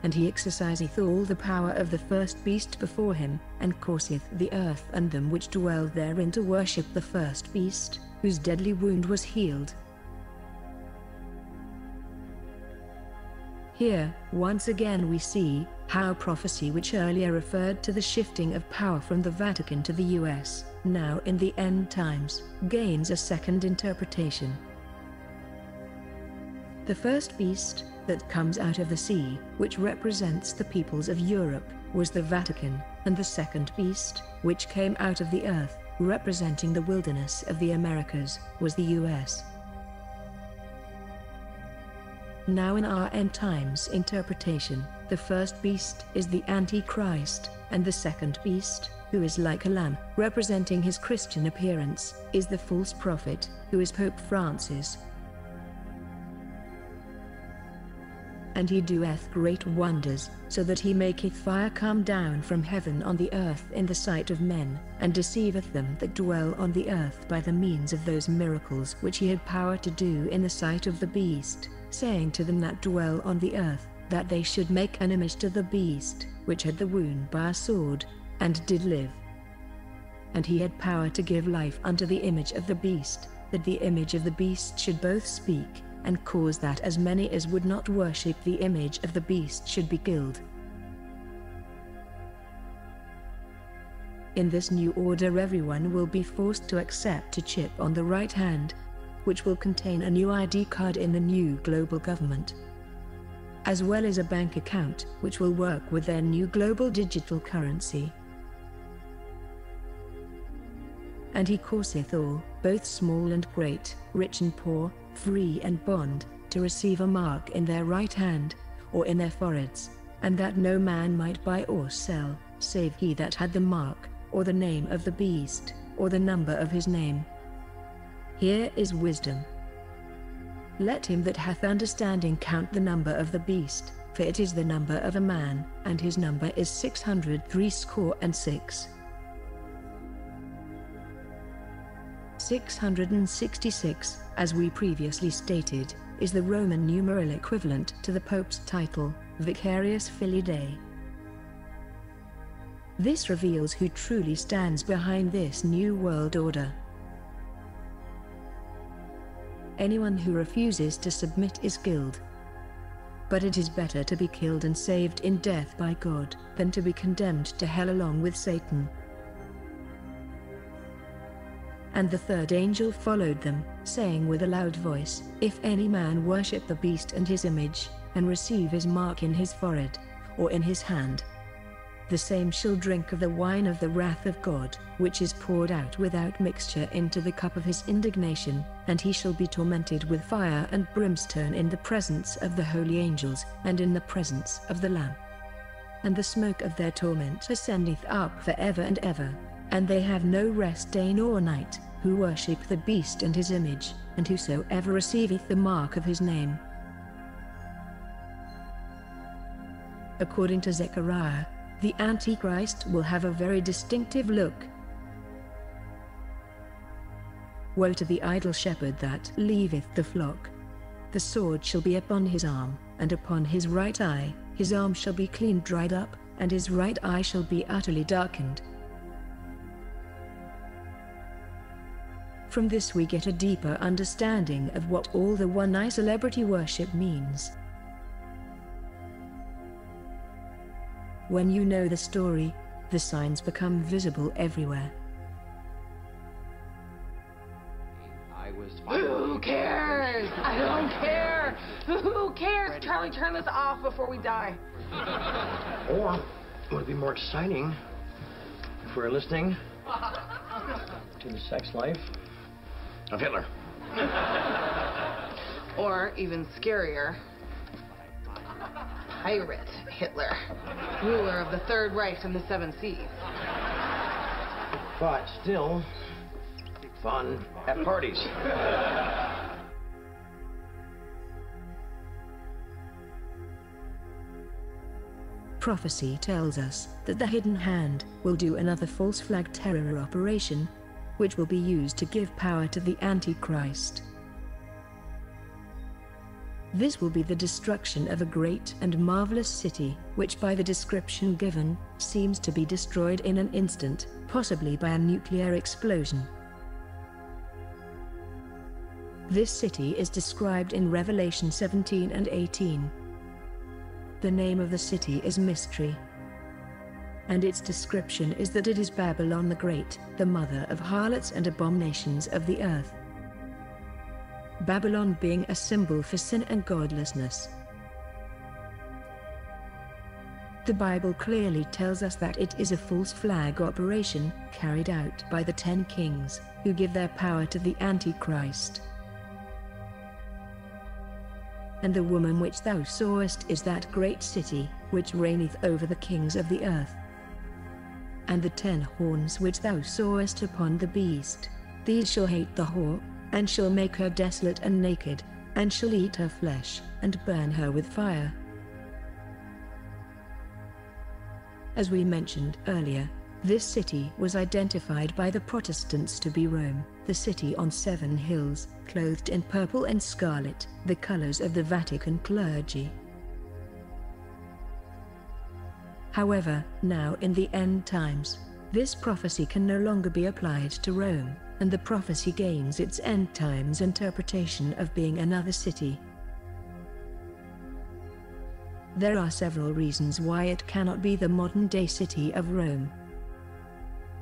And he exerciseth all the power of the first beast before him, and causeth the earth and them which dwell therein to worship the first beast, whose deadly wound was healed. Here, once again we see how prophecy which earlier referred to the shifting of power from the Vatican to the US, now in the end times, gains a second interpretation. The first beast that comes out of the sea, which represents the peoples of Europe, was the Vatican, and the second beast, which came out of the earth, representing the wilderness of the Americas, was the US. Now in our end times interpretation, the first beast is the Antichrist, and the second beast, who is like a lamb, representing his Christian appearance, is the false prophet, who is Pope Francis. And he doeth great wonders, so that he maketh fire come down from heaven on the earth in the sight of men, and deceiveth them that dwell on the earth by the means of those miracles which he had power to do in the sight of the beast, saying to them that dwell on the earth, that they should make an image to the beast, which had the wound by a sword, and did live. And he had power to give life unto the image of the beast, that the image of the beast should both speak, and cause that as many as would not worship the image of the beast should be killed. In this new order everyone will be forced to accept a chip on the right hand, which will contain a new ID card in the new global government, as well as a bank account which will work with their new global digital currency. And he causeth all, both small and great, rich and poor, free and bond, to receive a mark in their right hand, or in their foreheads, and that no man might buy or sell, save he that had the mark, or the name of the beast, or the number of his name. Here is wisdom. Let him that hath understanding count the number of the beast, for it is the number of a man, and his number is 666. 666, as we previously stated, is the Roman numeral equivalent to the Pope's title, Vicarius Filii Dei. This reveals who truly stands behind this new world order. anyone who refuses to submit is killed. But it is better to be killed and saved in death by God, than to be condemned to hell along with Satan. And the third angel followed them, saying with a loud voice, If any man worship the beast and his image, and receive his mark in his forehead, or in his hand, the same shall drink of the wine of the wrath of God, which is poured out without mixture into the cup of his indignation, and he shall be tormented with fire and brimstone in the presence of the holy angels, and in the presence of the Lamb. And the smoke of their torment ascendeth up for ever and ever, and they have no rest day nor night, who worship the beast and his image, and whosoever receiveth the mark of his name. According to Zechariah, the Antichrist will have a very distinctive look. Woe to the idle shepherd that leaveth the flock. The sword shall be upon his arm, and upon his right eye, his arm shall be clean dried up, and his right eye shall be utterly darkened. From this we get a deeper understanding of what all the one-eye celebrity worship means. When you know the story, the signs become visible everywhere. Who cares? I don't care. Who cares? Charlie, turn this off before we die. Or would it be more exciting if we were listening to the sex life of Hitler? Or even scarier, Pirate Hitler, ruler of the Third Reich and the Seven Seas. But still, fun at parties. Prophecy tells us that the Hidden Hand will do another false flag terror operation, which will be used to give power to the Antichrist. This will be the destruction of a great and marvelous city, which by the description given, seems to be destroyed in an instant, possibly by a nuclear explosion. This city is described in Revelation 17 and 18. The name of the city is Mystery, and its description is that it is Babylon the Great, the mother of harlots and abominations of the earth. Babylon being a symbol for sin and godlessness. The Bible clearly tells us that it is a false flag operation, carried out by the 10 kings, who give their power to the Antichrist. And the woman which thou sawest is that great city, which reigneth over the kings of the earth. And the 10 horns which thou sawest upon the beast, these shall hate the whore, and shall make her desolate and naked, and shall eat her flesh, and burn her with fire. As we mentioned earlier, this city was identified by the Protestants to be Rome, the city on 7 hills, clothed in purple and scarlet, the colors of the Vatican clergy. However, now in the end times, this prophecy can no longer be applied to Rome, and the prophecy gains its end times interpretation of being another city. There are several reasons why it cannot be the modern-day city of Rome.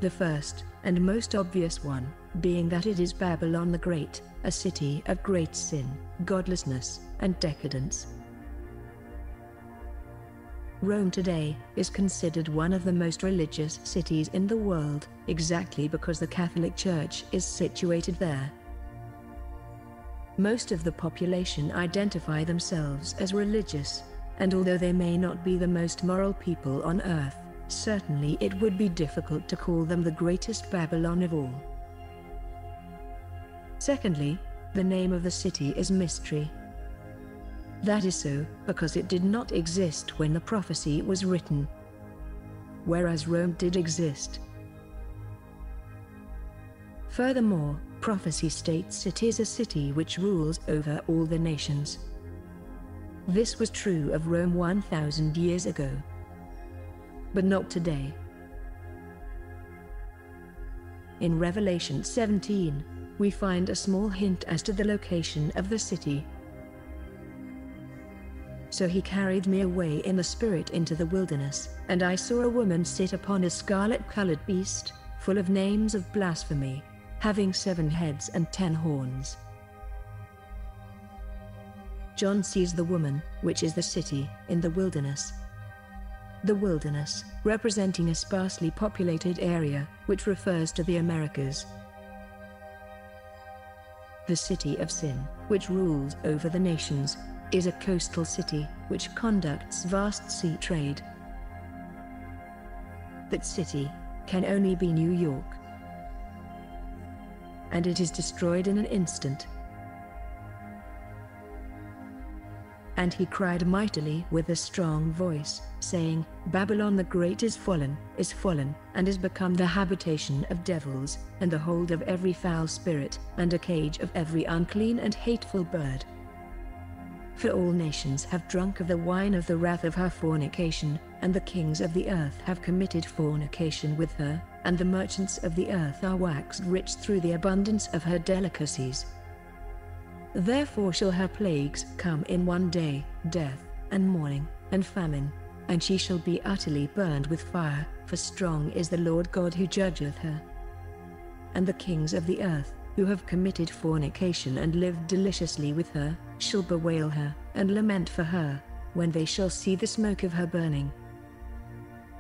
The first, and most obvious one, being that it is Babylon the Great, a city of great sin, godlessness, and decadence. Rome today is considered one of the most religious cities in the world, exactly because the Catholic Church is situated there. Most of the population identify themselves as religious, and although they may not be the most moral people on earth, certainly it would be difficult to call them the greatest Babylon of all. Secondly, the name of the city is Mystery. That is so, because it did not exist when the prophecy was written, whereas Rome did exist. Furthermore, prophecy states it is a city which rules over all the nations. This was true of Rome 1,000 years ago, but not today. In Revelation 17, we find a small hint as to the location of the city. So he carried me away in the spirit into the wilderness, and I saw a woman sit upon a scarlet-colored beast, full of names of blasphemy, having 7 heads and 10 horns. John sees the woman, which is the city, in the wilderness. The wilderness, representing a sparsely populated area, which refers to the Americas. The city of sin, which rules over the nations, is a coastal city, which conducts vast sea trade. That city can only be New York. And it is destroyed in an instant. And he cried mightily with a strong voice, saying, Babylon the Great is fallen, and is become the habitation of devils, and the hold of every foul spirit, and a cage of every unclean and hateful bird. For all nations have drunk of the wine of the wrath of her fornication, and the kings of the earth have committed fornication with her, and the merchants of the earth are waxed rich through the abundance of her delicacies. Therefore shall her plagues come in one day, death, and mourning, and famine, and she shall be utterly burned with fire, for strong is the Lord God who judgeth her. And the kings of the earth, who have committed fornication and lived deliciously with her, shall bewail her, and lament for her, when they shall see the smoke of her burning,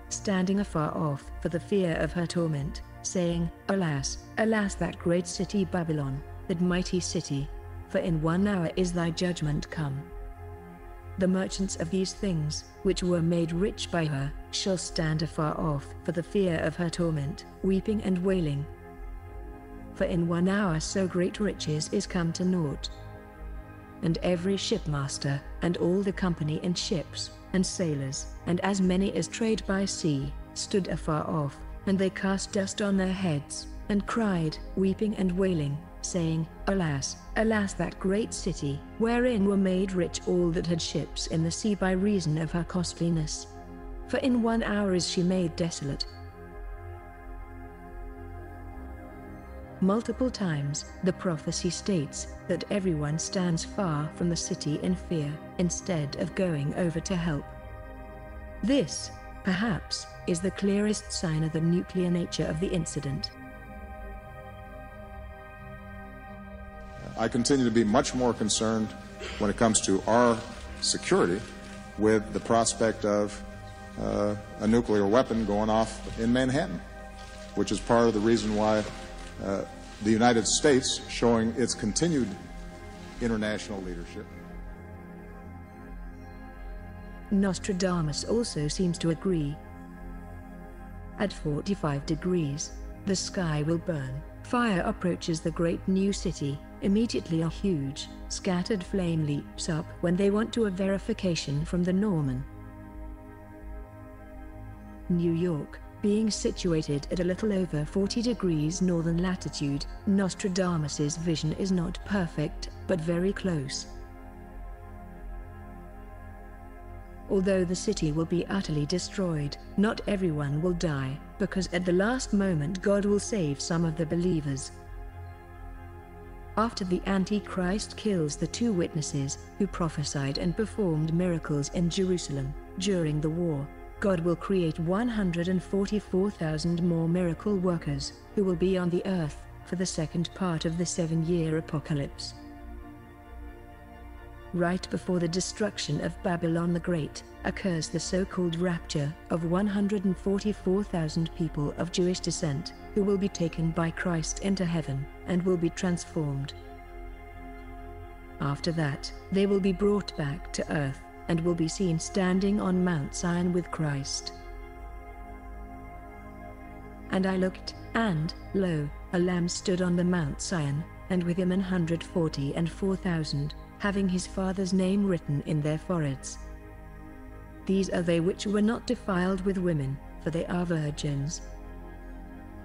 standing afar off for the fear of her torment, saying, Alas, alas, that great city Babylon, that mighty city, for in 1 hour is thy judgment come. The merchants of these things, which were made rich by her, shall stand afar off for the fear of her torment, weeping and wailing. For in 1 hour so great riches is come to naught. And every shipmaster, and all the company in ships, and sailors, and as many as trade by sea, stood afar off, and they cast dust on their heads, and cried, weeping and wailing, saying, Alas, alas, that great city, wherein were made rich all that had ships in the sea by reason of her costliness. For in 1 hour is she made desolate. Multiple times, the prophecy states that everyone stands far from the city in fear, instead of going over to help. This, perhaps, is the clearest sign of the nuclear nature of the incident. I continue to be much more concerned when it comes to our security with the prospect of a nuclear weapon going off in Manhattan, which is part of the reason why the United States showing its continued international leadership. Nostradamus also seems to agree. At 45 degrees, the sky will burn. Fire approaches the great new city. Immediately a huge, scattered flame leaps up when they want to a verification from the Norman. New York, being situated at a little over 40 degrees northern latitude, Nostradamus's vision is not perfect, but very close. Although the city will be utterly destroyed, not everyone will die, because at the last moment God will save some of the believers. After the Antichrist kills the 2 witnesses who prophesied and performed miracles in Jerusalem during the war, God will create 144,000 more miracle workers who will be on the earth for the second part of the 7-year apocalypse. Right before the destruction of Babylon the Great, occurs the so-called rapture of 144,000 people of Jewish descent, who will be taken by Christ into heaven, and will be transformed. After that, they will be brought back to earth, and will be seen standing on Mount Zion with Christ. And I looked, and, lo, a Lamb stood on the Mount Zion, and with him 144,000, having his Father's name written in their foreheads. These are they which were not defiled with women, for they are virgins.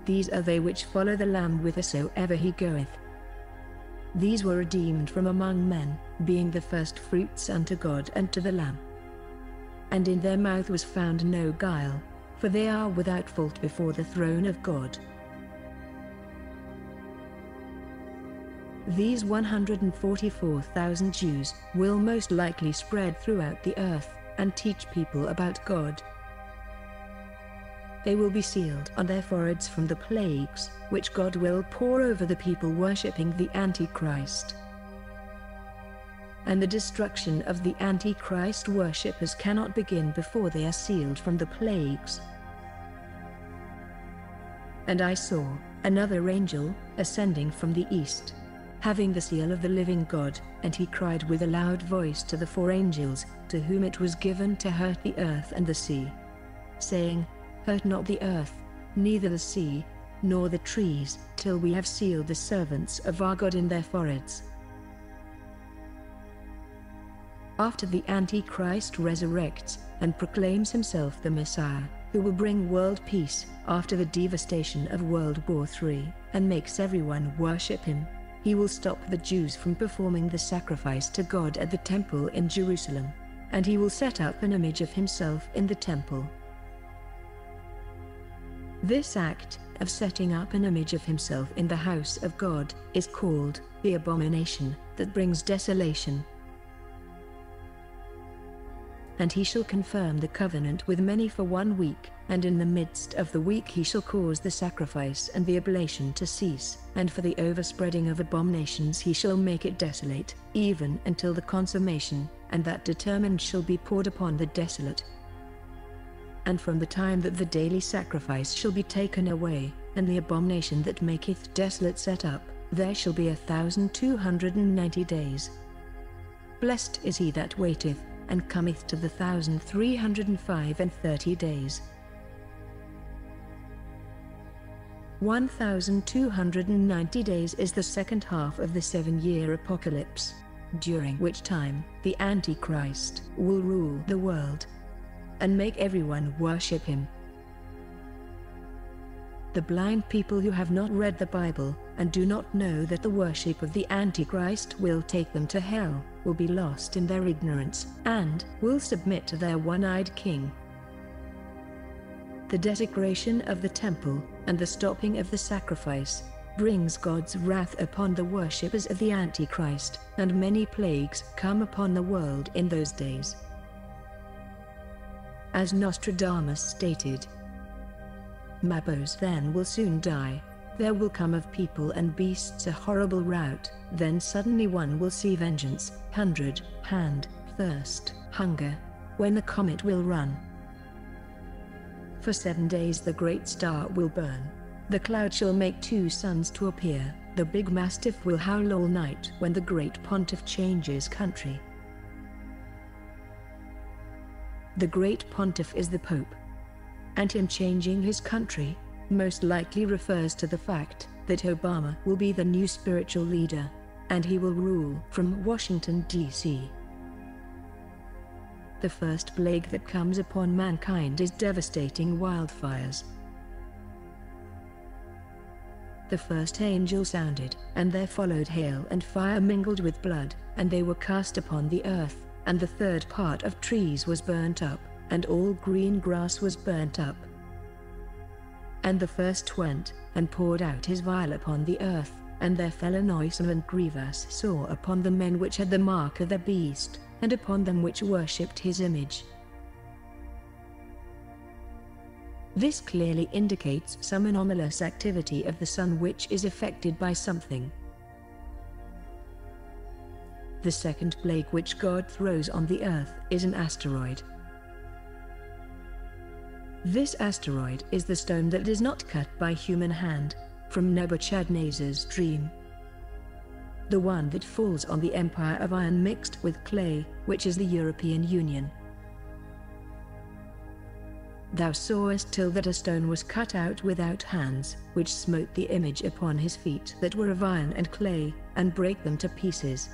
These are they which follow the Lamb whithersoever he goeth. These were redeemed from among men, being the first fruits unto God and to the Lamb. And in their mouth was found no guile, for they are without fault before the throne of God. These 144,000 Jews will most likely spread throughout the earth and teach people about God. They will be sealed on their foreheads from the plagues, which God will pour over the people worshipping the Antichrist. And the destruction of the Antichrist worshippers cannot begin before they are sealed from the plagues. And I saw another angel ascending from the east, having the seal of the living God, and he cried with a loud voice to the 4 angels, to whom it was given to hurt the earth and the sea, saying, Hurt not the earth, neither the sea, nor the trees, till we have sealed the servants of our God in their foreheads. After the Antichrist resurrects and proclaims himself the Messiah, who will bring world peace after the devastation of World War III, and makes everyone worship him, he will stop the Jews from performing the sacrifice to God at the temple in Jerusalem, and he will set up an image of himself in the temple. This act of setting up an image of himself in the house of God is called the abomination that brings desolation. And he shall confirm the covenant with many for 1 week, and in the midst of the week he shall cause the sacrifice and the oblation to cease, and for the overspreading of abominations he shall make it desolate, even until the consummation, and that determined shall be poured upon the desolate. And from the time that the daily sacrifice shall be taken away, and the abomination that maketh desolate set up, there shall be 1,290 days. Blessed is he that waiteth, and cometh to the 1,330 days. 1,290 days is the second half of the 7-year apocalypse, during which time the Antichrist will rule the world and make everyone worship him. The blind people who have not read the Bible and do not know that the worship of the Antichrist will take them to hell will be lost in their ignorance and will submit to their one-eyed king. The desecration of the temple and the stopping of the sacrifice brings God's wrath upon the worshippers of the Antichrist, and many plagues come upon the world in those days. As Nostradamus stated, Mabos then will soon die. There will come of people and beasts a horrible rout, then suddenly one will see vengeance, 100, hand, thirst, hunger, when the comet will run. For 7 days the great star will burn. The cloud shall make 2 suns to appear. The big mastiff will howl all night when the great pontiff changes country. The great pontiff is the Pope, and him changing his country most likely refers to the fact that Obama will be the new spiritual leader, and he will rule from Washington, D.C. The first plague that comes upon mankind is devastating wildfires. The first angel sounded, and there followed hail and fire mingled with blood, and they were cast upon the earth, and the third part of trees was burnt up, and all green grass was burnt up. And the first went, and poured out his vial upon the earth, and there fell a noisome and grievous sore upon the men which had the mark of the beast, and upon them which worshipped his image. This clearly indicates some anomalous activity of the sun which is affected by something. The second plague which God throws on the earth is an asteroid. This asteroid is the stone that is not cut by human hand, from Nebuchadnezzar's dream. The one that falls on the empire of iron mixed with clay, which is the European Union. Thou sawest till that a stone was cut out without hands, which smote the image upon his feet that were of iron and clay, and brake them to pieces.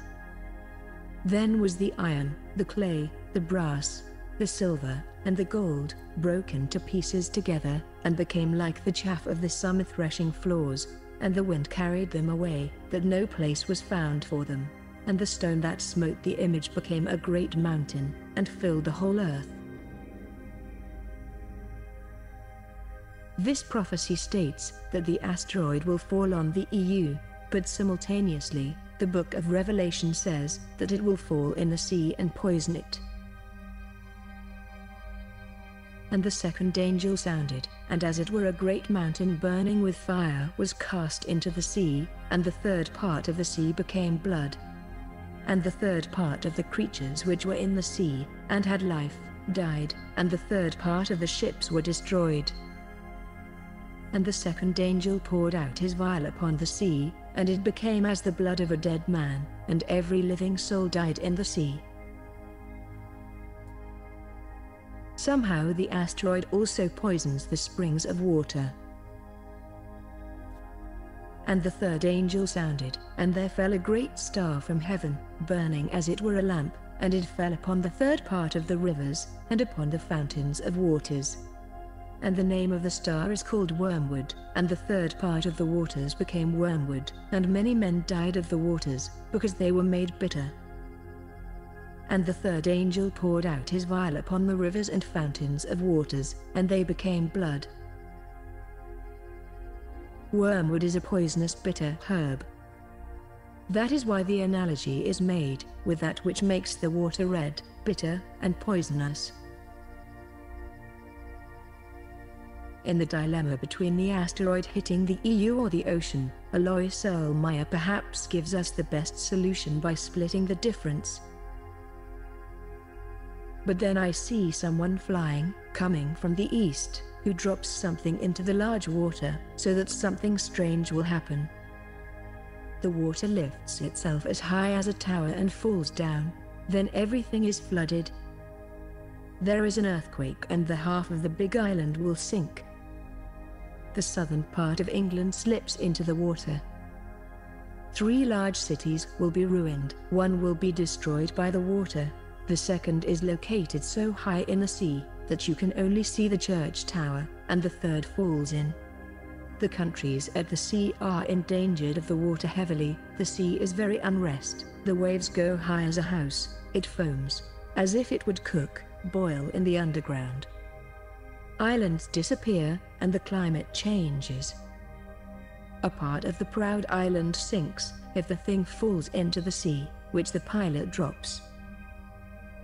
Then was the iron, the clay, the brass, the silver, and the gold, broken to pieces together, and became like the chaff of the summer threshing floors, and the wind carried them away, that no place was found for them. And the stone that smote the image became a great mountain, and filled the whole earth. This prophecy states that the asteroid will fall on the EU, but simultaneously, The book of Revelation says that it will fall in the sea and poison it. And the second angel sounded, and as it were a great mountain burning with fire was cast into the sea, and the third part of the sea became blood. And the third part of the creatures which were in the sea, and had life, died, and the third part of the ships were destroyed. And the second angel poured out his vial upon the sea, and it became as the blood of a dead man, and every living soul died in the sea. Somehow the asteroid also poisons the springs of water. And the third angel sounded, and there fell a great star from heaven, burning as it were a lamp, and it fell upon the third part of the rivers, and upon the fountains of waters. And the name of the star is called Wormwood, and the third part of the waters became wormwood, and many men died of the waters, because they were made bitter. And the third angel poured out his vial upon the rivers and fountains of waters, and they became blood. Wormwood is a poisonous bitter herb. That is why the analogy is made with that which makes the water red, bitter, and poisonous. In the dilemma between the asteroid hitting the EU or the ocean, Alois Erlmeyer perhaps gives us the best solution by splitting the difference. But then I see someone flying, coming from the east, who drops something into the large water, so that something strange will happen. The water lifts itself as high as a tower and falls down. Then everything is flooded. There is an earthquake and the half of the big island will sink. The southern part of England slips into the water. 3 large cities will be ruined. One will be destroyed by the water. The second is located so high in the sea that you can only see the church tower, and the third falls in. The countries at the sea are endangered of the water heavily. The sea is very unrest. The waves go high as a house. It foams, as if it would cook, boil in the underground. Islands disappear, and the climate changes. A part of the proud island sinks if the thing falls into the sea, which the pilot drops.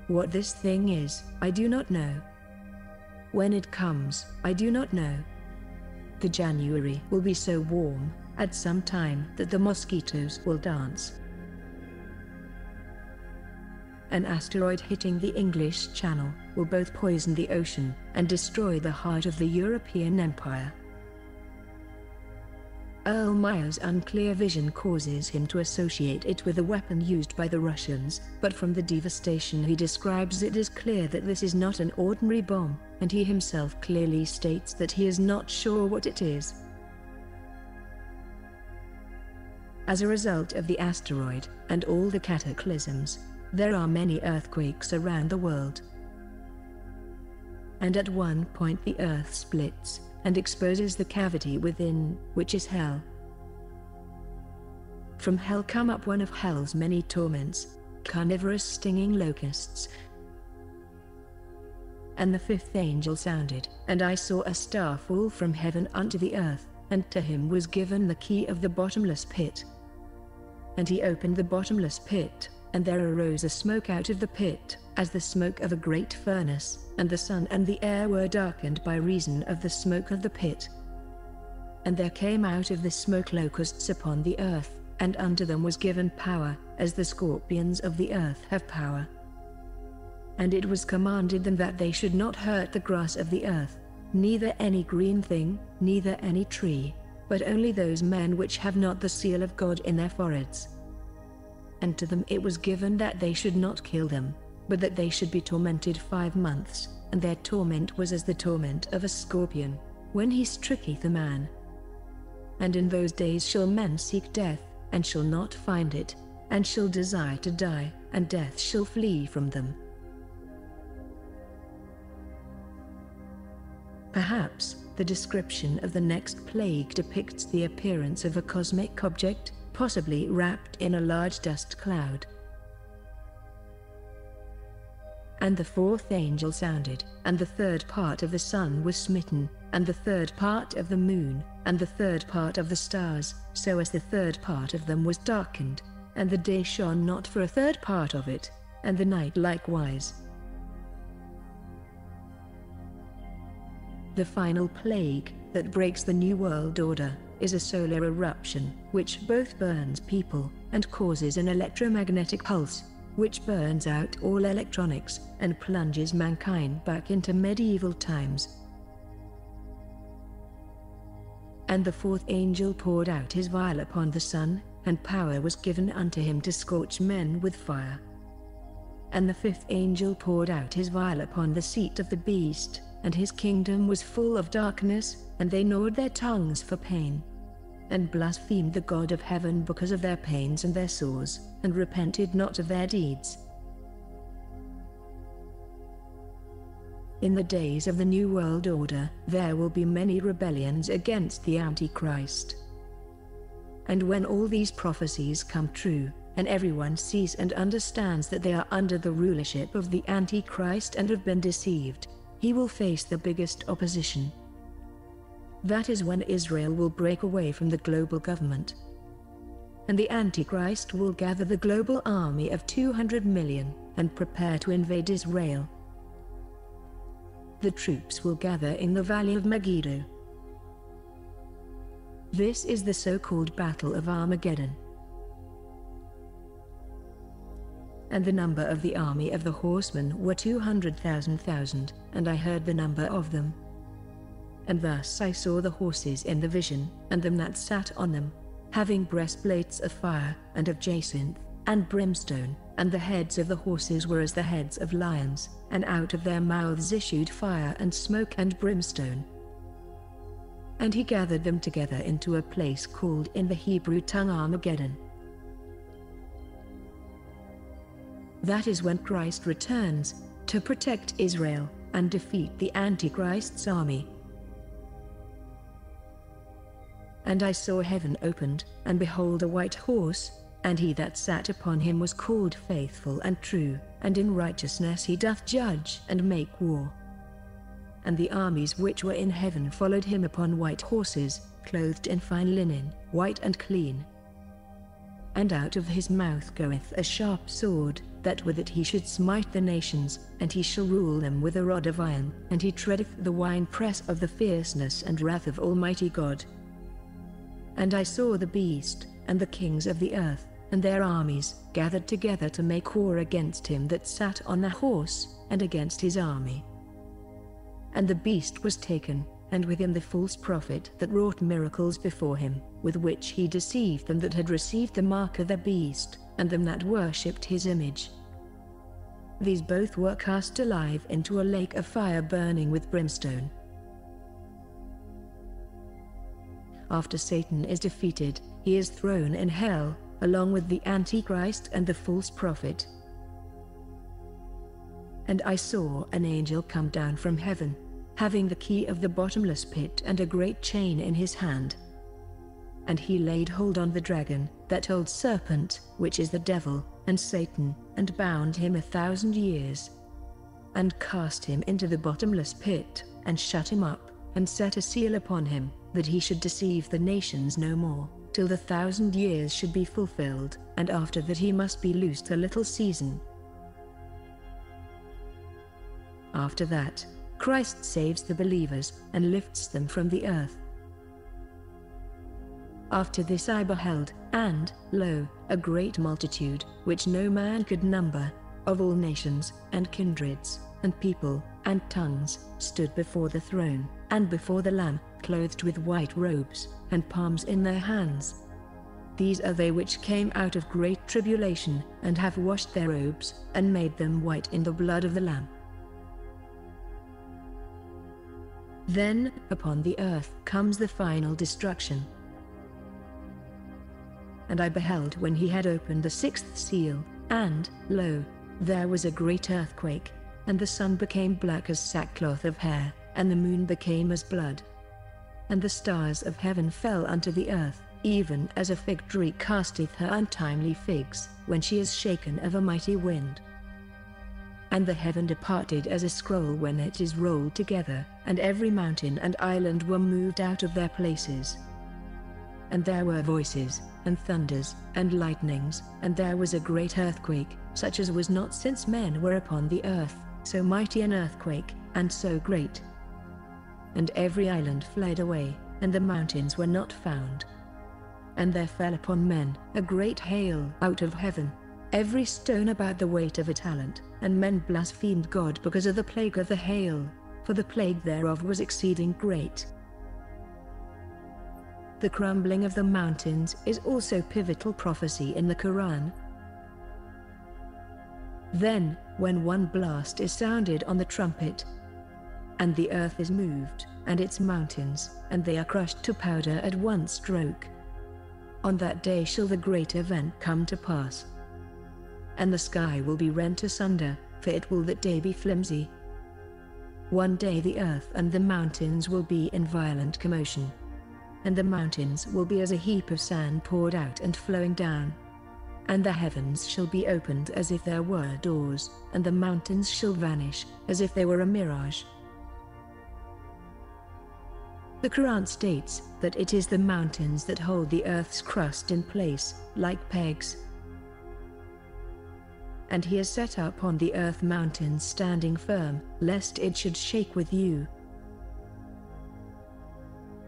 What this thing is, I do not know. When it comes, I do not know. The January will be so warm, at some time, that the mosquitoes will dance. An asteroid hitting the English Channel will both poison the ocean and destroy the heart of the European Empire. Erlmeyer's unclear vision causes him to associate it with a weapon used by the Russians, but from the devastation he describes it is clear that this is not an ordinary bomb, and he himself clearly states that he is not sure what it is. As a result of the asteroid, and all the cataclysms, there are many earthquakes around the world. And at one point the earth splits, and exposes the cavity within, which is hell. From hell come up one of hell's many torments, carnivorous stinging locusts. And the fifth angel sounded, and I saw a star fall from heaven unto the earth, and to him was given the key of the bottomless pit. And he opened the bottomless pit, and there arose a smoke out of the pit, as the smoke of a great furnace, and the sun and the air were darkened by reason of the smoke of the pit. And there came out of the smoke locusts upon the earth, and unto them was given power, as the scorpions of the earth have power. And it was commanded them that they should not hurt the grass of the earth, neither any green thing, neither any tree, but only those men which have not the seal of God in their foreheads. And to them it was given that they should not kill them, but that they should be tormented 5 months, and their torment was as the torment of a scorpion, when he stricketh a man. And in those days shall men seek death, and shall not find it, and shall desire to die, and death shall flee from them. Perhaps the description of the next plague depicts the appearance of a cosmic object, possibly wrapped in a large dust cloud. And the fourth angel sounded, and the third part of the sun was smitten, and the third part of the moon, and the third part of the stars, so as the third part of them was darkened. and the day shone not for a third part of it, and the night likewise. The final plague, that breaks the New World Order, is a solar eruption, which both burns people, and causes an electromagnetic pulse, which burns out all electronics, and plunges mankind back into medieval times. And the fourth angel poured out his vial upon the sun, and power was given unto him to scorch men with fire. And the fifth angel poured out his vial upon the seat of the beast, and his kingdom was full of darkness, and they gnawed their tongues for pain, and blasphemed the God of heaven because of their pains and their sores, and repented not of their deeds. In the days of the New World Order, there will be many rebellions against the Antichrist. And when all these prophecies come true, and everyone sees and understands that they are under the rulership of the Antichrist and have been deceived, he will face the biggest opposition. That is when Israel will break away from the global government. And the Antichrist will gather the global army of 200 million, and prepare to invade Israel. The troops will gather in the valley of Megiddo. This is the so-called Battle of Armageddon. And the number of the army of the horsemen were 200,000, and I heard the number of them. And thus I saw the horses in the vision, and them that sat on them, having breastplates of fire, and of jacinth, and brimstone, and the heads of the horses were as the heads of lions, and out of their mouths issued fire and smoke and brimstone. And he gathered them together into a place called in the Hebrew tongue Armageddon. That is when Christ returns, to protect Israel, and defeat the Antichrist's army. And I saw heaven opened, and behold a white horse, and he that sat upon him was called Faithful and True, and in righteousness he doth judge and make war. And the armies which were in heaven followed him upon white horses, clothed in fine linen, white and clean. And out of his mouth goeth a sharp sword, that with it he should smite the nations, and he shall rule them with a rod of iron, and he treadeth the winepress of the fierceness and wrath of Almighty God. And I saw the beast, and the kings of the earth, and their armies, gathered together to make war against him that sat on the horse, and against his army. And the beast was taken, and with him the false prophet that wrought miracles before him, with which he deceived them that had received the mark of the beast, and them that worshipped his image. These both were cast alive into a lake of fire burning with brimstone. After Satan is defeated, he is thrown in hell, along with the Antichrist and the false prophet. And I saw an angel come down from heaven, having the key of the bottomless pit and a great chain in his hand. And he laid hold on the dragon, that old serpent, which is the devil, and Satan, and bound him 1,000 years. And cast him into the bottomless pit, and shut him up, and set a seal upon him, that he should deceive the nations no more, till the 1,000 years should be fulfilled, and after that he must be loosed a little season. After that, Christ saves the believers, and lifts them from the earth. After this I beheld, and, lo, a great multitude, which no man could number, of all nations, and kindreds, and people, and tongues, stood before the throne, and before the Lamb, clothed with white robes, and palms in their hands. These are they which came out of great tribulation, and have washed their robes, and made them white in the blood of the Lamb. Then, upon the earth comes the final destruction. And I beheld when he had opened the sixth seal, and, lo, there was a great earthquake, and the sun became black as sackcloth of hair, and the moon became as blood. And the stars of heaven fell unto the earth, even as a fig tree casteth her untimely figs, when she is shaken of a mighty wind. And the heaven departed as a scroll when it is rolled together, and every mountain and island were moved out of their places. and there were voices, and thunders, and lightnings, and there was a great earthquake, such as was not since men were upon the earth, so mighty an earthquake, and so great. And every island fled away, and the mountains were not found. And there fell upon men a great hail out of heaven, every stone about the weight of a talent, and men blasphemed God because of the plague of the hail, for the plague thereof was exceeding great. The crumbling of the mountains is also pivotal prophecy in the Quran. Then, when one blast is sounded on the trumpet, and the earth is moved, and its mountains, and they are crushed to powder at one stroke, on that day shall the great event come to pass. And the sky will be rent asunder, for it will that day be flimsy. One day the earth and the mountains will be in violent commotion, and the mountains will be as a heap of sand poured out and flowing down. And the heavens shall be opened as if there were doors, and the mountains shall vanish, as if they were a mirage. The Quran states that it is the mountains that hold the earth's crust in place, like pegs. And he has set up on the earth mountains standing firm, lest it should shake with you.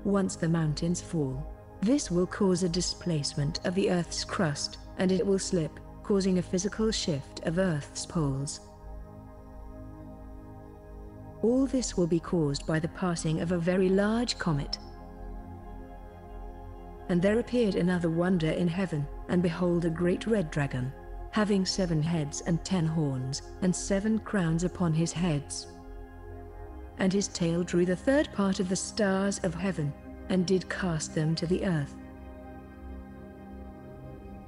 Once the mountains fall, this will cause a displacement of the earth's crust, and it will slip, causing a physical shift of earth's poles. All this will be caused by the passing of a very large comet. And there appeared another wonder in heaven, and behold a great red dragon, having 7 heads and 10 horns, and 7 crowns upon his heads. And his tail drew the third part of the stars of heaven, and did cast them to the earth.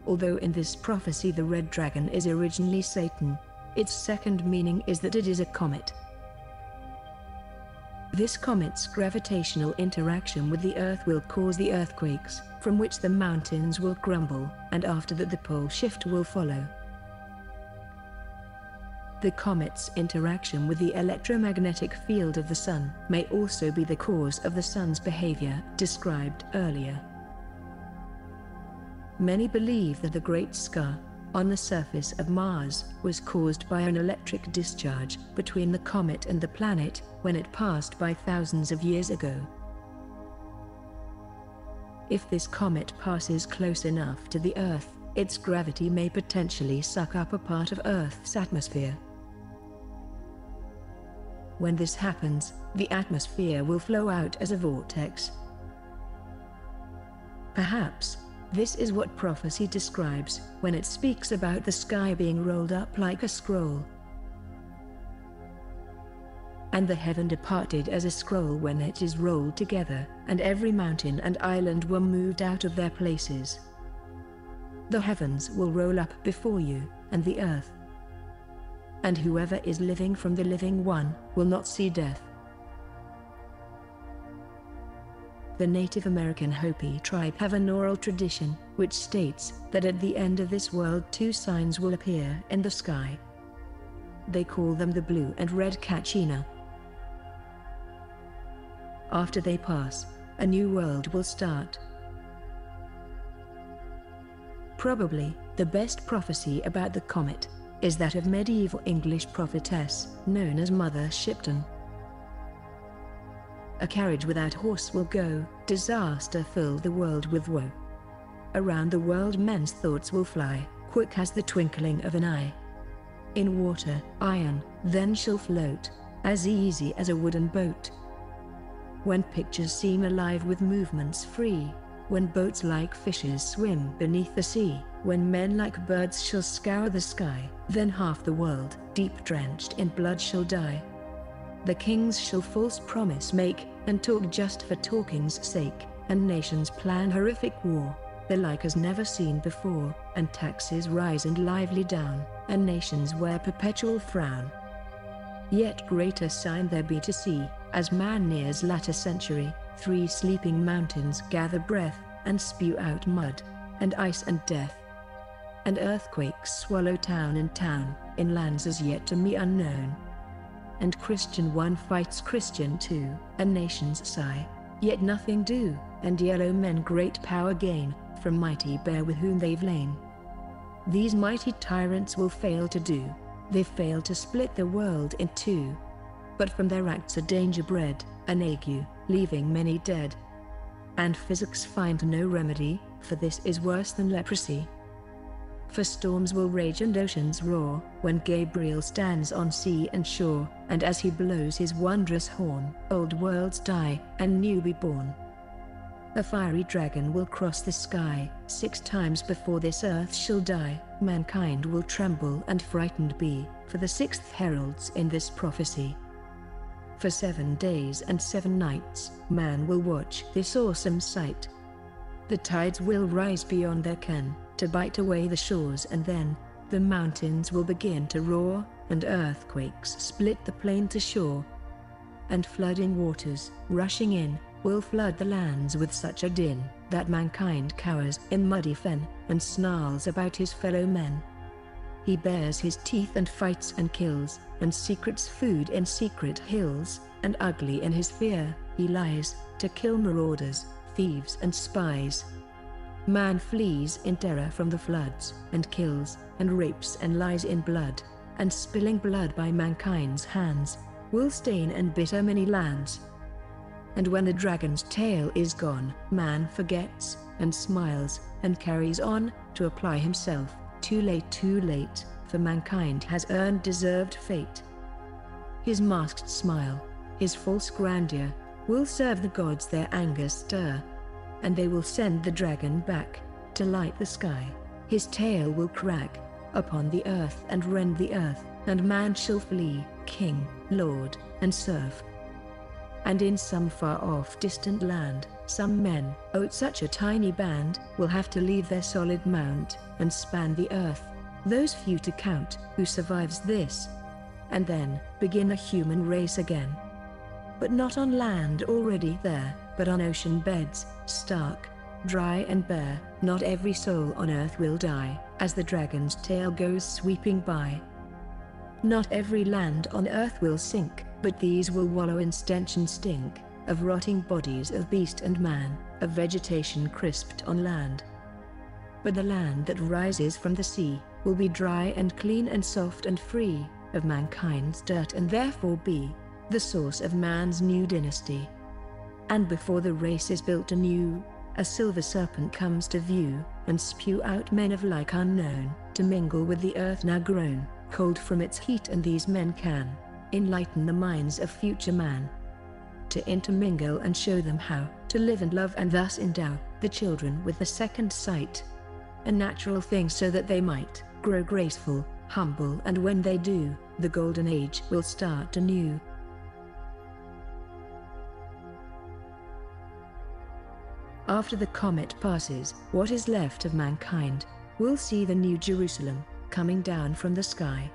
Although in this prophecy the red dragon is originally Satan, its second meaning is that it is a comet. This comet's gravitational interaction with the earth will cause the earthquakes, from which the mountains will crumble, and after that the pole shift will follow. The comet's interaction with the electromagnetic field of the sun may also be the cause of the sun's behavior described earlier. Many believe that the great scar on the surface of Mars was caused by an electric discharge between the comet and the planet when it passed by thousands of years ago. If this comet passes close enough to the Earth, its gravity may potentially suck up a part of Earth's atmosphere. When this happens, the atmosphere will flow out as a vortex. Perhaps this is what prophecy describes when it speaks about the sky being rolled up like a scroll. And the heaven departed as a scroll when it is rolled together, and every mountain and island were moved out of their places. The heavens will roll up before you, and the earth. And whoever is living from the living one will not see death. The Native American Hopi tribe have an oral tradition, which states that at the end of this world 2 signs will appear in the sky. They call them the blue and red Kachina. After they pass, a new world will start. Probably, the best prophecy about the comet is that of medieval English prophetess, known as Mother Shipton. A carriage without horse will go, disaster fill the world with woe. Around the world men's thoughts will fly, quick as the twinkling of an eye. In water, iron, then shall float, as easy as a wooden boat. When pictures seem alive with movements free, when boats like fishes swim beneath the sea, when men like birds shall scour the sky, then half the world, deep drenched in blood, shall die. The kings shall false promise make, and talk just for talking's sake, and nations plan horrific war, the like as never seen before, and taxes rise and lively down, and nations wear perpetual frown. Yet greater sign there be to see, as man nears latter century, 3 sleeping mountains gather breath, and spew out mud, and ice and death. And earthquakes swallow town and town, in lands as yet to me unknown. And Christian one fights Christian two, and nations sigh, Yet nothing do, and yellow men great power gain, from mighty bear with whom they've lain. These mighty tyrants will fail to do, they fail to split the world in two. But from their acts a danger bred, an ague, leaving many dead. And physics find no remedy, for this is worse than leprosy. For storms will rage and oceans roar, when Gabriel stands on sea and shore, and as he blows his wondrous horn, old worlds die, and new be born. A fiery dragon will cross the sky, 6 times before this earth shall die, mankind will tremble and frightened be, for the 6th heralds in this prophecy. For 7 days and 7 nights, man will watch this awesome sight. The tides will rise beyond their ken, to bite away the shores, and then the mountains will begin to roar, and earthquakes split the plain to shore. And flooding waters, rushing in, will flood the lands with such a din, that mankind cowers in muddy fen, and snarls about his fellow men. He bares his teeth and fights and kills, and secrets food in secret hills, and ugly in his fear, he lies, to kill marauders, thieves and spies. Man flees in terror from the floods, and kills, and rapes and lies in blood, and spilling blood by mankind's hands, will stain and bitter many lands. And when the dragon's tail is gone, man forgets, and smiles, and carries on, to apply himself, too late, for mankind has earned deserved fate. His masked smile, his false grandeur, will serve the gods their anger stir, and they will send the dragon back, to light the sky. His tail will crack upon the earth and rend the earth, and man shall flee, king, lord, and serf. And in some far-off distant land, some men, oh such a tiny band, will have to leave their solid mount, and span the earth, those few to count, who survives this, and then begin a human race again. But not on land already there, but on ocean beds, stark, dry and bare. Not every soul on earth will die, as the dragon's tail goes sweeping by. Not every land on earth will sink, but these will wallow in stench and stink, of rotting bodies of beast and man, of vegetation crisped on land. But the land that rises from the sea, will be dry and clean and soft and free, of mankind's dirt, and therefore be the source of man's new dynasty. And before the race is built anew, a silver serpent comes to view, and spew out men of like unknown, to mingle with the earth now grown cold from its heat, and these men can enlighten the minds of future man, to intermingle and show them how to live and love, and thus endow the children with the second sight, a natural thing, so that they might grow graceful, humble, and when they do, the golden age will start anew. After the comet passes, what is left of mankind will see the new Jerusalem coming down from the sky.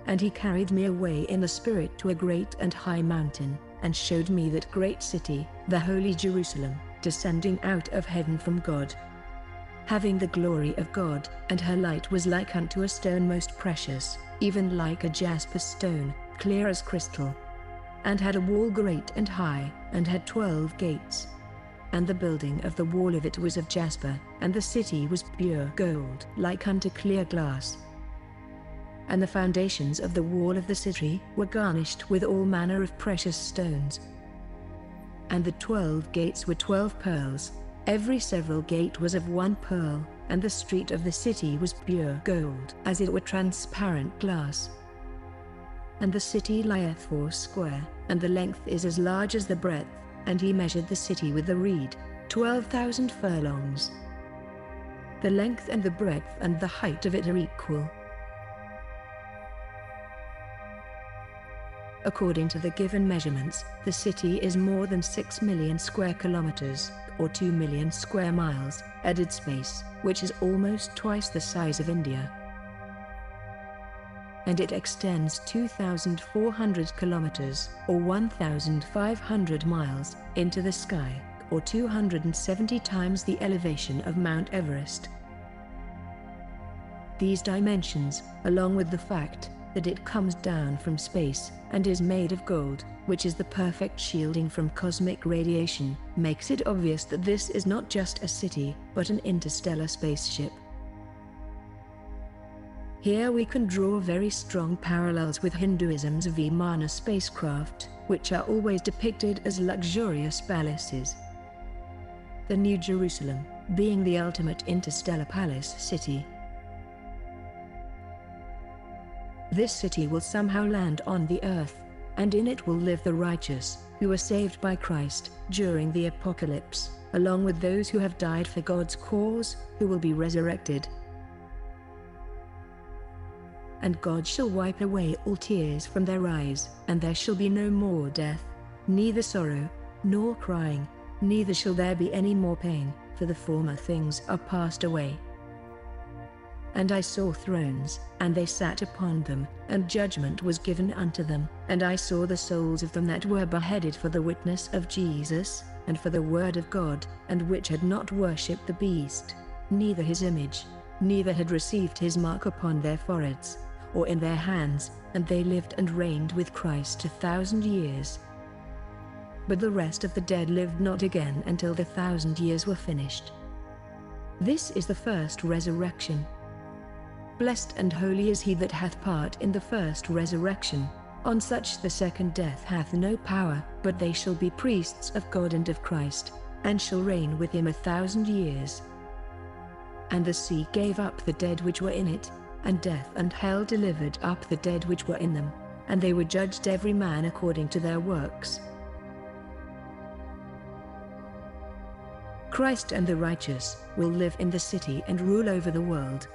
And he carried me away in the spirit to a great and high mountain, and showed me that great city, the holy Jerusalem, descending out of heaven from God, having the glory of God, and her light was like unto a stone most precious, even like a jasper stone, clear as crystal, and had a wall great and high, and had 12 gates. And the building of the wall of it was of jasper, and the city was pure gold, like unto clear glass. And the foundations of the wall of the city were garnished with all manner of precious stones. And the 12 gates were 12 pearls, every several gate was of 1 pearl, and the street of the city was pure gold, as it were transparent glass. And the city lieth 4 square, and the length is as large as the breadth, and he measured the city with the reed, 12,000 furlongs. The length and the breadth and the height of it are equal. According to the given measurements, the city is more than 6 million square kilometers, or 2 million square miles, added space, which is almost twice the size of India. And it extends 2,400 kilometers, or 1,500 miles, into the sky, or 270 times the elevation of Mount Everest. These dimensions, along with the fact that it comes down from space, and is made of gold, which is the perfect shielding from cosmic radiation, makes it obvious that this is not just a city, but an interstellar spaceship. Here we can draw very strong parallels with Hinduism's Vimana spacecraft, which are always depicted as luxurious palaces. The New Jerusalem, being the ultimate interstellar palace city. This city will somehow land on the earth, and in it will live the righteous, who were saved by Christ during the apocalypse, along with those who have died for God's cause, who will be resurrected. And God shall wipe away all tears from their eyes, and there shall be no more death, neither sorrow, nor crying, neither shall there be any more pain, for the former things are passed away. And I saw thrones, and they sat upon them, and judgment was given unto them, and I saw the souls of them that were beheaded for the witness of Jesus, and for the word of God, and which had not worshipped the beast, neither his image, neither had received his mark upon their foreheads, or in their hands, and they lived and reigned with Christ 1,000 years. But the rest of the dead lived not again until the 1,000 years were finished. This is the first resurrection. Blessed and holy is he that hath part in the first resurrection. On such the second death hath no power, but they shall be priests of God and of Christ, and shall reign with him 1,000 years. And the sea gave up the dead which were in it, and death and hell delivered up the dead which were in them, and they were judged every man according to their works. Christ and the righteous will live in the city and rule over the world.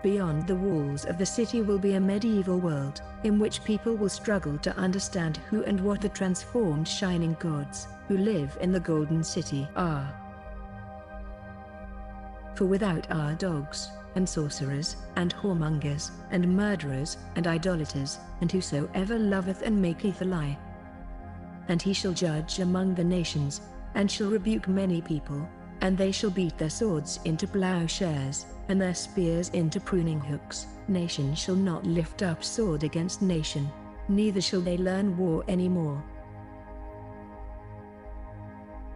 Beyond the walls of the city will be a medieval world, in which people will struggle to understand who and what the transformed shining gods, who live in the golden city, are. For without are dogs, and sorcerers, and whoremongers, and murderers, and idolaters, and whosoever loveth and maketh a lie. And he shall judge among the nations, and shall rebuke many people, and they shall beat their swords into plowshares, and their spears into pruning hooks. Nation shall not lift up sword against nation, neither shall they learn war any more.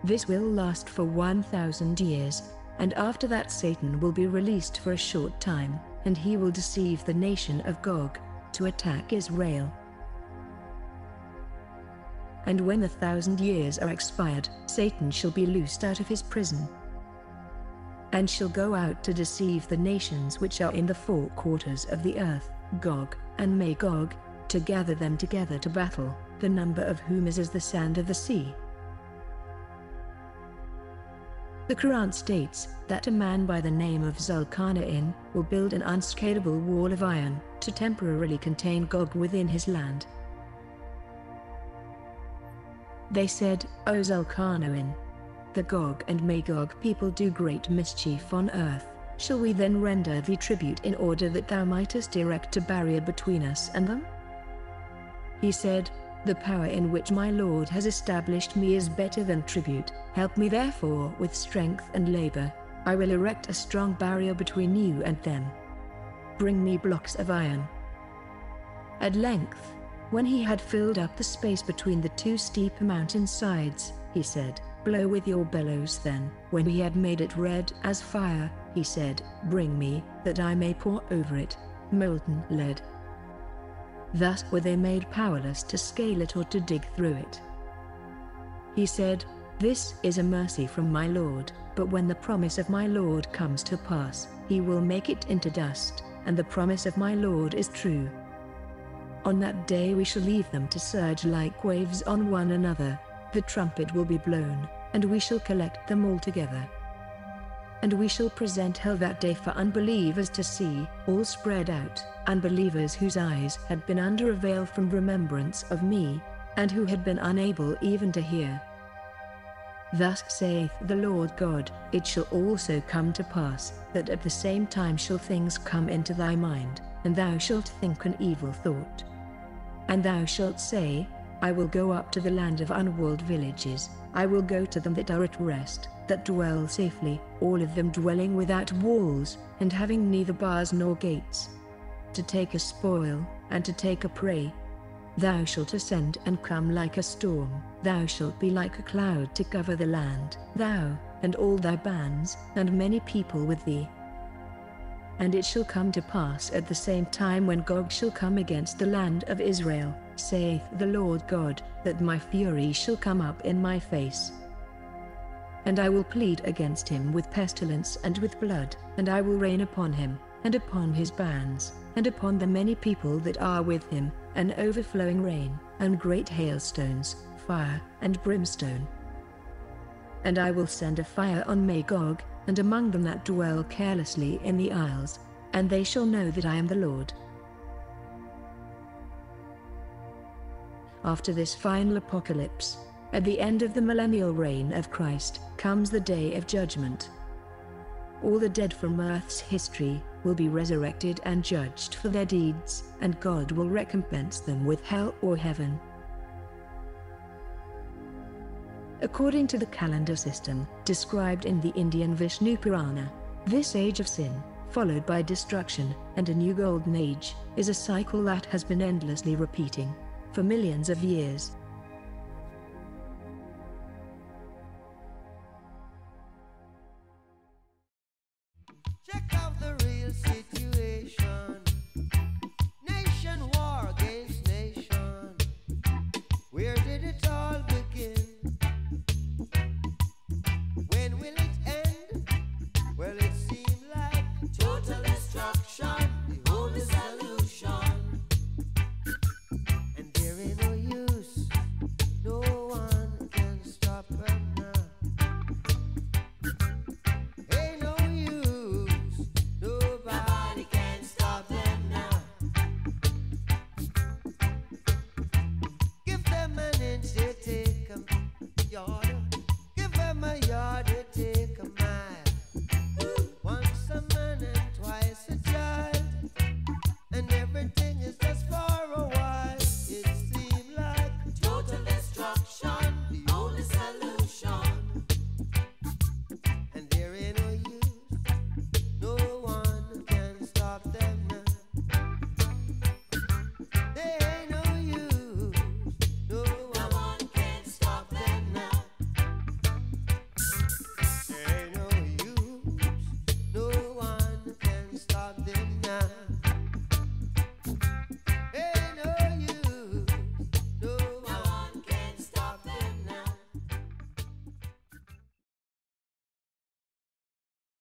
This will last for 1,000 years, and after that Satan will be released for a short time, and he will deceive the nation of Gog, to attack Israel. And when the 1,000 years are expired, Satan shall be loosed out of his prison, and shall go out to deceive the nations which are in the four quarters of the earth, Gog and Magog, to gather them together to battle, the number of whom is as the sand of the sea. The Quran states that a man by the name of Zulkarnain will build an unscalable wall of iron to temporarily contain Gog within his land. They said, O Zulkarnain, the Gog and Magog people do great mischief on earth. Shall we then render thee tribute in order that thou mightest erect a barrier between us and them? He said, the power in which my Lord has established me is better than tribute. Help me therefore with strength and labor. I will erect a strong barrier between you and them. Bring me blocks of iron. At length, when he had filled up the space between the two steep mountain sides, he said, blow with your bellows then. When he had made it red as fire, he said, bring me, that I may pour over it, molten lead. Thus were they made powerless to scale it or to dig through it. He said, this is a mercy from my Lord, but when the promise of my Lord comes to pass, he will make it into dust, and the promise of my Lord is true. On that day we shall leave them to surge like waves on one another. The trumpet will be blown, and we shall collect them all together. And we shall present hell that day for unbelievers to see, all spread out, unbelievers whose eyes had been under a veil from remembrance of me, and who had been unable even to hear. Thus saith the Lord God, it shall also come to pass, that at the same time shall things come into thy mind, and thou shalt think an evil thought. And thou shalt say, I will go up to the land of unwalled villages, I will go to them that are at rest, that dwell safely, all of them dwelling without walls, and having neither bars nor gates. to take a spoil, and to take a prey. Thou shalt ascend and come like a storm, thou shalt be like a cloud to cover the land, thou, and all thy bands, and many people with thee. And it shall come to pass at the same time when Gog shall come against the land of Israel, saith the Lord God, that my fury shall come up in my face. And I will plead against him with pestilence and with blood, and I will rain upon him, and upon his bands, and upon the many people that are with him, an overflowing rain, and great hailstones, fire, and brimstone. And I will send a fire on Magog, and among them that dwell carelessly in the isles, and they shall know that I am the Lord. After this final apocalypse, at the end of the millennial reign of Christ, comes the day of judgment. All the dead from earth's history will be resurrected and judged for their deeds, and God will recompense them with hell or heaven. According to the calendar system described in the Indian Vishnu Purana, this age of sin, followed by destruction and a new golden age, is a cycle that has been endlessly repeating for millions of years.